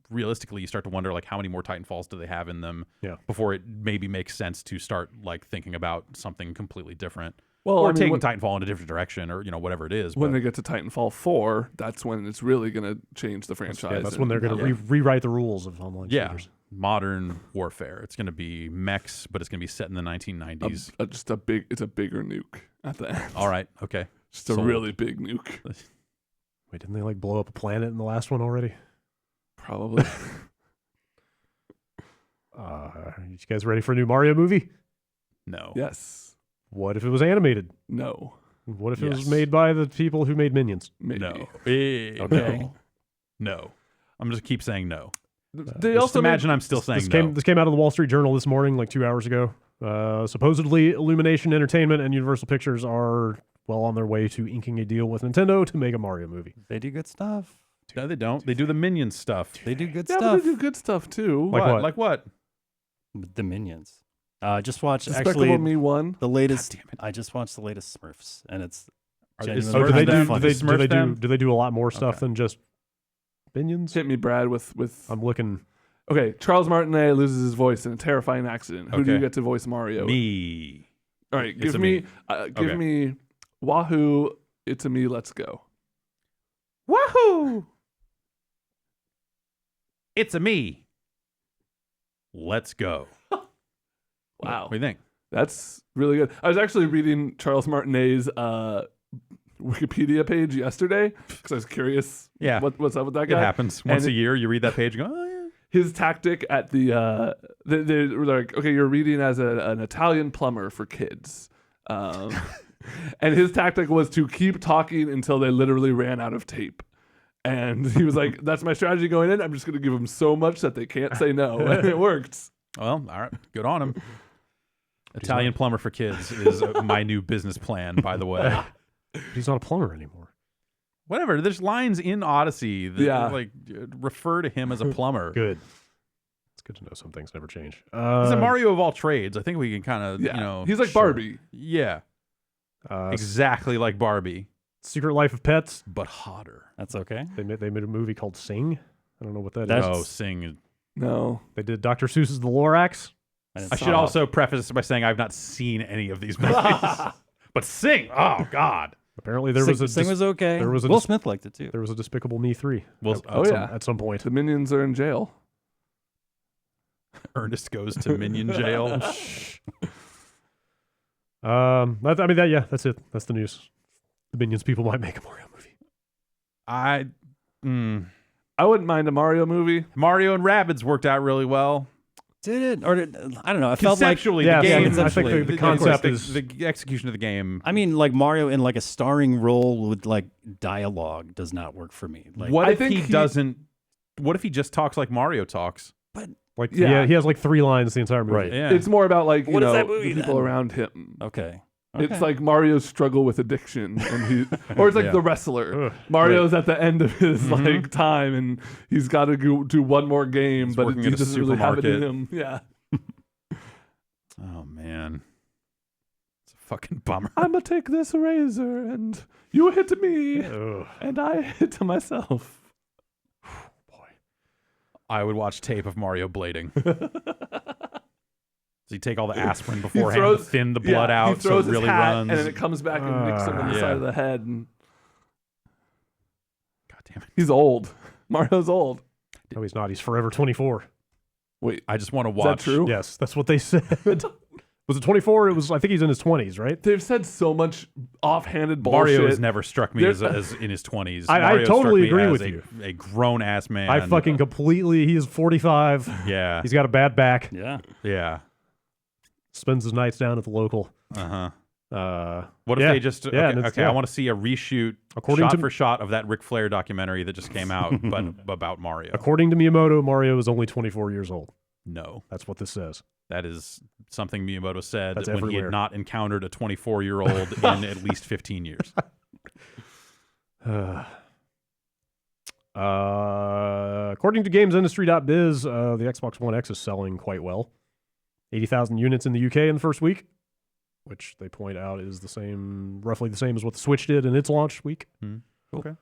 S1: realistically, you start to wonder like how many more Titanfalls do they have in them before it maybe makes sense to start like thinking about something completely different.
S5: Well,
S1: Or
S5: I mean,
S1: taking Titanfall in a different direction, or whatever it is.
S5: when
S1: but-
S5: they get to Titanfall 4, that's when it's really going to change the franchise.
S2: yeah, that's when they're going to rewrite the rules of online shooters.
S1: Modern warfare. It's going to be mechs, but it's going to be set in the 1990s.
S5: It's a bigger nuke at the end.
S1: All right, okay.
S5: Just a
S1: Sold.
S5: really big nuke.
S2: Wait, didn't they like blow up a planet in the last one already?
S5: Probably.
S2: You guys ready for a new Mario movie?
S1: No.
S5: Yes.
S2: What if it was animated?
S5: No.
S2: What if it
S1: Yes.
S2: was made by the people who made Minions?
S5: Maybe.
S1: No.
S2: Okay.
S1: No. I'm just keep saying no.
S5: They
S1: Just
S5: also
S1: imagine I'm still saying no.
S2: This came out of the Wall Street Journal this morning, like 2 hours ago. Supposedly, Illumination Entertainment and Universal Pictures are well on their way to inking a deal with Nintendo to make a Mario movie.
S3: They do good stuff.
S1: No, they don't. They do the Minions stuff.
S3: They do good
S5: yeah, but
S3: stuff.
S5: they do good stuff too.
S2: Like what?
S1: Like what?
S3: The Minions. Just watched
S5: Despicable
S3: actually
S5: Me 1.
S3: the latest.
S1: God damn it.
S3: I just watched the latest Smurfs, and it's
S1: Are
S3: genuinely
S1: Smurfs
S2: Oh, do they
S1: them?
S2: do?
S1: Fun.
S2: Do they,
S1: Smurf
S2: do they do?
S1: them?
S2: Do they do a lot more stuff
S1: Okay.
S2: than just minions?
S5: Hit me, Brad, with
S2: I'm looking.
S5: Okay, Charles Martinet loses his voice in a terrifying accident. Who do you
S1: Okay.
S5: get to voice Mario?
S1: Me.
S5: All right,
S1: It's
S5: give
S1: a
S5: me,
S1: me.
S5: give
S1: Okay.
S5: me Wahoo. It's a me. Let's go.
S1: Woohoo! It's a me. Let's go.
S5: Wow,
S1: What do you think?
S5: that's really good. I was actually reading Charles Martinet's Wikipedia page yesterday because I was curious.
S1: Yeah.
S5: what's up with that
S1: It
S5: guy?
S1: happens once
S5: And
S1: a year. You read that page and go, oh yeah.
S5: His tactic at the they were like, okay, you're reading as an Italian plumber for kids. And his tactic was to keep talking until they literally ran out of tape. And he was like, that's my strategy going in. I'm just going to give them so much that they can't say no. And it worked.
S1: Well, all right. Good on him. Italian plumber for kids is my new business plan, by the way.
S2: But he's not a plumber anymore.
S1: Whatever. There's lines in Odyssey that
S5: Yeah.
S1: like refer to him as a plumber.
S2: Good. It's good to know some things never change.
S1: He's a Mario of all trades. I think we can kind of,
S5: Yeah.
S1: you know.
S5: He's like
S1: sure.
S5: Barbie.
S1: Yeah.
S2: Uh,
S1: Exactly like Barbie,
S2: Secret Life of Pets.
S1: but hotter.
S3: That's okay.
S2: They made a movie called Sing. I don't know what that is.
S3: That's-
S1: Oh, sing.
S5: No.
S2: They did Dr. Seuss's The Lorax.
S3: didn't
S1: I
S3: saw
S1: should
S3: that.
S1: also preface this by saying I've not seen any of these movies. But Sing, oh God.
S2: Apparently there
S3: Sing,
S2: was a
S3: Sing was okay.
S2: there was a
S3: Will
S2: dis-
S3: Smith liked it too.
S2: there was a Despicable Me 3.
S1: Well,
S5: Oh, yeah.
S2: At some point.
S5: The minions are in jail.
S1: Ernest goes to Minion Jail.
S2: That's it. That's the news. The Minions people might make a Mario movie.
S5: I wouldn't mind a Mario movie.
S1: Mario and Rabbids worked out really well.
S3: Did it? Or I don't know. I felt like
S1: Conceptually,
S2: Yeah,
S1: the
S2: yeah,
S1: game.
S2: I think the concept is-
S1: the execution of the game.
S3: I mean, like Mario in like a starring role with like dialogue does not work for me. Like,
S1: What
S5: I
S1: if
S5: think
S1: he doesn't? What if he just talks like Mario talks?
S2: Like
S5: Yeah.
S2: he has like 3 lines the entire movie.
S3: Right.
S1: Yeah.
S5: It's more about like,
S3: What is that movie
S5: the people
S3: then?
S5: around him.
S3: okay.
S5: It's like Mario's struggle with addiction, and or it's like
S1: Yeah.
S5: The Wrestler.
S2: Ugh.
S5: Mario's at the end of his like time, and he's got to go do one more game,
S1: He's
S5: but
S1: working
S5: he
S1: at a
S5: doesn't really have it in him.
S1: supermarket.
S5: Yeah,
S1: Oh man, it's a fucking bummer.
S5: I'm gonna take this razor, and you hit me,
S2: Ugh.
S5: and I hit myself.
S1: I would watch tape of Mario blading. Does he take all the aspirin beforehand
S5: throws-
S1: to thin the blood
S5: Yeah, he
S1: out so
S5: throws
S1: it really
S5: his hat,
S1: runs?
S5: and then it comes back and nicks him on the
S1: Yeah.
S5: side of the head. And
S1: God damn it!
S5: he's old. Mario's old.
S2: No, he's not. He's forever 24.
S5: Wait,
S1: I just want to
S5: is
S1: watch.
S5: that true?
S2: Yes, that's what they said. Was it 24? It was. I think he's in his 20s, right?
S5: They've said so much offhanded bullshit.
S1: Mario has never struck me
S5: There-
S1: as in his 20s.
S2: I
S1: Mario
S2: totally
S1: struck me
S2: agree
S1: as
S2: with you.
S1: A grown ass man.
S2: I fucking completely. He is 45.
S1: yeah,
S2: He's got a bad back.
S3: Yeah.
S1: yeah.
S2: Spends his nights down at the local.
S1: Uh huh.
S2: What
S1: What if they just?
S2: yeah,
S1: Okay,
S2: that's-
S1: okay,
S2: yeah.
S1: I want to see a reshoot,
S2: According
S1: shot
S2: to-
S1: for shot of that Ric Flair documentary that just came out, but about Mario.
S2: According to Miyamoto, Mario is only 24 years old.
S1: No,
S2: That's what this says.
S1: that is something Miyamoto said
S2: That's
S1: when he
S2: everywhere.
S1: had not encountered a 24-year-old in at least 15 years.
S2: According to GamesIndustry.biz, the Xbox One X is selling quite well. 80,000 units in the UK in the first week, which they point out is roughly the same as what the Switch did in its launch week.
S1: Okay.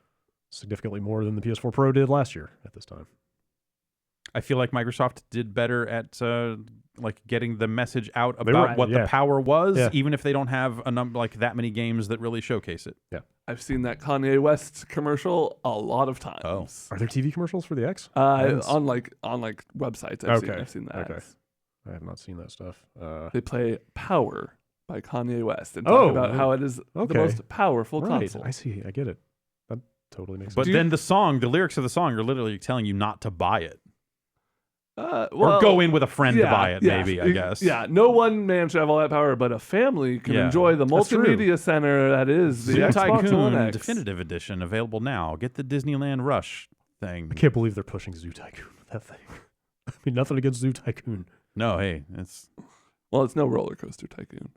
S2: Significantly more than the PS4 Pro did last year at this time.
S1: I feel like Microsoft did better at like getting the message out
S2: They were-
S1: about what
S2: yeah.
S1: the power was,
S2: Yeah.
S1: even if they don't have a number like that many games that really showcase it.
S5: I've seen that Kanye West commercial a lot of times.
S1: Oh.
S2: Are there TV commercials for the X? I haven't
S5: On like websites. I've
S2: Okay.
S5: seen that.
S2: Okay. I have not seen that stuff.
S5: They play "Power" by Kanye West and talk about how it is the
S2: okay.
S5: most powerful
S2: Right.
S5: console.
S2: I see. I get it. That totally makes
S1: But
S2: sense.
S1: then the lyrics of the song are literally telling you not to buy it.
S5: Well,
S1: Or go in with a friend to
S5: yeah,
S1: buy it,
S5: yeah.
S1: maybe, I guess.
S5: Yeah, no one man should have all that power, but a family can
S1: Yeah.
S5: enjoy the
S2: That's true.
S5: multimedia center that is the
S1: Zoo
S5: Xbox One
S1: Tycoon
S5: X.
S1: Definitive Edition available now. Get the Disneyland Rush thing.
S2: I can't believe they're pushing Zoo Tycoon with that thing. I mean, nothing against Zoo Tycoon.
S1: No, hey, it's
S5: Well, it's no roller coaster tycoon.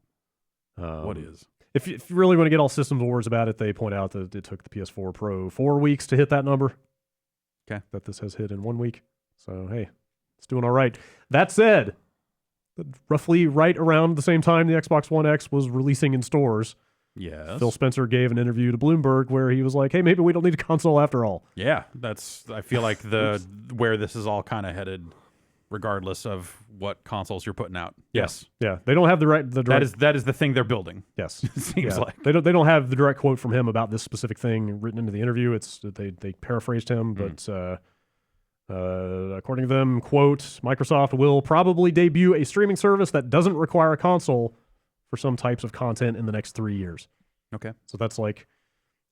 S1: what is.
S2: If you really want to get all systems wars about it, they point out that it took the PS4 Pro 4 weeks to hit that number.
S1: Okay.
S2: That this has hit in 1 week. So, hey, it's doing all right. That said, roughly right around the same time the Xbox One X was releasing in stores,
S1: Yes.
S2: Phil Spencer gave an interview to Bloomberg where he was like, hey, maybe we don't need a console after all.
S1: Yeah, I feel like where this is all kind of headed, regardless of what consoles you're putting out. Yes.
S2: Yeah. They don't have the direct.
S1: That is the thing they're building.
S2: Yes.
S1: It seems like.
S2: They don't have the direct quote from him about this specific thing written into the interview. It's they paraphrased him, but according to them, quote, Microsoft will probably debut a streaming service that doesn't require a console for some types of content in the next 3 years.
S1: Okay.
S2: So that's like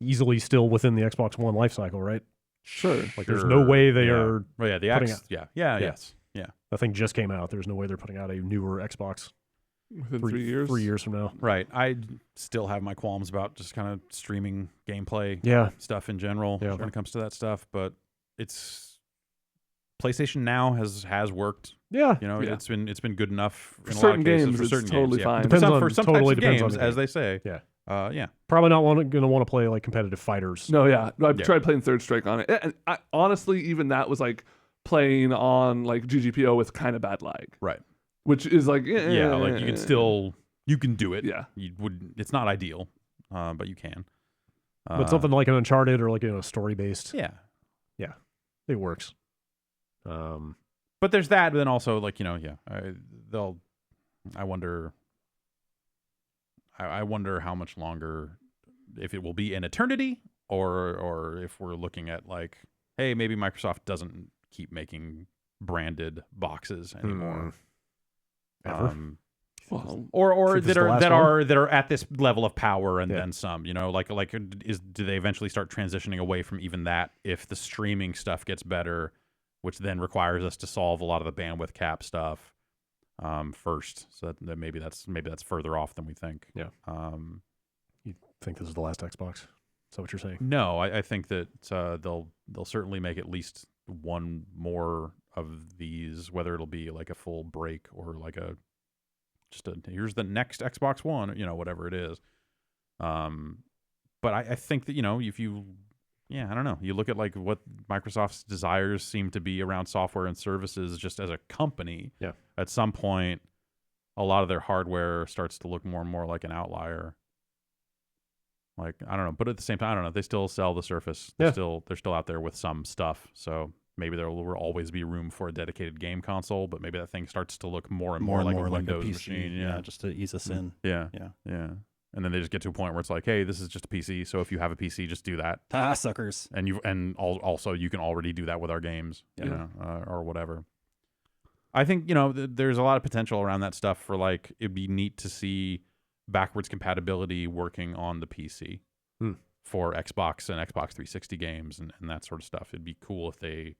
S2: easily still within the Xbox One life cycle, right?
S5: Sure.
S2: Like there's no way they are.
S1: Well, yeah, the
S2: putting
S1: X.
S2: out-
S1: Yes. Yeah.
S2: That thing just came out. There's no way they're putting out a newer Xbox
S5: Within 3 years.
S2: 3 years from now.
S1: Right. I still have my qualms about just kind of streaming gameplay
S2: Yeah.
S1: stuff in general
S2: Yeah.
S1: when it comes to that stuff, but it's PlayStation Now has worked.
S2: Yeah.
S1: You know,
S5: Yeah.
S1: it's been good enough
S5: For
S1: in a lot
S5: certain
S1: of cases.
S5: games,
S1: For
S5: it's
S1: certain
S5: totally
S1: games,
S5: fine.
S2: Depends on-
S1: for some
S2: totally
S1: types of
S2: depends on
S1: games,
S2: the
S1: as
S2: game.
S1: they say.
S2: Yeah.
S1: Yeah.
S2: Probably not going to want to play like competitive fighters.
S5: No, yeah. No, I've
S1: Yeah.
S5: tried playing Third Strike on it. And honestly, even that was like playing on like GGPO with kind of bad lag,
S1: Right.
S5: which is like,
S1: Yeah. Like you can do it.
S5: Yeah.
S1: It's not ideal, but you can.
S2: But something like an Uncharted or like story based,
S1: Yeah.
S2: it works.
S1: But there's that, but then also like I wonder. I wonder how much longer, if it will be an eternity, or if we're looking at like, hey, maybe Microsoft doesn't keep making branded boxes anymore.
S2: Ever?
S5: Well,
S1: Or
S2: Think this
S1: that
S2: is the last
S1: that are at this level of power and
S2: Yeah.
S1: then some. You know, do they eventually start transitioning away from even that if the streaming stuff gets better, which then requires us to solve a lot of the bandwidth cap stuff first. So that maybe that's further off than we think.
S2: Yeah. You think this is the last Xbox? Is that what you're saying?
S1: No, I think that they'll certainly make at least one more of these, whether it'll be like a full break or like here's the next Xbox One, whatever it is. But I think that, if you, I don't know, you look at like what Microsoft's desires seem to be around software and services just as a company.
S2: Yeah.
S1: At some point, a lot of their hardware starts to look more and more like an outlier. Like, I don't know, but at the same time, I don't know, they still sell the Surface. They're still out there with some stuff. So maybe there will always be room for a dedicated game console, but maybe that thing starts to look more and more like a Windows
S3: PC,
S1: machine.
S3: Yeah, just to ease us in.
S1: Yeah.
S3: Yeah.
S1: And then they just get to a point where it's like, hey, this is just a PC. So if you have a PC, just do that.
S3: Ah, suckers.
S1: And also you can already do that with our games,
S3: Yeah.
S1: Or whatever. I think, there's a lot of potential around that stuff for like, it'd be neat to see backwards compatibility working on the PC for Xbox and Xbox 360 games and that sort of stuff. It'd be cool if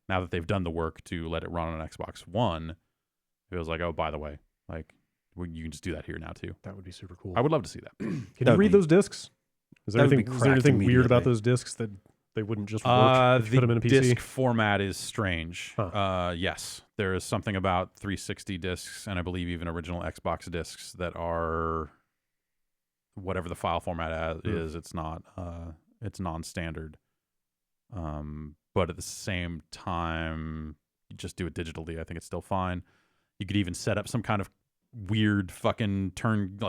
S1: now that they've done the work to let it run on an Xbox One, it was like, oh, by the way, like you can just do that here now too.
S2: That would be super cool.
S1: I would love to see that.
S2: Can you read those discs? Is there anything weird
S3: immediately.
S2: about those discs that they wouldn't just work if you put them in a PC?
S1: The disc format is strange.
S2: Huh.
S1: Yes, there is something about 360 discs, and I believe even original Xbox discs that are whatever the file format is. It's not. It's non-standard. But at the same time, you just do it digitally. I think it's still fine. You could even set up some kind of weird fucking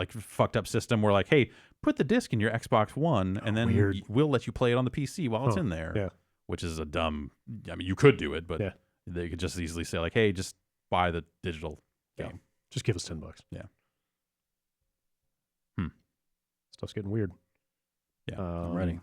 S1: fucked up system where like, hey, put the disc in your Xbox One and then we'll let you play it on the PC while it's in there.
S2: Yeah.
S1: Which is you could do it, but
S2: Yeah.
S1: they could just easily say like, hey, just buy the digital
S2: Yeah.
S1: game.
S2: Just give us $10.
S1: Yeah.
S2: Stuff's getting weird.
S1: Yeah.
S3: I'm ready.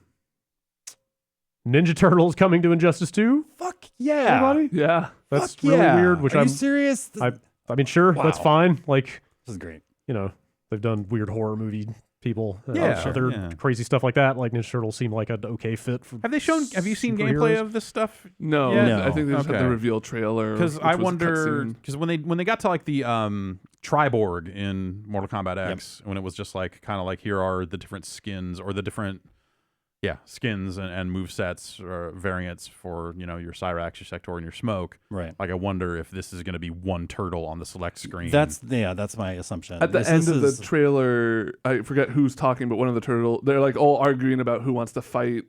S2: Ninja Turtles coming to Injustice 2?
S3: Fuck yeah.
S2: Everybody?
S5: yeah.
S2: That's
S3: Fuck
S2: really
S3: yeah.
S2: weird. Which
S3: Are you serious?
S2: I mean, sure, that's
S3: Wow.
S2: fine. Like,
S3: This is great.
S2: they've done weird horror movie people.
S1: Yeah,
S2: other
S1: yeah.
S2: crazy stuff like that. Like Ninja Turtles seem like an okay fit for.
S1: Have you seen
S2: superheroes?
S1: gameplay of this stuff?
S5: No,
S1: Yeah.
S5: I think they just had
S1: Okay.
S5: the reveal trailer.
S1: Because
S5: which
S1: I
S5: was a
S1: wonder,
S5: cutscene.
S1: because when they got to like the Triborg in Mortal Kombat X, when it was just like kind of like here are the different skins or the different skins and movesets or variants for your Cyrax, your Sector, and your Smoke.
S3: Right.
S1: Like I wonder if this is going to be one turtle on the select screen.
S3: That's my assumption.
S5: At the end of the trailer, I forget who's talking, but one of the turtle, they're like all arguing about who wants to fight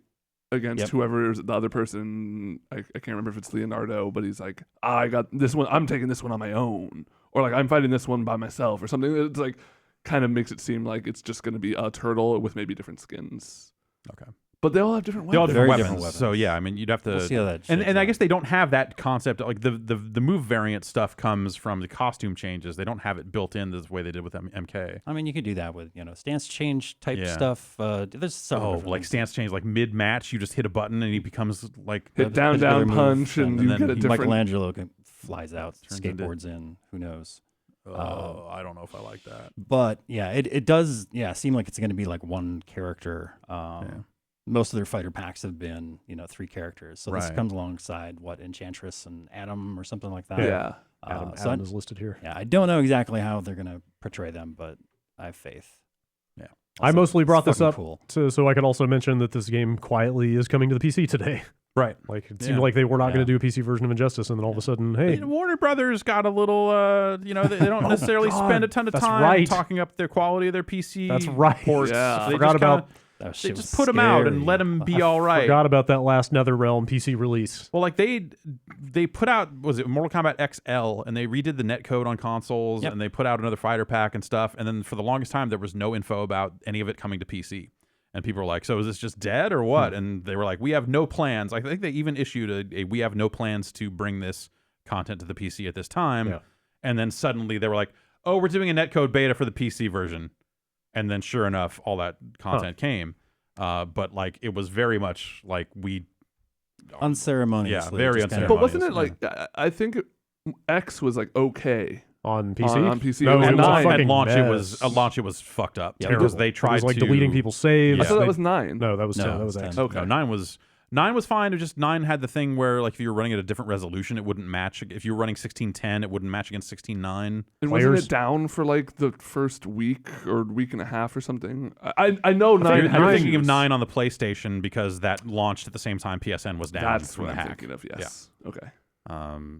S5: against whoever is the other person. I can't remember if it's Leonardo, but he's like, I got this one. I'm taking this one on my own. or like I'm fighting this one by myself or something. It's like kind of makes it seem like it's just going to be a turtle with maybe different skins.
S1: Okay.
S5: But they all have different
S1: They all
S5: weapons.
S1: have
S3: Very
S1: different
S3: different
S1: weapons. So yeah, I mean, you'd have to.
S3: We'll see how that
S1: and
S3: shakes
S1: I
S3: out.
S1: guess they don't have that concept. Like the move variant stuff comes from the costume changes. They don't have it built in the way they did with MK.
S3: I mean, you could do that with stance change type
S1: Yeah.
S3: stuff. There's several
S1: Oh,
S3: different
S1: like
S3: things.
S1: stance change, like mid match, you just hit a button and he becomes like
S5: Hit down,
S3: His other
S5: down,
S3: move,
S5: punch, and you
S1: then
S5: get a
S1: he-
S5: different.
S3: Michelangelo flies out,
S1: Turns into-
S3: skateboards in. Who knows?
S1: Oh, I don't know if I like that.
S3: But yeah, it does seem like it's going to be like one character. Most of their fighter packs have been 3 characters, so this
S1: Right.
S3: comes alongside Enchantress and Adam or something like that.
S5: Yeah.
S3: So
S2: Adam is listed here.
S3: I don't know exactly how they're going to portray them, but I have faith.
S1: Yeah.
S2: I mostly brought this
S3: fucking
S2: up
S3: cool.
S2: so I could also mention that this game quietly is coming to the PC today.
S1: Right.
S2: Like it seemed
S1: Yeah.
S2: like they were not going
S3: Yeah.
S2: to do a PC version of Injustice, and then all of a sudden, hey,
S1: Warner Brothers got a little, they don't necessarily
S2: God,
S1: spend a ton of
S2: that's
S1: time
S2: right.
S1: talking up their quality of their PC.
S2: That's right.
S1: ports.
S5: Yeah.
S1: They
S2: Forgot
S1: just kinda-
S2: about-
S3: That
S1: They
S3: shit
S1: just
S3: was
S1: put them out and
S3: scary.
S1: let them be all right.
S2: forgot about that last NetherRealm PC release.
S1: Well, like they put out, was it Mortal Kombat XL, and they redid the netcode on consoles,
S3: Yep.
S1: and they put out another fighter pack and stuff. And then for the longest time, there was no info about any of it coming to PC. And people were like, "So is this just dead or what?" And they were like, "We have no plans." I think they even issued a "We have no plans to bring this content to the PC at this time."
S2: Yeah.
S1: And then suddenly they were like, "Oh, we're doing a netcode beta for the PC version." And then sure enough, all that content came. But like it was very much like we
S3: Unceremoniously.
S1: Yeah, very
S3: just kinda-
S5: But wasn't it
S1: Unceremonious,
S5: like I think X was like okay.
S2: On PC?
S5: On PC.
S2: No,
S5: It was
S2: it
S1: at
S2: was a
S5: nine.
S2: fucking
S1: launch
S2: mess.
S1: it was fucked up
S3: Yeah,
S1: because
S2: Terrible.
S1: they tried
S2: it was like
S1: to
S2: deleting people's saves.
S5: I thought that
S2: They-
S5: was 9.
S2: No, that was
S3: No,
S2: 10. That
S3: it
S2: was
S3: was
S2: X.
S5: 10. Okay.
S1: No, 9 was fine. It was just 9 had the thing where like if you were running at a different resolution, it wouldn't match. If you were running 1610, it wouldn't match against 16:9.
S5: And wasn't
S2: Players-
S5: it down for like the first week or week and a half or something? I know
S1: You're,
S5: 9
S1: you're
S5: had
S1: thinking of
S5: issues.
S1: 9 on the PlayStation because that launched at the same time PSN was down
S5: That's
S1: from
S5: what
S1: the
S5: I'm
S1: hack.
S5: thinking of. Yes. Okay.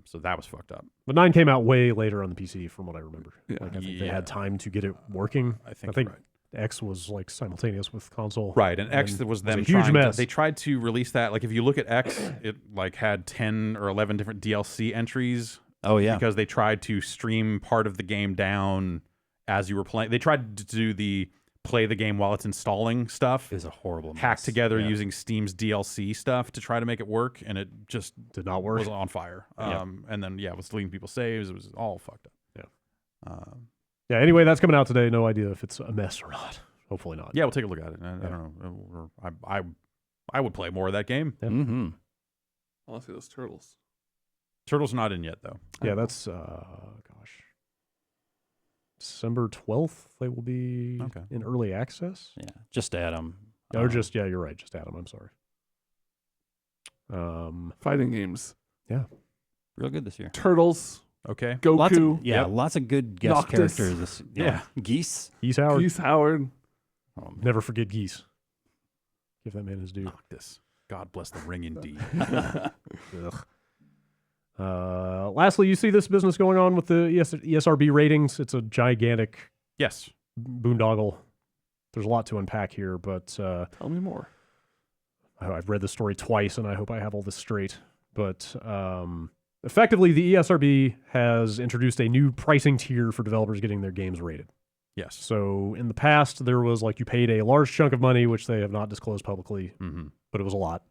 S1: So that was fucked up.
S2: But 9 came out way later on the PC, from what I remember.
S5: Yeah.
S2: Like I think they
S1: Yeah.
S2: had time to get it working.
S1: I think
S2: you're
S1: you're right.
S2: X was like simultaneous with console.
S1: Right, and X
S2: And
S1: was
S2: it was
S1: them
S2: a huge
S1: trying
S2: mess.
S1: they tried to release that. Like if you look at X, it like had 10 or 11 different DLC entries
S3: Oh yeah.
S1: because they tried to stream part of the game down as you were playing. They tried to do the play the game while it's installing stuff,
S3: It was a horrible mess.
S1: hacked together
S3: Yeah.
S1: using Steam's DLC stuff to try to make it work, and it just
S2: Did not work.
S1: was on fire.
S3: Yeah.
S1: And then it was deleting people's saves. It was all fucked up.
S2: Yeah. Yeah, anyway, that's coming out today. No idea if it's a mess or not. Hopefully not.
S1: Yeah, we'll take a look at it. I don't know. I would play more of that game.
S3: Mm-hmm.
S5: I want to see those turtles.
S1: Turtle's not in yet though.
S2: Yeah, that's December 12th. They will be
S1: Okay.
S2: in early access.
S3: Yeah. Just Adam.
S2: Or just you're right, just Adam. I'm sorry.
S5: Fighting games.
S3: real good this year.
S5: Turtles.
S1: Okay.
S5: Goku.
S3: Lots of good guest
S5: Noctis.
S3: characters. Geese.
S2: Geese Howard.
S5: Geese Howard.
S3: Oh, man.
S2: Never forget Geese. Give that man his due.
S1: Noctis. God bless the ring indeed.
S2: Ugh. Lastly, you see this business going on with the ESRB ratings. It's a gigantic
S1: Yes.
S2: boondoggle. There's a lot to unpack here, but
S5: Tell me more.
S2: I've read the story twice, and I hope I have all this straight. But effectively, the ESRB has introduced a new pricing tier for developers getting their games rated.
S1: Yes.
S2: So in the past, there was like you paid a large chunk of money, which they have not disclosed publicly,
S1: Mm-hmm.
S2: but it was a lot.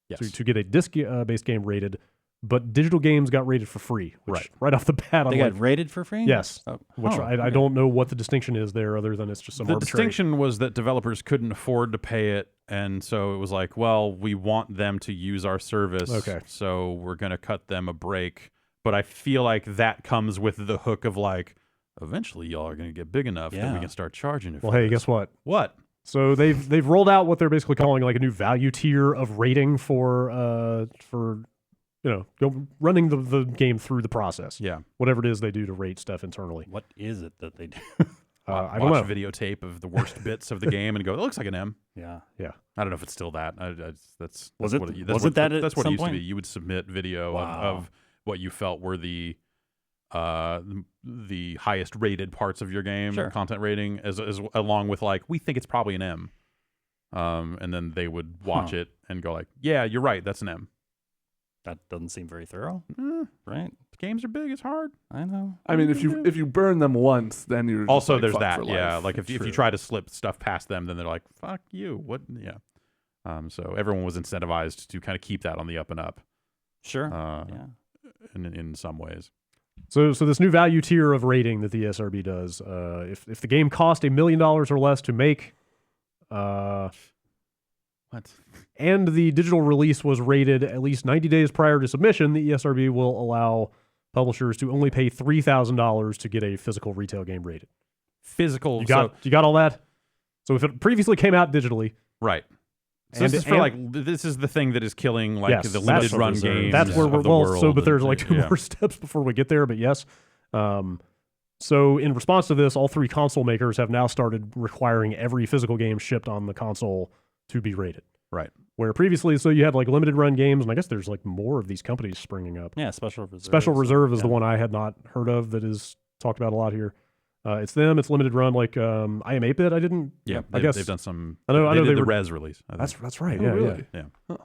S1: Yes.
S2: To get a disc-based game rated, but digital games got rated for free. Which right off the bat, I'm
S3: They
S2: like,
S3: got rated for free?
S2: yes.
S3: Oh,
S2: Which I
S3: okay.
S2: don't know what the distinction is there, other than it's just some
S1: The
S2: arbitrary.
S1: distinction was that developers couldn't afford to pay it, and so it was like, well, we want them to use our service,
S2: Okay.
S1: so we're going to cut them a break. But I feel like that comes with the hook of like, eventually y'all are going to get big enough that
S3: Yeah.
S1: we can start charging it.
S2: Well,
S1: for
S2: hey,
S1: this.
S2: guess what?
S1: What?
S2: So they've rolled out what they're basically calling like a new value tier of rating for running the game through the process.
S1: Yeah.
S2: Whatever it is they do to rate stuff internally.
S3: What is it that they do?
S2: I don't
S1: Watch
S2: know.
S1: videotape of the worst bits of the game and go, it looks like an M.
S3: Yeah.
S1: I don't know if it's still that. That's
S3: Was
S1: what
S3: it-
S1: that's
S3: was
S1: what,
S3: it that at
S1: That's what it
S3: some
S1: used to
S3: point?
S1: be. You would submit video
S3: Wow.
S1: of what you felt were the highest rated parts of your game,
S3: Sure.
S1: content rating, as along with like, we think it's probably an M. And then they would watch it and go like, yeah, you're right, that's an M.
S3: That doesn't seem very thorough, right?
S1: Games are big. It's hard.
S3: I know.
S5: I mean, if you burn them once, then you're just
S1: Also,
S5: like,
S1: there's
S5: fucked
S1: that.
S5: for
S1: Yeah,
S5: life.
S1: like if you try to slip stuff past them, then they're like, "Fuck you." What? Yeah. So everyone was incentivized to kind of keep that on the up and up.
S3: Sure.
S1: Yeah. In some ways.
S2: So this new value tier of rating that the ESRB does, if the game cost $1 million or less to make,
S1: What?
S2: and the digital release was rated at least 90 days prior to submission, the ESRB will allow publishers to only pay $3,000 to get a physical retail game rated.
S1: Physical.
S2: You got all that? So if it previously came out digitally,
S1: right. So this is for this is the thing that is killing like the limited run games.
S2: That's where we're
S1: of the world.
S2: but there's like two more steps before we get there. But yes, so in response to this, all 3 console makers have now started requiring every physical game shipped on the console to be rated.
S1: Right.
S2: Where previously, so you had like limited run games, and I guess there's like more of these companies springing up.
S3: Yeah, Special Reserve.
S2: Special Reserve is the one I had not heard of that is talked about a lot here. It's them. It's limited run. Like I Am 8-Bit. I didn't.
S1: Yeah,
S2: I guess
S1: they've done some.
S2: I know
S1: they did
S2: they
S1: the
S2: were,
S1: res release. I think.
S2: That's right.
S5: Oh,
S2: Yeah,
S5: really?
S1: Yeah.
S5: Huh.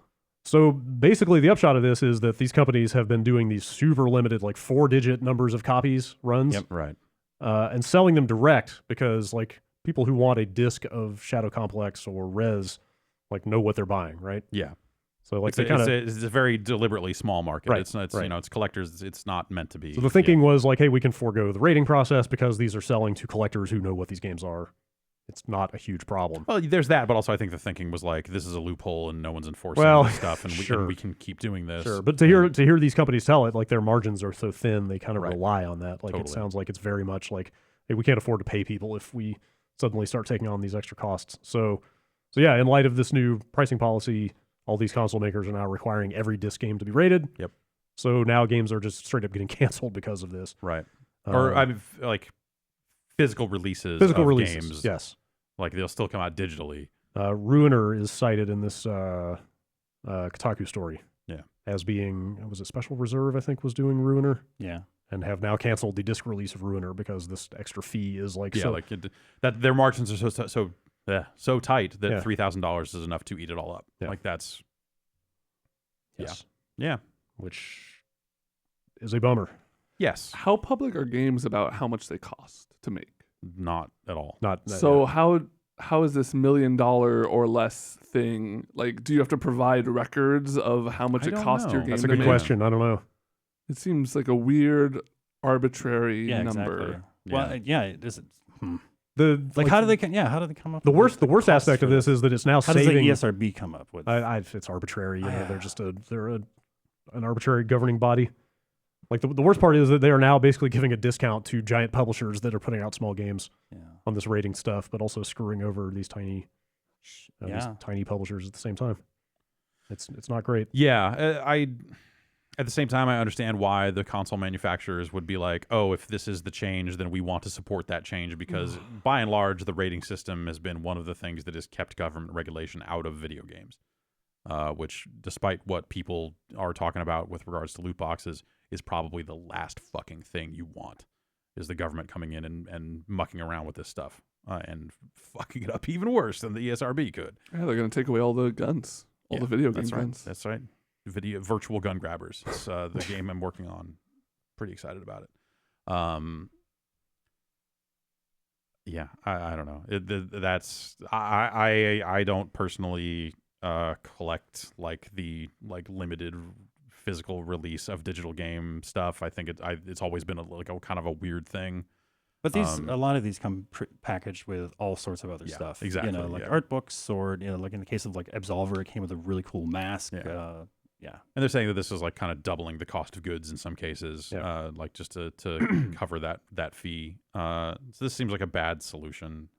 S2: So basically, the upshot of this is that these companies have been doing these super limited, like 4-digit numbers of copies runs,
S1: Right.
S2: And selling them direct because like people who want a disc of Shadow Complex or Res, like know what they're buying, right?
S1: Yeah.
S2: So like
S1: it's a very deliberately small market.
S2: Right,
S1: It's not.
S2: right.
S1: It's collectors. It's not meant to be.
S2: So the thinking was like, hey, we can forego the rating process because these are selling to collectors who know what these games are. It's not a huge problem.
S1: Well, there's that, but also I think the thinking was like, this is a loophole and no one's enforcing this stuff, and
S2: sure.
S1: we can keep doing this.
S2: Sure, but to hear these companies tell it, like their margins are so thin, they kind of
S1: Right.
S2: rely on that. Like
S1: Totally.
S2: it sounds like it's very much like, hey, we can't afford to pay people if we suddenly start taking on these extra costs. So yeah, in light of this new pricing policy, all these console makers are now requiring every disc game to be rated.
S1: Yep.
S2: So now games are just straight up getting canceled because of this.
S1: Right. Or I mean, like physical releases. Games.
S2: Yes.
S1: Like they'll still come out digitally.
S2: Ruiner is cited in this Kotaku story.
S1: Yeah.
S2: As being, was it Special Reserve, I think, was doing Ruiner?
S3: Yeah.
S2: And have now canceled the disc release of Ruiner because this extra fee is like
S1: that their margins are so tight that
S2: Yeah.
S1: $3,000 is enough to eat it all up.
S2: Yeah.
S1: Like that's
S2: yes.
S1: yeah.
S2: Which is a bummer.
S1: Yes.
S5: How public are games about how much they cost to make?
S1: Not at all.
S2: Not
S5: So
S2: yeah.
S5: how is this $1 million or less thing? Like, do you have to provide records of how much
S1: I
S5: it
S1: don't
S5: cost
S1: know.
S5: your game?
S2: That's a
S5: to
S2: good
S5: make?
S2: question. I don't know.
S5: It seems like a weird, arbitrary
S3: Yeah,
S5: number.
S3: exactly.
S1: Yeah.
S3: Well, yeah, it is.
S2: Like
S3: How do they? How do they come up?
S2: the
S3: with
S2: worst
S3: cost
S2: aspect
S3: for
S2: of this is that it's now
S3: How does the
S2: saving.
S3: ESRB come up with?
S2: It's arbitrary. You know, they're just an arbitrary governing body. Like the worst part is that they are now basically giving a discount to giant publishers that are putting out small games
S3: Yeah.
S2: on this rating stuff, but also screwing over these tiny publishers at the same time. It's not great.
S1: Yeah, at the same time, I understand why the console manufacturers would be like, oh, if this is the change, then we want to support that change because by and large, the rating system has been one of the things that has kept government regulation out of video games, which despite what people are talking about with regards to loot boxes is probably the last fucking thing you want is the government coming in and mucking around with this stuff and fucking it up even worse than the ESRB could.
S5: Yeah, they're going to take away all the guns, all the video game
S1: That's right.
S5: guns.
S1: That's right. Virtual gun grabbers. It's the game I'm working on. Pretty excited about it. Yeah, I don't know. I don't personally collect like the limited physical release of digital game stuff. I think it's always been a kind of a weird thing.
S3: But a lot of these come packaged with all sorts of other stuff.
S1: Exactly.
S3: You know, like art books, or like in the case of like Absolver, it came with a really cool mask.
S1: Yeah. And they're saying that this is like kind of doubling the cost of goods in some cases, like just to cover that fee. So this seems like a bad solution.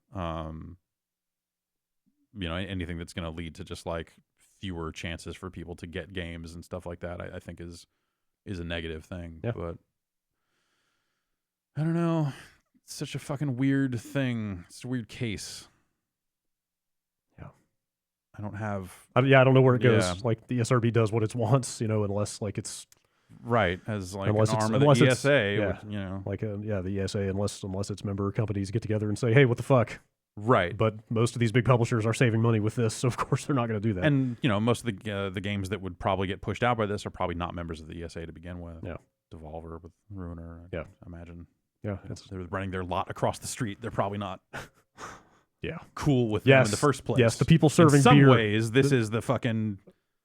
S1: Anything that's going to lead to just like fewer chances for people to get games and stuff like that, I think is a negative thing.
S2: Yeah.
S1: But I don't know. It's such a fucking weird thing. It's a weird case. I don't have.
S2: I don't know where it goes.
S1: Yeah.
S2: Like the ESRB does what it wants, unless like it's
S1: right as like
S2: unless
S1: an
S2: it's,
S1: arm of the
S2: unless
S1: ESA.
S2: it's,
S1: Which,
S2: like the ESA, unless its member companies get together and say, hey, what the fuck?
S1: Right.
S2: But most of these big publishers are saving money with this, so of course they're not going to do that.
S1: And most of the games that would probably get pushed out by this are probably not members of the ESA to begin with.
S2: Yeah.
S1: Devolver with Ruiner.
S2: Yeah.
S1: I imagine.
S2: Yeah,
S1: If they're running their lot across the street, they're probably not
S2: yeah.
S1: cool with them in the first place.
S2: Yes, the people serving
S1: in some
S2: beer.
S1: ways, this is the fucking...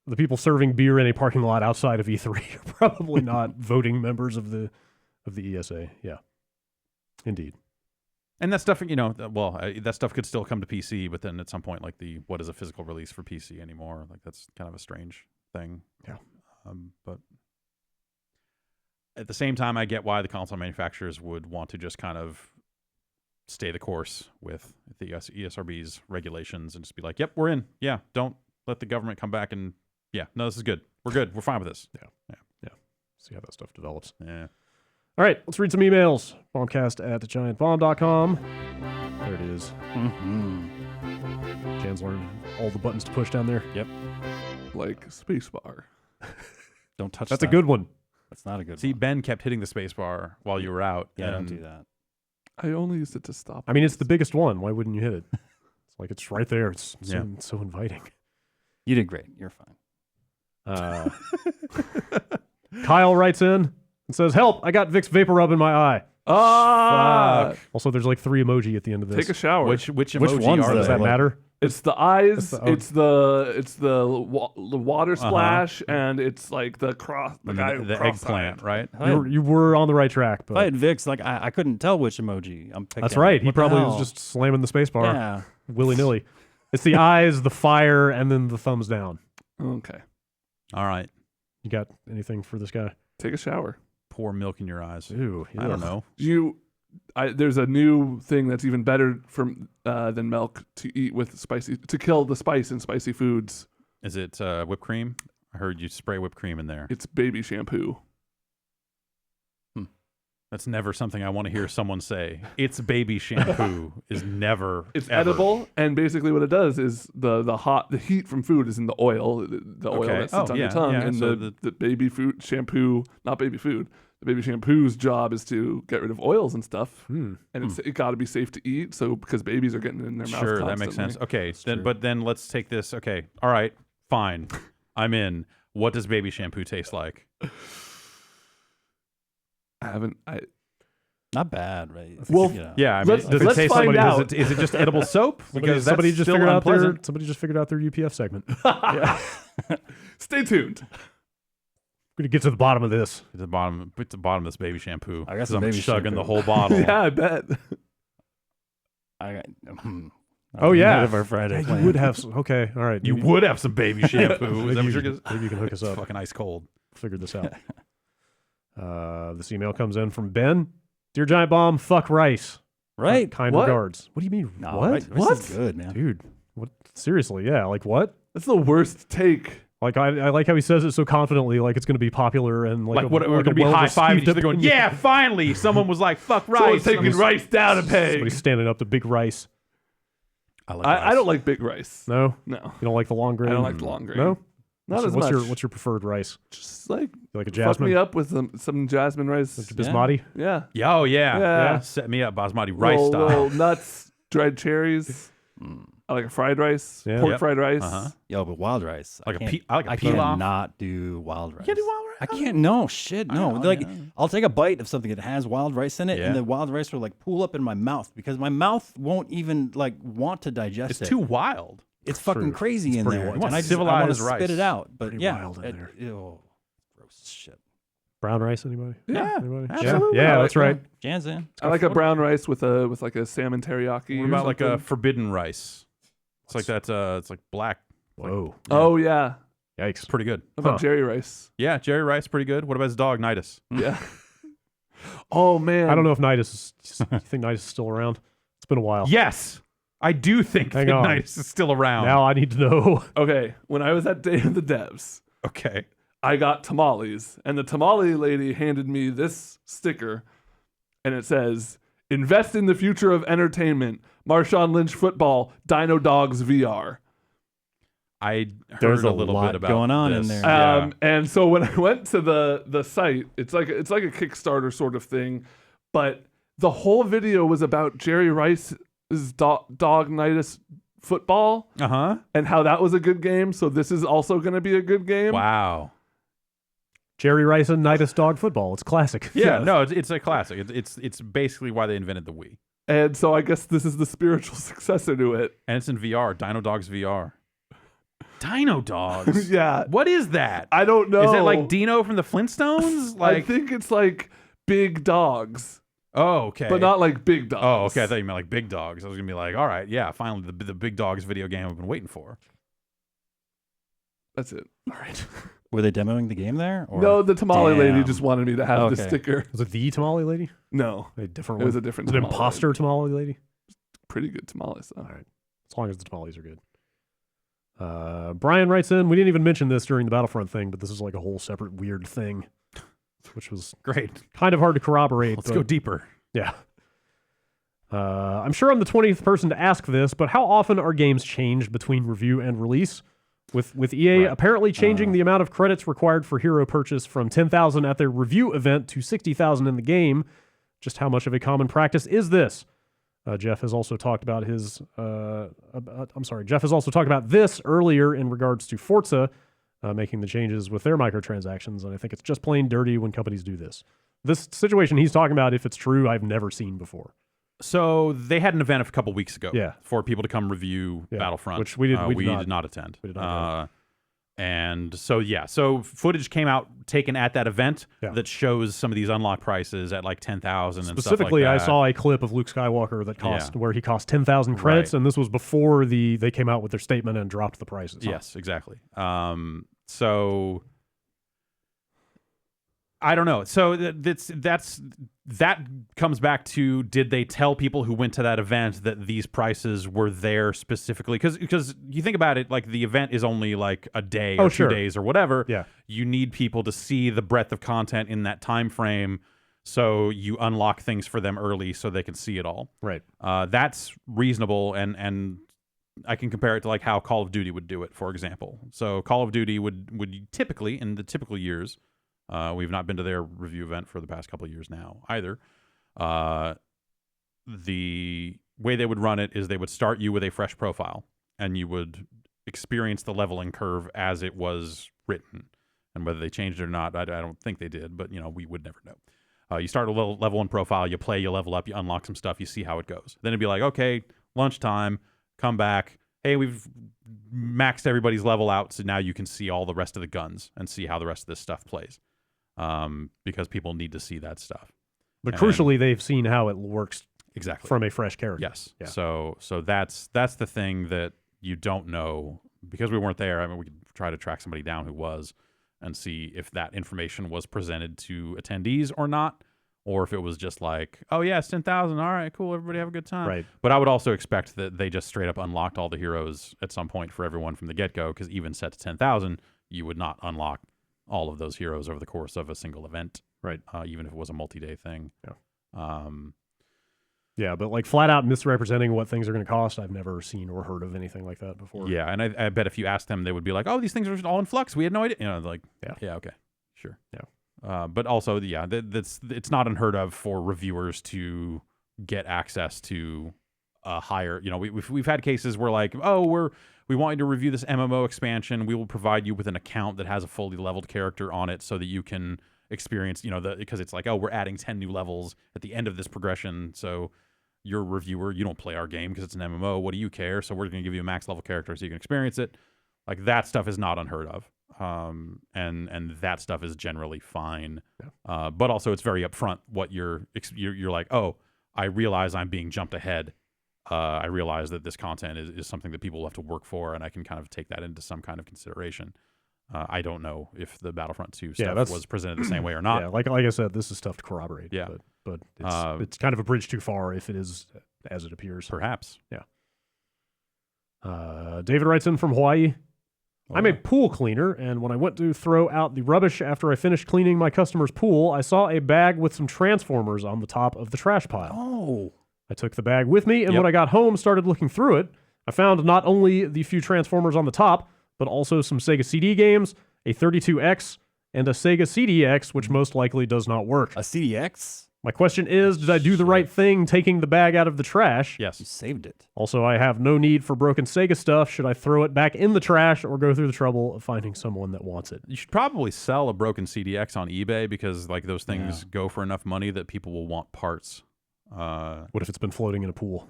S2: The people serving beer in a parking lot outside of E3 are probably not voting members of the ESA. Yeah, indeed.
S1: And that stuff, that stuff could still come to PC, but then at some point, like what is a physical release for PC anymore? Like that's kind of a strange thing.
S2: Yeah.
S1: But at the same time, I get why the console manufacturers would want to just kind of stay the course with the ESRB's regulations and just be like, "Yep, we're in. Yeah, don't let the government come back and no, this is good. We're good. We're fine with this."
S2: Yeah. See how that stuff develops.
S1: Yeah.
S2: All right, let's read some emails. Bombcast@giantbomb.com. There it is. Jan's learned all the buttons to push down there.
S3: Yep.
S5: Like spacebar.
S3: Don't touch
S2: That's
S3: that.
S2: a good one.
S3: That's not a good
S1: See,
S3: one.
S1: Ben kept hitting the space bar while you were out.
S3: Yeah, don't
S1: and
S3: do that.
S5: I only used it to stop.
S2: I mean, it's the biggest one. Why wouldn't you hit it? It's like it's right there. It's
S1: Yeah.
S2: so inviting.
S3: You did great. You're fine.
S2: Kyle writes in and says, "Help! I got Vicks Vapor Rub in my eye."
S5: Ah,
S2: Also, there's like 3 emoji at the end of this.
S5: take a shower.
S1: Which
S3: Which
S1: emoji
S3: ones
S1: are
S2: Does
S1: they?
S2: that matter?
S5: It's the eyes.
S2: It's the-
S5: It's the water splash, and it's like the guy who
S1: the eggplant, right?
S2: You were on the right track,
S3: If I
S2: but
S3: had Vicks, like I couldn't tell which emoji I'm picking.
S2: that's right. He
S3: What the
S2: probably
S3: hell?
S2: was just slamming the space bar
S3: Yeah.
S2: willy nilly. It's the eyes, the fire, and then the thumbs down.
S5: Okay,
S1: All right.
S2: You got anything for this guy?
S5: take a shower.
S1: Pour milk in your eyes.
S2: Ooh,
S1: I don't know.
S5: There's a new thing that's even better than milk to eat with to kill the spice in spicy foods.
S1: Is it whipped cream? I heard you spray whipped cream in there.
S5: It's baby shampoo.
S1: That's never something I want to hear someone say. It's baby shampoo is never.
S5: It's
S1: ever.
S5: edible, and basically what it does is the heat from food is in the oil, the oil
S1: Okay.
S5: that sits on your tongue, and
S1: so
S5: the baby food shampoo, not baby food. The baby shampoo's job is to get rid of oils and stuff, and it got to be safe to eat. So because babies are getting it in their mouth.
S1: Sure, that makes sense. Okay, then let's take this. Okay, all right, fine, I'm in. What does baby shampoo taste like?
S3: Not bad, right?
S5: Well,
S1: Yeah, I mean,
S5: Let's-
S1: does it
S5: let's
S1: taste
S5: find
S1: somebody?
S5: out.
S1: Is it just edible soap? Because
S2: somebody
S1: that's
S2: just
S1: still
S2: figured out
S1: unpleasant.
S2: somebody just figured out their UPF segment.
S5: Stay tuned.
S2: We're gonna get to the bottom of this.
S1: At the bottom of this baby shampoo.
S3: I got
S1: 'Cause
S3: some
S1: I'm
S3: baby
S1: chugging
S3: shampoo.
S1: the whole bottle.
S5: Yeah, I bet.
S3: I got.
S2: Oh yeah,
S3: Of our Friday.
S2: Yeah, you
S3: plan.
S2: would have. Okay, all right.
S1: You
S2: maybe-
S1: would have some baby shampoo. Is that what
S2: Maybe,
S1: you're
S2: you,
S1: gonna-
S2: maybe you can hook us
S1: It's
S2: up.
S1: fucking ice cold.
S2: Figure this out. This email comes in from Ben. Dear Giant Bomb, fuck rice.
S3: Right.
S2: Kind
S5: What?
S2: regards. What do you mean?
S3: No,
S2: what?
S3: Rice is good, man.
S2: Dude, what? Seriously, yeah. Like what?
S5: That's the worst take.
S2: Like I like how he says it so confidently, like it's going to be popular and like,
S1: Like what? We're gonna be high fiving each other, going, "Yeah, finally, someone was like, fuck
S5: Someone's
S1: rice."
S5: taking rice down a peg.
S2: Somebody's standing up to big rice.
S5: I don't like big rice.
S2: No,
S5: No,
S2: you don't like the long grain.
S5: I don't like the long grain.
S2: No,
S5: Not as
S2: what's
S5: much.
S2: What's your preferred rice?
S5: Just like
S2: You like a
S5: fuck
S2: jasmine?
S5: me up with some jasmine rice.
S2: Basmati?
S5: Yeah.
S1: Yeah, oh yeah,
S5: Yeah.
S1: Set me up, basmati rice
S5: little,
S1: style.
S5: little nuts, dried cherries. I like a fried rice,
S2: Yeah.
S5: pork
S1: Yep.
S5: fried rice.
S1: Uh-huh.
S3: Yo, but wild rice.
S1: I like a
S3: I
S1: pilaf.
S3: cannot do wild rice.
S1: can't do wild rice?
S3: I can't. No shit. No.
S1: know,
S3: Like
S1: yeah.
S3: I'll take a bite of something that has wild rice in it,
S1: Yeah.
S3: and the wild rice will like pool up in my mouth because my mouth won't even like want to digest
S1: It's
S3: it.
S1: too wild.
S3: It's fucking
S2: true.
S3: crazy
S2: It's
S3: in
S2: pretty
S3: there,
S2: wild.
S3: and
S1: You want
S3: I just I want to
S1: civilized
S3: spit
S1: rice.
S3: it out. But
S2: Pretty
S3: yeah,
S2: wild in there.
S3: Ew, gross shit.
S2: Brown rice? Anybody?
S5: Yeah,
S2: Anybody?
S1: absolutely.
S2: Yeah,
S5: I
S2: that's
S5: like
S2: right.
S3: Jan's in.
S5: I like a brown rice with like a salmon teriyaki.
S1: What
S5: or
S1: about like a
S5: something.
S1: forbidden rice? It's like that. It's like black.
S2: Whoa!
S5: Oh yeah.
S2: Yikes!
S1: It's pretty good.
S5: What about
S2: Huh.
S5: Jerry rice?
S1: Yeah, Jerry Rice, pretty good. What about his dog, Nidus?
S5: Yeah. Oh man.
S2: I don't know if Nidus is. You think Nidus is still around? It's been a while.
S1: Yes, I do think
S2: Hang
S1: that
S2: on.
S1: Nidus is still around.
S2: Now I need to know.
S5: Okay, when I was at Day of the Devs,
S1: Okay.
S5: I got tamales, and the tamale lady handed me this sticker, and it says, "Invest in the future of entertainment. Marshawn Lynch football, Dino Dogs VR."
S1: I heard
S3: There's
S1: a
S3: a
S1: little
S3: lot
S1: bit about
S3: going on in
S1: this.
S3: there.
S1: Yeah.
S5: And so when I went to the site, it's like a Kickstarter sort of thing, but the whole video was about Jerry Rice is Dognitis Football, and how that was a good game. So this is also going to be a good game.
S1: Wow.
S2: Jerry Rice and Nidus Dog Football. It's classic.
S1: Yeah, no, it's a classic. It's basically why they invented the Wii.
S5: And so I guess this is the spiritual successor to it.
S1: And it's in VR, Dino Dogs VR. Dino Dogs?
S5: Yeah.
S1: What is that?
S5: I don't know.
S1: Is it like Dino from the Flintstones?
S5: I think it's like big dogs.
S1: Oh, okay.
S5: But not like big dogs.
S1: Oh, okay. I thought you meant like big dogs. I was going to be like, all right, yeah, finally the big dogs video game I've been waiting for.
S5: That's it. All right.
S3: Were they demoing the game there? Or?
S5: No, the tamale lady
S3: Damn.
S5: just wanted me to have the sticker.
S2: Was it the tamale lady?
S5: No.
S2: A different
S5: It
S2: one?
S5: was a different
S2: Was it
S5: tamale
S2: imposter
S5: lady.
S2: tamale lady?
S5: Pretty good tamales, though.
S2: All right. As long as the tamales are good. Brian writes in, we didn't even mention this during the Battlefront thing, but this is like a whole separate weird thing, which was
S1: Great.
S2: kind of hard to corroborate.
S1: Let's go deeper.
S2: Yeah. I'm sure I'm the 20th person to ask this, but how often are games changed between review and release? With EA apparently changing the amount of credits required for hero purchase from 10,000 at their review event to 60,000 in the game, just how much of a common practice is this? Jeff has also talked about his. Jeff has also talked about this earlier in regards to Forza making the changes with their microtransactions, and I think it's just plain dirty when companies do this. This situation he's talking about, if it's true, I've never seen before.
S1: So they had an event a couple weeks ago for people to come review Battlefront,
S2: which we did
S1: not attend.
S2: We did not.
S1: And so footage came out taken at that event that shows some of these unlock prices at like 10,000 and stuff like that.
S2: Specifically, I saw a clip of Luke Skywalker that where he cost 10,000 credits, and this was before they came out with their statement and dropped the prices.
S1: Yes, exactly. So I don't know. So that comes back to, did they tell people who went to that event that these prices were there specifically? Because you think about it, like the event is only like a day or 2 days or whatever.
S2: Yeah.
S1: You need people to see the breadth of content in that time frame, so you unlock things for them early so they can see it all.
S2: Right.
S1: That's reasonable, and I can compare it to like how Call of Duty would do it, for example. So Call of Duty would typically, in the typical years, we've not been to their review event for the past couple of years now either. The way they would run it is they would start you with a fresh profile, and you would experience the leveling curve as it was written. And whether they changed it or not, I don't think they did, but we would nevel know. You start a little level 1 profile, you play, you level up, you unlock some stuff, you see how it goes. Then it'd be like, okay, lunchtime, come back. Hey, we've maxed everybody's level out, so now you can see all the rest of the guns and see how the rest of this stuff plays. Because people need to see that stuff.
S2: But crucially, they've seen how it works
S1: exactly
S2: from a fresh character.
S1: Yes.
S2: Yeah.
S1: So that's the thing that you don't know, because we weren't there. I mean, we could try to track somebody down who was and see if that information was presented to attendees or not, or if it was just like, oh yeah, it's 10,000. All right, cool. Everybody have a good time.
S2: Right.
S1: But I would also expect that they just straight up unlocked all the heroes at some point for everyone from the get-go, because even set to 10,000, you would not unlock all of those heroes over the course of a single event,
S2: right?
S1: Even if it was a multi-day thing.
S2: Yeah, but like flat out misrepresenting what things are going to cost, I've never seen or heard of anything like that before.
S1: Yeah, and I bet if you asked them, they would be like, "Oh, these things are all in flux. We had no idea." Like, yeah, okay, sure,
S2: yeah.
S1: But also, it's not unheard of for reviewers to get access to a higher. We've had cases where like, oh, we want you to review this MMO expansion. We will provide you with an account that has a fully leveled character on it so that you can experience, because it's like, oh, we're adding 10 new levels at the end of this progression. So you're a reviewer, you don't play our game because it's an MMO. What do you care? So we're going to give you a max level character so you can experience it. Like, that stuff is not unheard of. And that stuff is generally fine. Yeah. But also it's very upfront what you're like, oh, I realize I'm being jumped ahead. I realize that this content is something that people will have to work for, and I can kind of take that into some kind of consideration. I don't know if the Battlefront 2 stuff was presented the same way or not.
S2: Yeah, like I said, this is tough to corroborate.
S1: Yeah.
S2: But it's kind of a bridge too far if it is as it appears.
S1: Perhaps.
S2: Yeah. David writes in from Hawaii. I'm a pool cleaner, and when I went to throw out the rubbish after I finished cleaning my customer's pool, I saw a bag with some Transformers on the top of the trash pile.
S1: Oh.
S2: I took the bag with me, and when I got home, started looking through it. I found not only the few Transformers on the top, but also some Sega CD games, a 32X, and a Sega CDX, which most likely does not work.
S3: A CDX?
S2: My question is, did I do the right thing taking the bag out of the trash?
S3: You
S1: Yes.
S3: saved it.
S2: Also, I have no need for broken Sega stuff. Should I throw it back in the trash or go through the trouble of finding someone that wants it?
S1: You should probably sell a broken CDX on eBay because like those things go for enough money that people will want parts.
S2: What if it's been floating in a pool?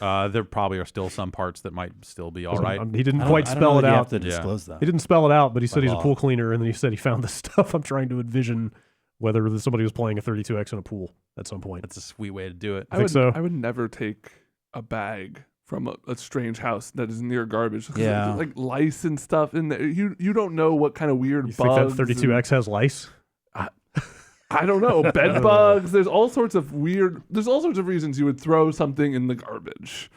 S1: There probably are still some parts that might still be all right.
S2: He didn't
S3: I
S2: quite
S3: don't
S2: spell
S3: know
S2: it
S3: that you
S2: out.
S3: have to
S1: Yeah.
S3: disclose that.
S2: He didn't spell it out, but he said he's a
S3: law.
S2: pool cleaner, and then he said he found this stuff. I'm trying to envision whether somebody was playing a 32X in a pool at some point.
S1: That's a sweet way to do it.
S2: I think so.
S5: I would never take a bag from a strange house that is near garbage. 'Cause
S3: Yeah.
S5: there's, like lice and stuff in there. You don't know what kind of weird
S2: You think
S5: bugs.
S2: that 32X has lice?
S5: I don't know. Bed bugs. There's all sorts of reasons you would throw something in the garbage.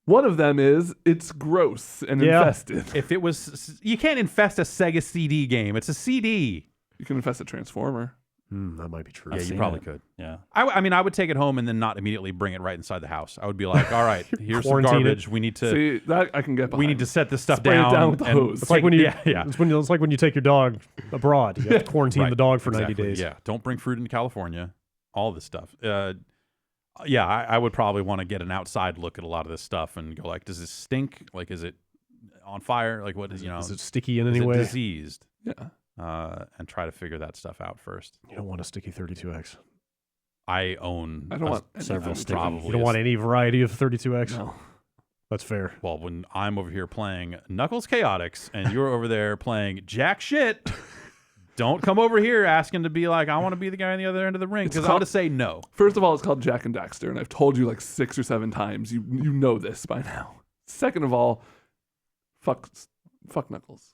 S5: One of them is it's gross and
S2: Yeah.
S5: infested.
S1: If it was, you can't infest a Sega CD game. It's a CD.
S5: You can infest a transformer.
S2: That might be true.
S1: Yeah,
S3: I've
S1: you
S3: seen
S1: probably
S3: it.
S1: could.
S3: Yeah.
S1: I mean, I would take it home and then not immediately bring it right inside the house. I would be like, all right, here's some
S2: Quarantine it.
S1: garbage. We need to
S5: See, that I can get behind.
S1: we need to set this stuff
S5: Spray it
S1: down.
S5: down with the
S1: and
S5: hose.
S2: It's like when you,
S1: yeah.
S2: It's like when you take your dog abroad. You have to quarantine
S1: Right,
S2: the dog for 90
S1: exactly.
S2: days.
S1: Yeah, don't bring fruit into California. All this stuff. Yeah, I would probably want to get an outside look at a lot of this stuff and go like, does this stink? Like, is it on fire? Like, what is
S2: Is it sticky in
S1: is
S2: any
S1: it
S2: way?
S1: diseased?
S5: Yeah.
S1: And try to figure that stuff out first.
S2: You don't want a sticky 32X.
S1: I own.
S5: I don't want
S3: several
S5: anything
S3: sticky.
S1: probably.
S2: You don't want any variety of 32X?
S5: No.
S2: That's fair.
S1: Well, when I'm over here playing Knuckles Chaotix and you're over there playing jack shit, don't come over here asking to be like, I want to be the guy on the other end of the ring,
S5: It's
S1: because I'm going to say no.
S5: First of all, it's called Jack and Daxter, and I've told you like 6 or 7 times. You know this by now. Second of all, fuck Knuckles.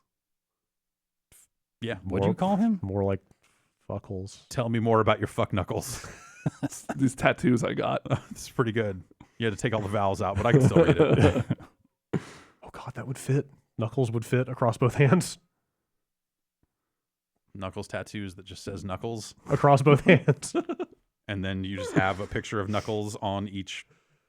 S1: Yeah.
S3: What'd you call him?
S2: More like fuckholes.
S1: Tell me more about your fuck Knuckles.
S5: These tattoos I got.
S1: It's pretty good. You had to take all the vowels out, but I can still read it.
S2: Oh, God, that would fit. Knuckles would fit across both hands.
S1: Knuckles tattoos that just says Knuckles.
S2: Across both hands.
S1: And then you just have a picture of Knuckles on each,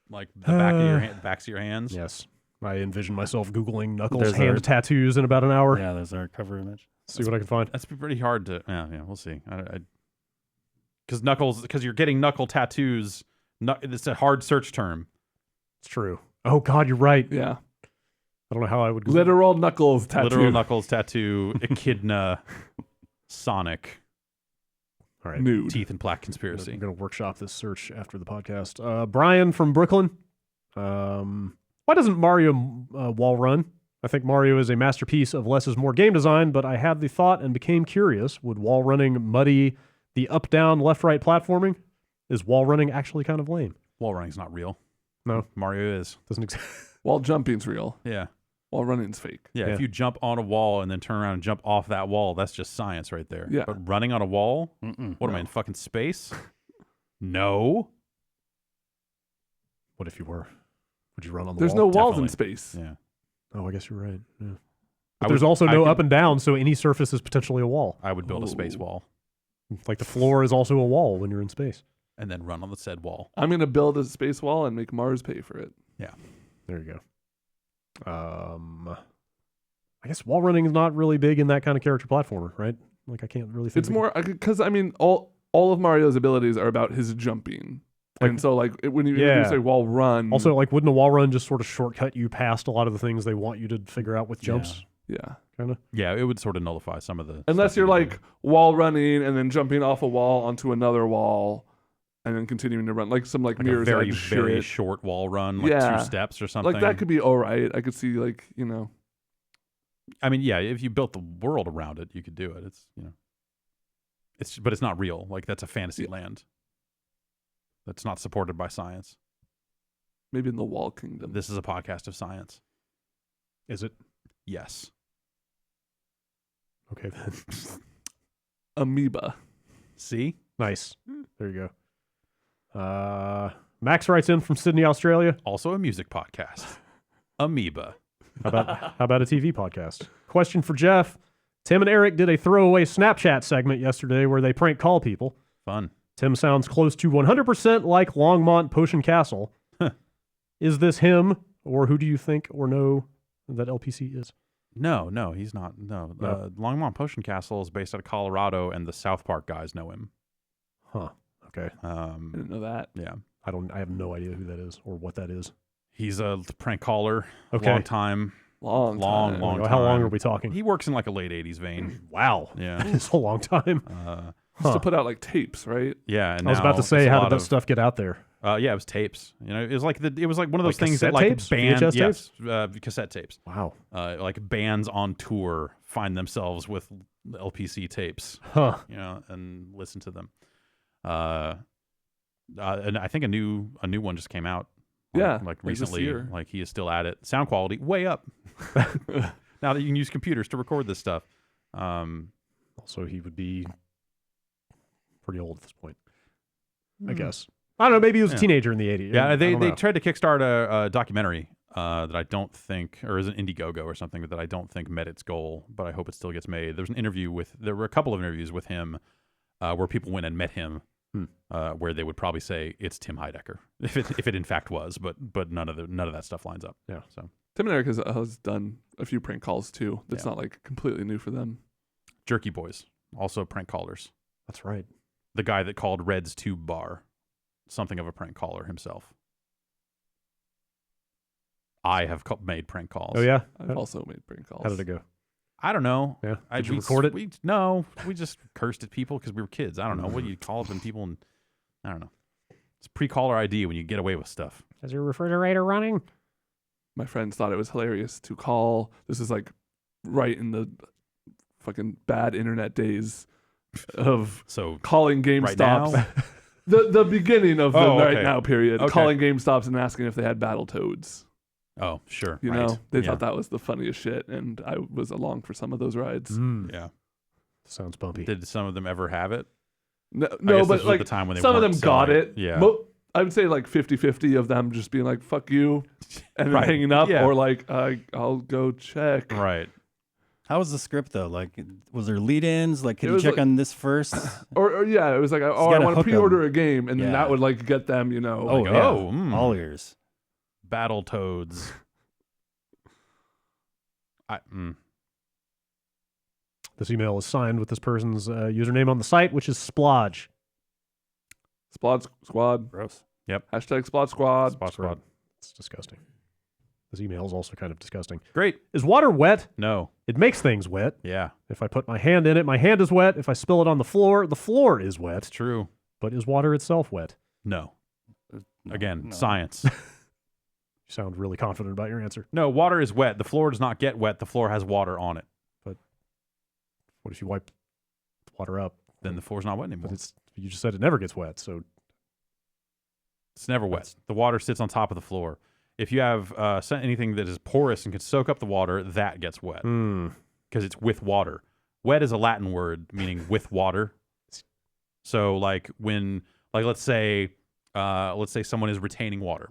S1: like, the back of your backs of your hands.
S2: Yes. I envision myself Googling Knuckles
S3: There's
S2: hand
S3: our-
S2: tattoos in about an hour.
S3: Yeah, there's our cover image.
S2: See what I can find.
S1: That's pretty hard to. Yeah, we'll see. Because you're getting knuckle tattoos. It's a hard search term.
S2: It's true. Oh, God, you're right.
S5: Yeah.
S2: I don't know how I would.
S5: Literal Knuckles tattoo.
S1: Literal Knuckles tattoo. Echidna. Sonic.
S2: All right.
S5: Nude.
S1: Teeth and plaque
S2: I'm
S1: conspiracy.
S2: going to workshop this search after the podcast. Brian from Brooklyn. Why doesn't Mario wall run? I think Mario is a masterpiece of less is more game design, but I had the thought and became curious. Would wall running muddy the up-down, left-right platforming? Is wall running actually kind of lame?
S1: Wall running's not real.
S2: No.
S1: Mario is.
S2: Doesn't exist.
S5: Wall jumping's real.
S1: Yeah.
S5: Wall running's fake.
S1: Yeah.
S2: Yeah.
S1: If you jump on a wall and then turn around and jump off that wall, that's just science right there.
S5: Yeah.
S1: But running on a wall? What am I in fucking space? No.
S2: What if you were? Would you run on the
S5: There's
S2: wall?
S5: no walls in
S1: Definitely.
S5: space.
S1: Yeah.
S2: Oh, I guess you're right. Yeah.
S1: I
S2: But there's
S1: would-
S2: also
S1: I
S2: no
S1: could-
S2: up and down, so any surface is potentially a wall.
S1: I would build a space
S5: Oh.
S1: wall
S2: Like the floor is also a wall when you're in space.
S1: and then run on the said wall.
S5: I'm going to build a space wall and make Mars pay for it.
S2: There you go. I guess wall running is not really big in that kind of character platformer, right? Like I can't really think
S5: It's
S2: of
S5: more because I mean all of Mario's abilities are about his jumping. And so like when you
S2: Yeah.
S5: say wall run,
S2: Also, like, wouldn't a wall run just sort of shortcut you past a lot of the things they want you to figure out with jumps?
S5: yeah.
S2: Kind of.
S1: Yeah, it would sort of nullify some of the.
S5: Unless
S1: stuff
S5: you're
S1: you do.
S5: like wall running and then jumping off a wall onto another wall and then continuing to run like some like
S1: Like a
S5: mirror's
S1: very,
S5: edge
S1: very
S5: shit.
S1: short wall run, like
S5: Yeah.
S1: 2 steps or something.
S5: Like that could be all right. I could see like,
S1: I mean, yeah, if you built the world around it, you could do it. But it's not real. Like that's a fantasy land. That's not supported by science.
S5: maybe in the Wall Kingdom.
S1: This is a podcast of science.
S2: Is it?
S1: Yes.
S2: Okay, then.
S5: Amoeba.
S1: See?
S2: Nice. There you go. Max writes in from Sydney, Australia.
S1: Also a music podcast. Amoeba.
S2: How about a TV podcast? Question for Jeff. Tim and Eric did a throwaway Snapchat segment yesterday where they prank call people.
S1: Fun.
S2: Tim sounds close to 100% like Longmont Potion Castle. Is this him, or who do you think or know that LPC is?
S1: No, he's not. No.
S2: No.
S1: Longmont Potion Castle is based out of Colorado, and the South Park guys know him.
S2: Huh. Okay.
S5: I didn't know that.
S1: Yeah.
S2: I have no idea who that is or what that is.
S1: He's a prank caller.
S2: Okay.
S1: Long time.
S5: Long time.
S1: Long
S2: How long
S1: time.
S2: are we talking?
S1: He works in like a late 80s vein.
S2: Wow.
S1: Yeah.
S2: It's a long time.
S5: Used to put out like tapes, right?
S1: Yeah. And
S2: I was about to say,
S1: it's a
S2: how
S1: lot
S2: did that
S1: of-
S2: stuff get out there?
S1: Yeah, it was tapes. You know, it was like one of those
S2: Like
S1: things that
S2: cassette
S1: like
S2: tapes?
S1: bands,
S2: VHS
S1: yes, cassette tapes.
S2: Wow.
S1: Like bands on tour find themselves with LPC tapes,
S2: Huh.
S1: you know, and listen to them. And I think a new one just came out.
S5: Yeah,
S1: like
S5: like this
S1: recently.
S5: year.
S1: Like he is still at it. Sound quality way up. Now that you can use computers to record this stuff.
S2: Also, he would be pretty old at this point, I guess. I don't know. Maybe he was a teenager in the 80s.
S1: Yeah,
S2: I
S1: they
S2: don't know.
S1: tried to kickstart a documentary that I don't think, or is an Indiegogo or something that I don't think met its goal, but I hope it still gets made. There were a couple of interviews with him where people went and met him, where they would probably say it's Tim Heidecker if it in fact was, but none of that stuff lines up.
S2: Yeah.
S1: So
S5: Tim and Eric has done a few prank calls too. That's
S1: Yeah.
S5: not like completely new for them.
S1: Jerky Boys, also prank callers.
S2: That's right.
S1: The guy that called Red's Tube Bar something of a prank caller himself. I have made prank calls.
S2: Oh, yeah?
S5: I've also made prank calls.
S2: How did it go?
S1: I don't know.
S2: Yeah. Did you
S1: we-
S2: record it?
S1: We just cursed at people because we were kids. I don't know. What do you call up and people? And I don't know. It's pre-caller ID when you get away with stuff.
S2: Is your refrigerator running?
S5: My friends thought it was hilarious to call. This is like right in the fucking bad internet days of
S1: So
S5: calling
S1: right now,
S5: GameStops. The beginning of the
S1: Oh,
S5: right
S1: okay.
S5: now period.
S1: Okay.
S5: Calling GameStops and asking if they had Battletoads.
S1: oh sure,
S5: You
S1: right.
S5: know, they
S1: Yeah.
S5: thought that was the funniest shit, and I was along for some of those rides.
S1: Yeah.
S2: Sounds bumpy.
S1: Did some of them ever have it?
S5: No,
S1: guess
S5: but
S1: this was
S5: like
S1: the time when they
S5: some of them
S1: weren't
S5: got
S1: selling
S5: it.
S1: it. Yeah.
S5: I would say like 50-50 of them just being like, fuck you, and then
S1: Right.
S5: hanging up,
S1: Yeah.
S5: or like, I'll go check.
S1: Right.
S3: How was the script though? Like, was there lead-ins? Like,
S5: It
S3: could you
S5: was
S3: check
S5: like-
S3: on this first?
S5: Or yeah, it was like, I
S3: gotta
S5: want to
S3: hook 'em.
S5: pre-order a game, and then
S3: Yeah.
S5: that would like get them, you know.
S3: Oh,
S5: like,
S3: yeah.
S1: oh,
S3: All ears.
S1: Battletoads.
S2: This email is signed with this person's username on the site, which is Splodge.
S5: Splod Squad.
S3: Gross.
S5: Hashtag Splod Squad.
S1: Spot squad.
S2: It's disgusting. This email is also kind of disgusting.
S1: Great.
S2: Is water wet?
S1: No.
S2: It makes things wet.
S1: Yeah.
S2: If I put my hand in it, my hand is wet. If I spill it on the floor is wet.
S1: It's true.
S2: But is water itself wet?
S1: No.
S3: No,
S1: Again,
S3: no.
S1: science.
S2: You sound really confident about your answer.
S1: No, water is wet. The floor does not get wet. The floor has water on it.
S2: What if you wipe the water up?
S1: Then the floor's not wet anymore.
S2: But you just said it never gets wet, so
S1: It's never wet. The water sits on top of the floor. If you have anything that is porous and can soak up the water, that gets wet because it's with water. Wet is a Latin word meaning with water. So like let's say someone is retaining water,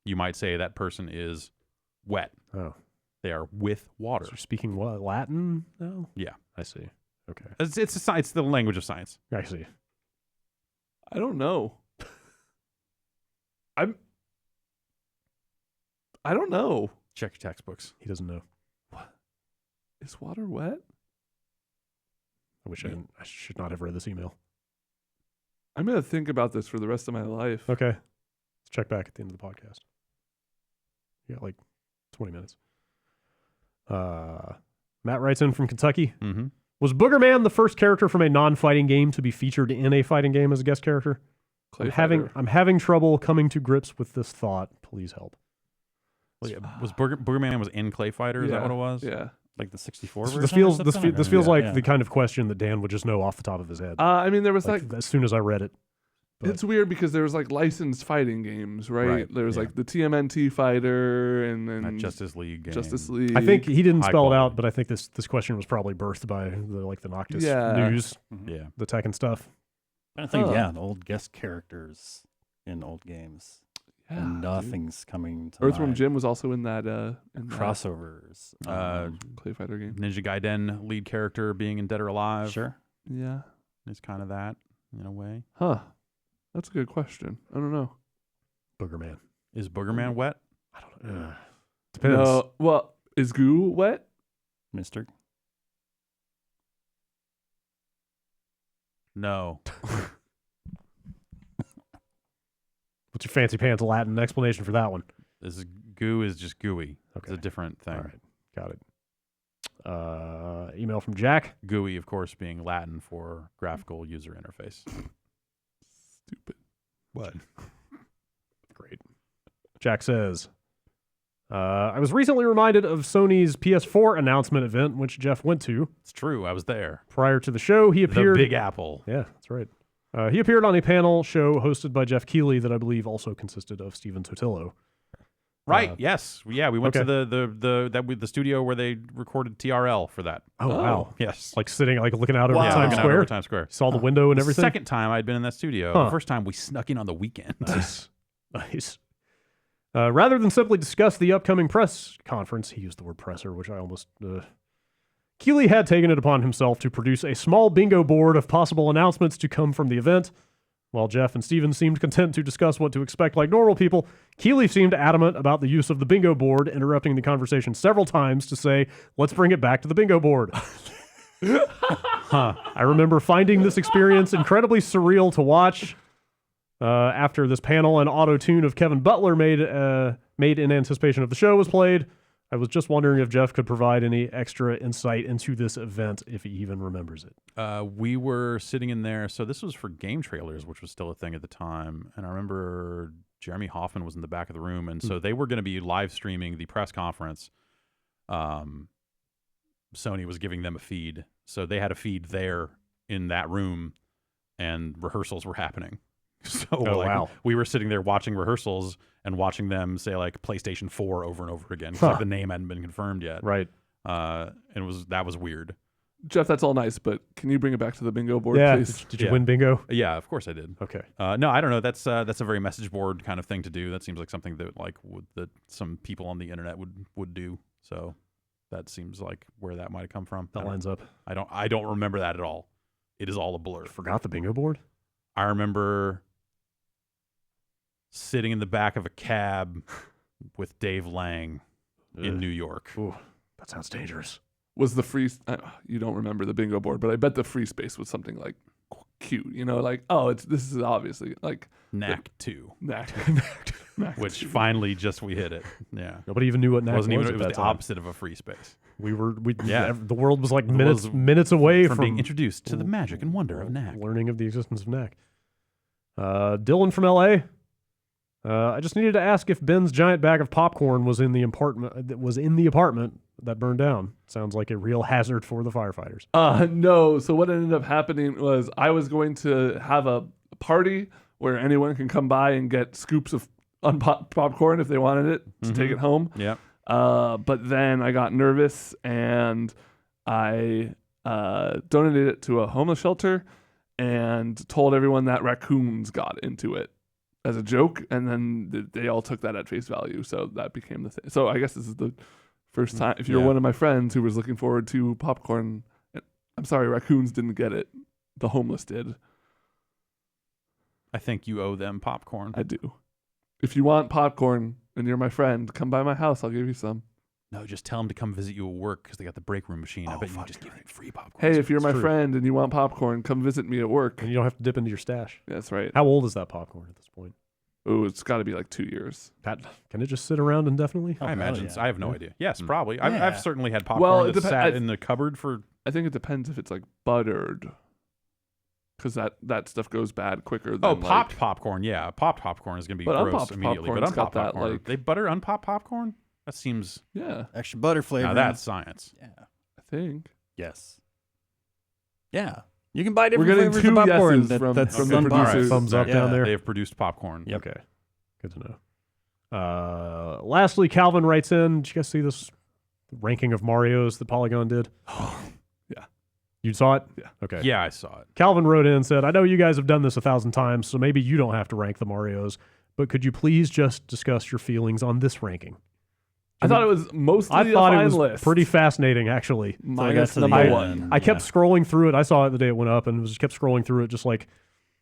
S1: you might say that person is wet.
S2: Oh.
S1: They are with water.
S2: So you're speaking what, Latin now?
S1: Yeah.
S2: I see. Okay.
S1: It's the language of science.
S2: I see.
S5: I don't know. I don't know.
S1: Check your textbooks.
S2: He doesn't know.
S5: Is water wet?
S2: I wish I should not have read this email.
S5: I'm gonna think about this for the rest of my life.
S2: Okay. Let's check back at the end of the podcast. You got like 20 minutes. Matt writes in from Kentucky.
S1: Mm-hmm.
S2: Was Boogerman the first character from a non-fighting game to be featured in a fighting game as a guest character?
S5: Clay
S2: I'm having trouble coming to grips with this thought. Please help.
S1: Was Boogerman was in Clay Fighter? Is that what it was?
S5: Yeah.
S3: Like the 64 version.
S2: This
S3: or
S2: feels
S3: something?
S2: this feels like
S3: Yeah.
S2: the kind of question that Dan would just know off the top of his head.
S5: I mean, there was
S2: like, as soon as I read it. But
S5: it's weird because there was like licensed fighting games, right?
S1: Right,
S5: There was
S1: yeah.
S5: like the TMNT fighter and then
S1: That Justice League game.
S5: Justice League.
S2: I think he didn't
S1: High
S2: spell it
S1: quality.
S2: out, but I think this question was probably birthed by the Noctis
S5: Yeah.
S2: news,
S1: Yeah.
S2: the Tekken stuff.
S3: I think,
S5: Huh.
S3: yeah, the old guest characters in old games.
S5: Yeah,
S3: and
S5: dude.
S3: nothing's coming to
S5: Earthworm
S3: mind.
S5: Jim was also in that
S3: Crossovers.
S5: Clay Fighter game.
S1: Ninja Gaiden lead character being in Dead or Alive.
S3: Sure.
S5: Yeah.
S1: It's kind of that in a way.
S5: Huh. That's a good question. I don't know.
S2: Boogerman.
S1: Is Boogerman wet?
S2: I don't know. Depends.
S5: No. Well, is goo wet?
S3: Mister.
S1: No.
S2: What's your fancy pants Latin explanation for that one?
S1: Goo is just gooey.
S2: Okay.
S1: It's a different thing.
S2: All right. Got it. Email from Jack.
S1: GUI, of course, being Latin for graphical user interface.
S5: Stupid.
S1: What?
S2: Great. Jack says, I was recently reminded of Sony's PS4 announcement event, which Jeff went to.
S1: It's true. I was there.
S2: Prior to the show, he appeared.
S1: The Big Apple.
S2: Yeah, that's right. He appeared on a panel show hosted by Jeff Keighley that I believe also consisted of Steven Totillo.
S1: Right. Yes. Yeah. We went
S2: okay.
S1: to the studio where they recorded TRL for that.
S2: Oh, wow.
S1: Yes.
S2: Like sitting, like looking out over
S1: Yeah,
S2: Times
S1: looking out
S2: Square.
S1: over Times Square.
S2: Saw the window and
S1: The
S2: everything.
S1: second time I'd been in that studio.
S2: Huh.
S1: The first time we snuck in on the weekend.
S2: Nice. Nice. Rather than simply discuss the upcoming press conference, he used the word presser, which I almost... Keighley had taken it upon himself to produce a small bingo board of possible announcements to come from the event. While Jeff and Steven seemed content to discuss what to expect like normal people, Keighley seemed adamant about the use of the bingo board, interrupting the conversation several times to say, let's bring it back to the bingo board. I remember finding this experience incredibly surreal to watch. After this panel and auto-tune of Kevin Butler made in anticipation of the show was played, I was just wondering if Jeff could provide any extra insight into this event, if he even remembers it.
S1: We were sitting in there. So this was for game trailers, which was still a thing at the time. And I remember Jeremy Hoffman was in the back of the room. And so they were going to be live streaming the press conference. Sony was giving them a feed. So they had a feed there in that room and rehearsals were happening. So
S2: wow.
S1: We were sitting there watching rehearsals and watching them say like PlayStation 4 over and over again. 'Cause like the name hadn't been confirmed yet.
S2: Right.
S1: And that was weird.
S5: Jeff, that's all nice, but can you bring it back to the bingo board,
S2: Yeah.
S5: please?
S2: Did you win bingo?
S1: Yeah, of course I did.
S2: Okay.
S1: No, I don't know. That's a very message board kind of thing to do. That seems like something that that some people on the internet would do. So that seems like where that might have come from.
S2: That lines up.
S1: I don't remember that at all. It is all a blur.
S2: Forgot the bingo board?
S1: I remember sitting in the back of a cab with Dave Lang in New York.
S2: Ooh, that sounds dangerous.
S5: Was the free... you don't remember the bingo board, but I bet the free space was something like cute. You know, like, this is obviously like...
S1: Knack 2.
S5: Knack.
S1: Which finally we hit it. Yeah.
S2: Nobody even knew what Knack was.
S1: It was
S2: at
S1: the
S2: that time.
S1: opposite of a free space.
S2: The world was like minutes away
S1: from being introduced to the magic and wonder of Knack.
S2: Learning of the existence of Knack. Dylan from LA. I just needed to ask if Ben's giant bag of popcorn was in the apartment that burned down. Sounds like a real hazard for the firefighters.
S5: No. So what ended up happening was I was going to have a party where anyone can come by and get scoops of popcorn if they wanted it to take it home.
S1: Yeah.
S5: But then I got nervous and I donated it to a homeless shelter and told everyone that raccoons got into it as a joke, and then they all took that at face value, so that became the thing. So I guess this is the first time, if you're one of my friends who was looking forward to popcorn, I'm sorry, raccoons didn't get it. The homeless did.
S1: I think you owe them popcorn.
S5: I do. If you want popcorn and you're my friend, come by my house, I'll give you some.
S1: No, just tell them to come visit you at work because they got the break room machine. I bet you can just give them free popcorn.
S5: Hey, if you're my friend and you want popcorn, come visit me at work.
S2: And you don't have to dip into your stash.
S5: That's right.
S2: How old is that popcorn at this point?
S5: Oh, it's got to be like 2 years.
S2: Can it just sit around indefinitely?
S1: I imagine.
S3: yeah.
S1: I have no idea. Yes, probably.
S3: Yeah.
S1: I've certainly had popcorn that sat in the cupboard for...
S5: I think it depends if it's like buttered. Because that stuff goes bad quicker than
S1: popped popcorn. Yeah, popped popcorn is going to be
S5: But
S1: gross
S5: unpopped
S1: immediately. But
S5: popcorn's
S1: unpopped
S5: got that,
S1: popcorn.
S5: like-
S1: They butter unpopped popcorn? That seems...
S5: Yeah,
S3: Extra butter flavor.
S1: Now that's science.
S3: Yeah.
S5: I think.
S3: Yes. Yeah. You can buy different
S5: We're getting
S3: flavors
S5: 2
S3: of popcorn.
S5: yeses from
S3: that's
S5: the
S3: unpopped.
S5: producers.
S2: Thumbs up down there.
S1: They have produced popcorn.
S3: Yep.
S2: Okay. Good to know. Lastly, Calvin writes in, did you guys see this ranking of Marios that Polygon did?
S5: Yeah.
S2: You saw it?
S5: Yeah.
S2: Okay.
S1: Yeah, I saw it.
S2: Calvin wrote in and said, I know you guys have done this 1,000 times, so maybe you don't have to rank the Marios, but could you please just discuss your feelings on this ranking?
S5: I thought it was mostly
S2: I thought
S5: a
S2: it
S5: fine
S2: was
S5: list.
S2: pretty fascinating, actually.
S5: Minus
S3: to the
S5: number
S3: end.
S5: 1.
S2: I kept scrolling through it. I saw it the day it went up and just kept scrolling through it, just like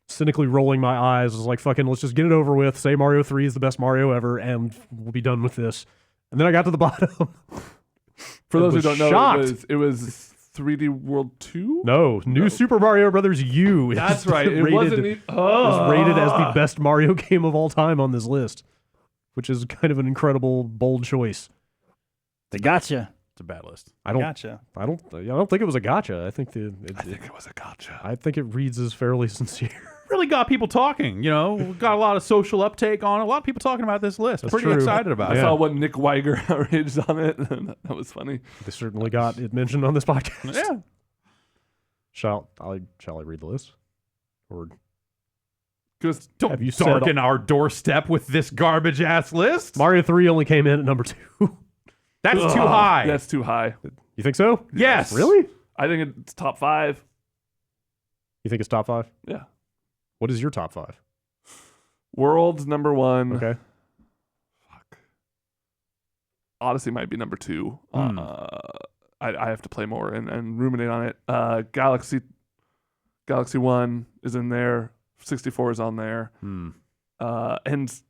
S2: cynically rolling my eyes. I was like, fucking, let's just get it over with. Say Mario 3 is the best Mario ever, and we'll be done with this. And then I got to the bottom.
S5: For those who
S2: was
S5: don't know,
S2: shocked.
S5: it was 3D World 2?
S2: No, New Super Mario Brothers U.
S5: That's right. It
S2: rated,
S5: wasn't.
S2: is rated as the best Mario game of all time on this list, which is kind of an incredible, bold choice.
S3: They gotcha.
S1: It's a bad list.
S2: I don't
S3: Gotcha.
S2: I don't think it was a gotcha. I think
S5: it was a gotcha.
S2: I think it reads as fairly sincere.
S1: Really got people talking, got a lot of social uptake on it. A lot of people talking about this list.
S2: That's
S1: Pretty
S2: true.
S1: excited about
S5: I
S1: it.
S5: saw what Nick Weiger outraged on it. That was funny.
S2: They certainly got it mentioned on this podcast.
S1: Yeah.
S2: Shall I read the list? Or
S5: Just
S1: Don't
S2: Have you said-
S1: darken our doorstep with this garbage ass list.
S2: Mario 3 only came in at number 2.
S1: That's too high.
S5: That's too high.
S2: You think so?
S1: Yes.
S2: Really?
S5: I think it's top 5.
S2: You think it's top 5?
S5: Yeah.
S2: What is your top 5?
S5: World's number 1.
S2: Okay.
S5: Fuck. Odyssey might be number 2. I have to play more and ruminate on it. Galaxy 1 is in there. 64 is on there. And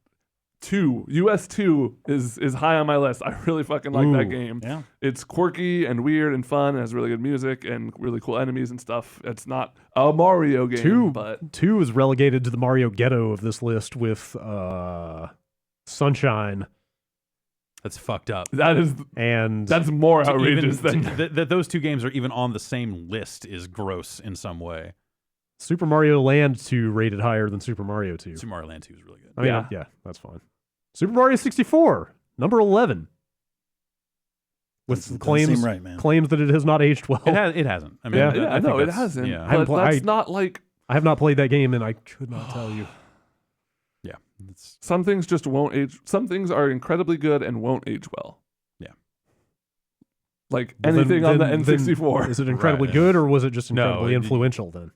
S5: 2, US 2 is high on my list. I really fucking like that game.
S3: Yeah.
S5: It's quirky and weird and fun. It has really good music and really cool enemies and stuff. It's not a Mario game, but
S2: 2 is relegated to the Mario ghetto of this list with Sunshine
S1: That's fucked up.
S2: and
S5: that's more outrageous than
S1: that those two games are even on the same list is gross in some way.
S2: Super Mario Land 2 rated higher than Super Mario 2.
S1: Super Mario Land 2 is really good.
S2: I mean,
S5: Yeah.
S2: yeah, that's fine. Super Mario 64, number 11. With
S3: Doesn't
S2: claims
S3: seem right, man.
S2: claims that it has not aged well.
S1: It hasn't. I mean,
S2: Yeah.
S1: I think
S5: no, it
S1: that's-
S5: hasn't.
S1: Yeah.
S2: haven't
S5: But
S2: pl-
S5: that's
S2: I-
S5: not like
S2: I have not played that game, and I could not tell you.
S1: Yeah. It's,
S5: some things just won't age. Some things are incredibly good and won't age well.
S1: Yeah.
S5: Like
S2: Well,
S5: anything on the
S2: then
S5: N64.
S2: Is it incredibly
S1: Right.
S2: good, or was it just
S1: No,
S2: incredibly influential then?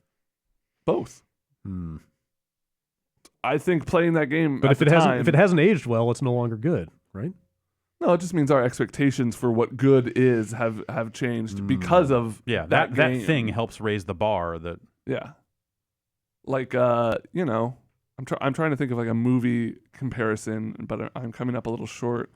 S5: Both.
S2: Hmm.
S5: I think playing that game
S2: But
S5: at
S2: if it hasn't aged well, it's no longer good, right?
S5: no, it just means our expectations for what good is have changed because of
S1: yeah, that
S5: game.
S1: thing helps raise the bar. That
S5: Yeah. Like I'm trying to think of like a movie comparison, but I'm coming up a little short.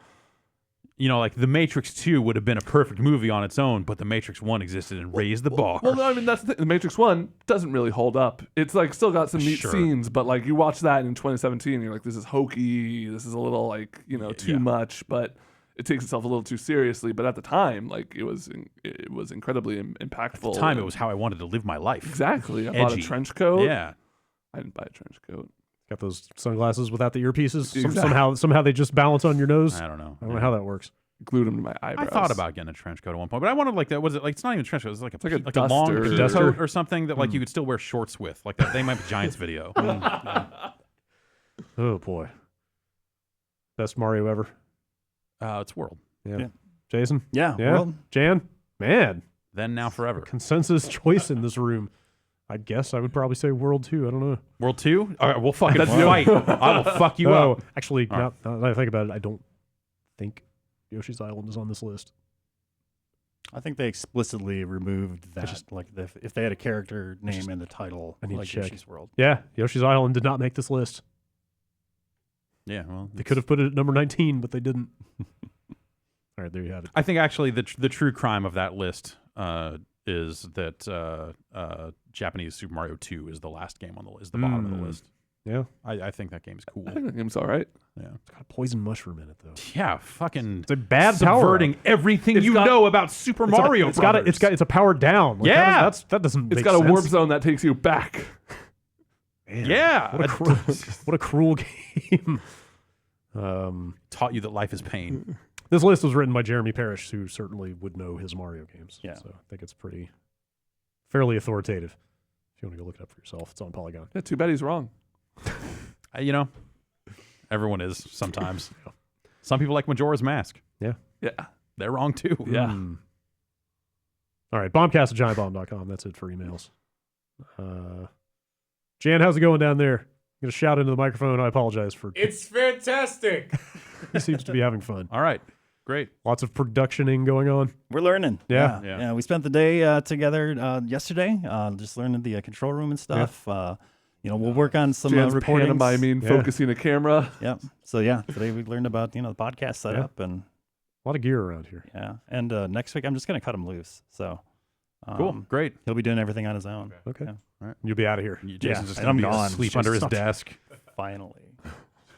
S1: like The Matrix 2 would have been a perfect movie on its own, but The Matrix 1 existed and raised the bar.
S5: Well, no, I mean that's the thing. The Matrix 1 doesn't really hold up. It's like still got some neat
S1: Sure.
S5: scenes, but like you watch that in 2017, and you're like, this is hokey. This is a little like too
S1: Yeah.
S5: much, but it takes itself a little too seriously. But at the time, like it was incredibly impactful.
S1: At the time, it was how I wanted to live my life.
S5: exactly. I bought a
S1: Edgy.
S5: trench coat.
S1: Yeah.
S5: I didn't buy a trench coat.
S2: Got those sunglasses without the earpieces.
S5: Exactly.
S2: Somehow they just balance on your nose.
S1: I don't know.
S2: I don't know how that works.
S5: Glued them to my
S1: I
S5: eyebrows.
S1: thought about getting a trench coat at one point, but I wanted like that. Was it like it's not even a trench coat? It's like
S5: like a
S1: a long
S5: duster.
S1: pea
S2: Duster.
S1: coat or something that like you could still wear shorts with, like that. They might be Giants video.
S2: Oh boy, best Mario ever.
S1: It's World.
S2: Yeah. Jason.
S3: Yeah.
S2: Yeah.
S3: Well,
S2: Jan. Man.
S1: Then, now, forever.
S2: Consensus choice in this room. I guess I would probably say World 2. I don't know.
S1: World 2. All right, we'll fucking fight. I will fuck you up.
S2: Actually,
S1: All
S2: now that I think about it, I don't think Yoshi's Island is on this list.
S3: I think they explicitly removed that. If they had a character name in the title,
S2: I need to
S3: like
S2: check.
S3: Yoshi's World.
S2: Yeah, Yoshi's Island did not make this list.
S1: Yeah, well,
S2: They could have put it at number 19, but they didn't. All right, there you have it.
S1: I think actually the true crime of that list is that Japanese Super Mario 2 is the last game on the list, the bottom of the list.
S2: Yeah,
S1: I think that game's cool.
S5: I think the game's all right.
S1: Yeah,
S2: it's got a poison mushroom in it though.
S1: yeah, fucking
S2: It's a bad
S1: subverting
S2: power.
S1: everything
S5: It's
S1: you
S5: got-
S1: know about Super Mario.
S2: It's a power down. Like,
S1: Yeah.
S2: that doesn't.
S5: It's
S2: make
S5: got a
S2: sense.
S5: warp zone that takes you back.
S2: Man,
S1: Yeah,
S2: what a cruel game.
S1: taught you that life is pain.
S2: This list was written by Jeremy Parrish, who certainly would know his Mario games.
S3: Yeah.
S2: So I think it's fairly authoritative. If you want to go look it up for yourself, it's on Polygon.
S5: Yeah, too bad he's wrong.
S1: Everyone is sometimes. Some people like Majora's Mask.
S5: Yeah.
S1: They're wrong too.
S5: Yeah.
S2: All right, bombcast at giantbomb.com. That's it for emails. Jan, how's it going down there? I'm going to shout into the microphone. I apologize for...
S4: It's fantastic.
S2: He seems to be having fun.
S1: All right. Great.
S2: Lots of productioning going on.
S3: We're learning.
S2: Yeah.
S1: Yeah.
S3: We spent the day together yesterday, just learning the control room and stuff. We'll work on some
S5: Jan's
S3: recordings.
S5: pantomiming, focusing a camera.
S3: Yep. So yeah, today we learned about the podcast setup and
S2: A lot of gear around here.
S3: yeah. And next week I'm just gonna cut them loose. So
S1: Cool. Great.
S3: He'll be doing everything on his own.
S2: Okay.
S3: Yeah.
S2: You'll be out of here.
S1: Jason's just
S3: and
S1: going to
S3: I'm
S1: be
S3: gone.
S1: asleep
S2: Jason,
S1: under his
S2: stop.
S1: desk.
S3: Finally.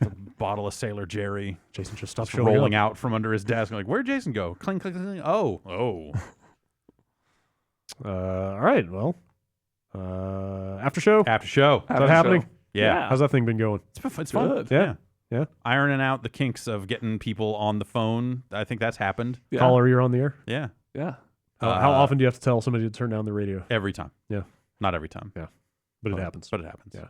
S1: A bottle of Sailor Jerry
S2: Jason just stopped
S1: just
S2: showing
S1: rolling
S2: up.
S1: out from under his desk. I'm like, where'd Jason go? Cling, cling, cling. Oh.
S2: All right. Well, after show.
S1: After show.
S2: Is that happening?
S1: Yeah.
S2: How's that thing been going?
S1: It's fun.
S5: Good.
S2: Yeah. Yeah.
S1: Ironing out the kinks of getting people on the phone. I think that's happened.
S5: Yeah.
S2: Caller, you're on the air.
S1: Yeah.
S5: Yeah.
S2: How often do you have to tell somebody to turn down the radio?
S1: Every time.
S2: Yeah.
S1: Not every time.
S2: But it happens.
S1: But it happens.
S2: Yeah.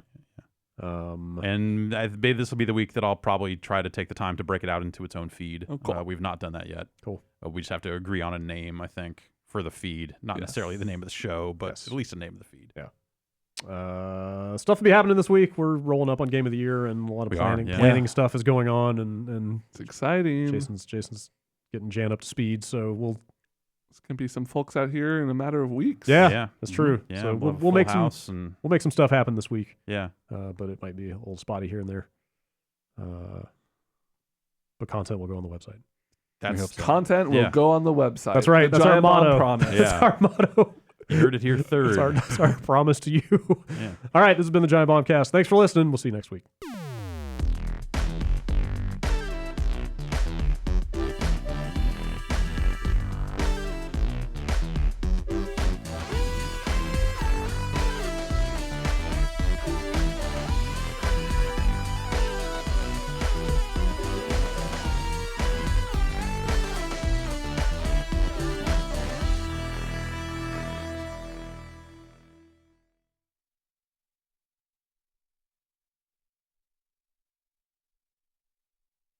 S1: And this will be the week that I'll probably try to take the time to break it out into its own feed.
S5: Oh, cool.
S1: We've not done that yet.
S2: Cool.
S1: We just have to agree on a name, I think, for the feed. Not necessarily the name of the show, but
S2: Yes.
S1: at least the name of the feed.
S2: Yeah. Stuff will be happening this week. We're rolling up on Game of the Year, and a lot of
S1: We are,
S2: planning.
S1: yeah.
S2: Planning stuff is going on, and
S5: It's exciting.
S2: Jason's getting Jan up to speed. So we'll.
S5: There's going to be some folks out here in a matter of weeks.
S2: Yeah, that's
S1: Mhm.
S2: true.
S1: Yeah,
S2: So
S1: we'll,
S2: we'll make some
S1: house and
S2: we'll make some stuff happen this week.
S1: yeah.
S2: But it might be a little spotty here and there. But content will go on the website.
S1: That's
S5: Content will
S1: Yeah.
S5: go on the website.
S2: That's right.
S5: The
S2: That's our
S5: Giant Bomb
S2: motto.
S5: Promise.
S1: Yeah.
S2: That's our motto.
S1: You heard it here third.
S2: That's our promise to you.
S1: Yeah.
S2: All right, this has been the Giant Bombcast. Thanks for listening. We'll see you next week.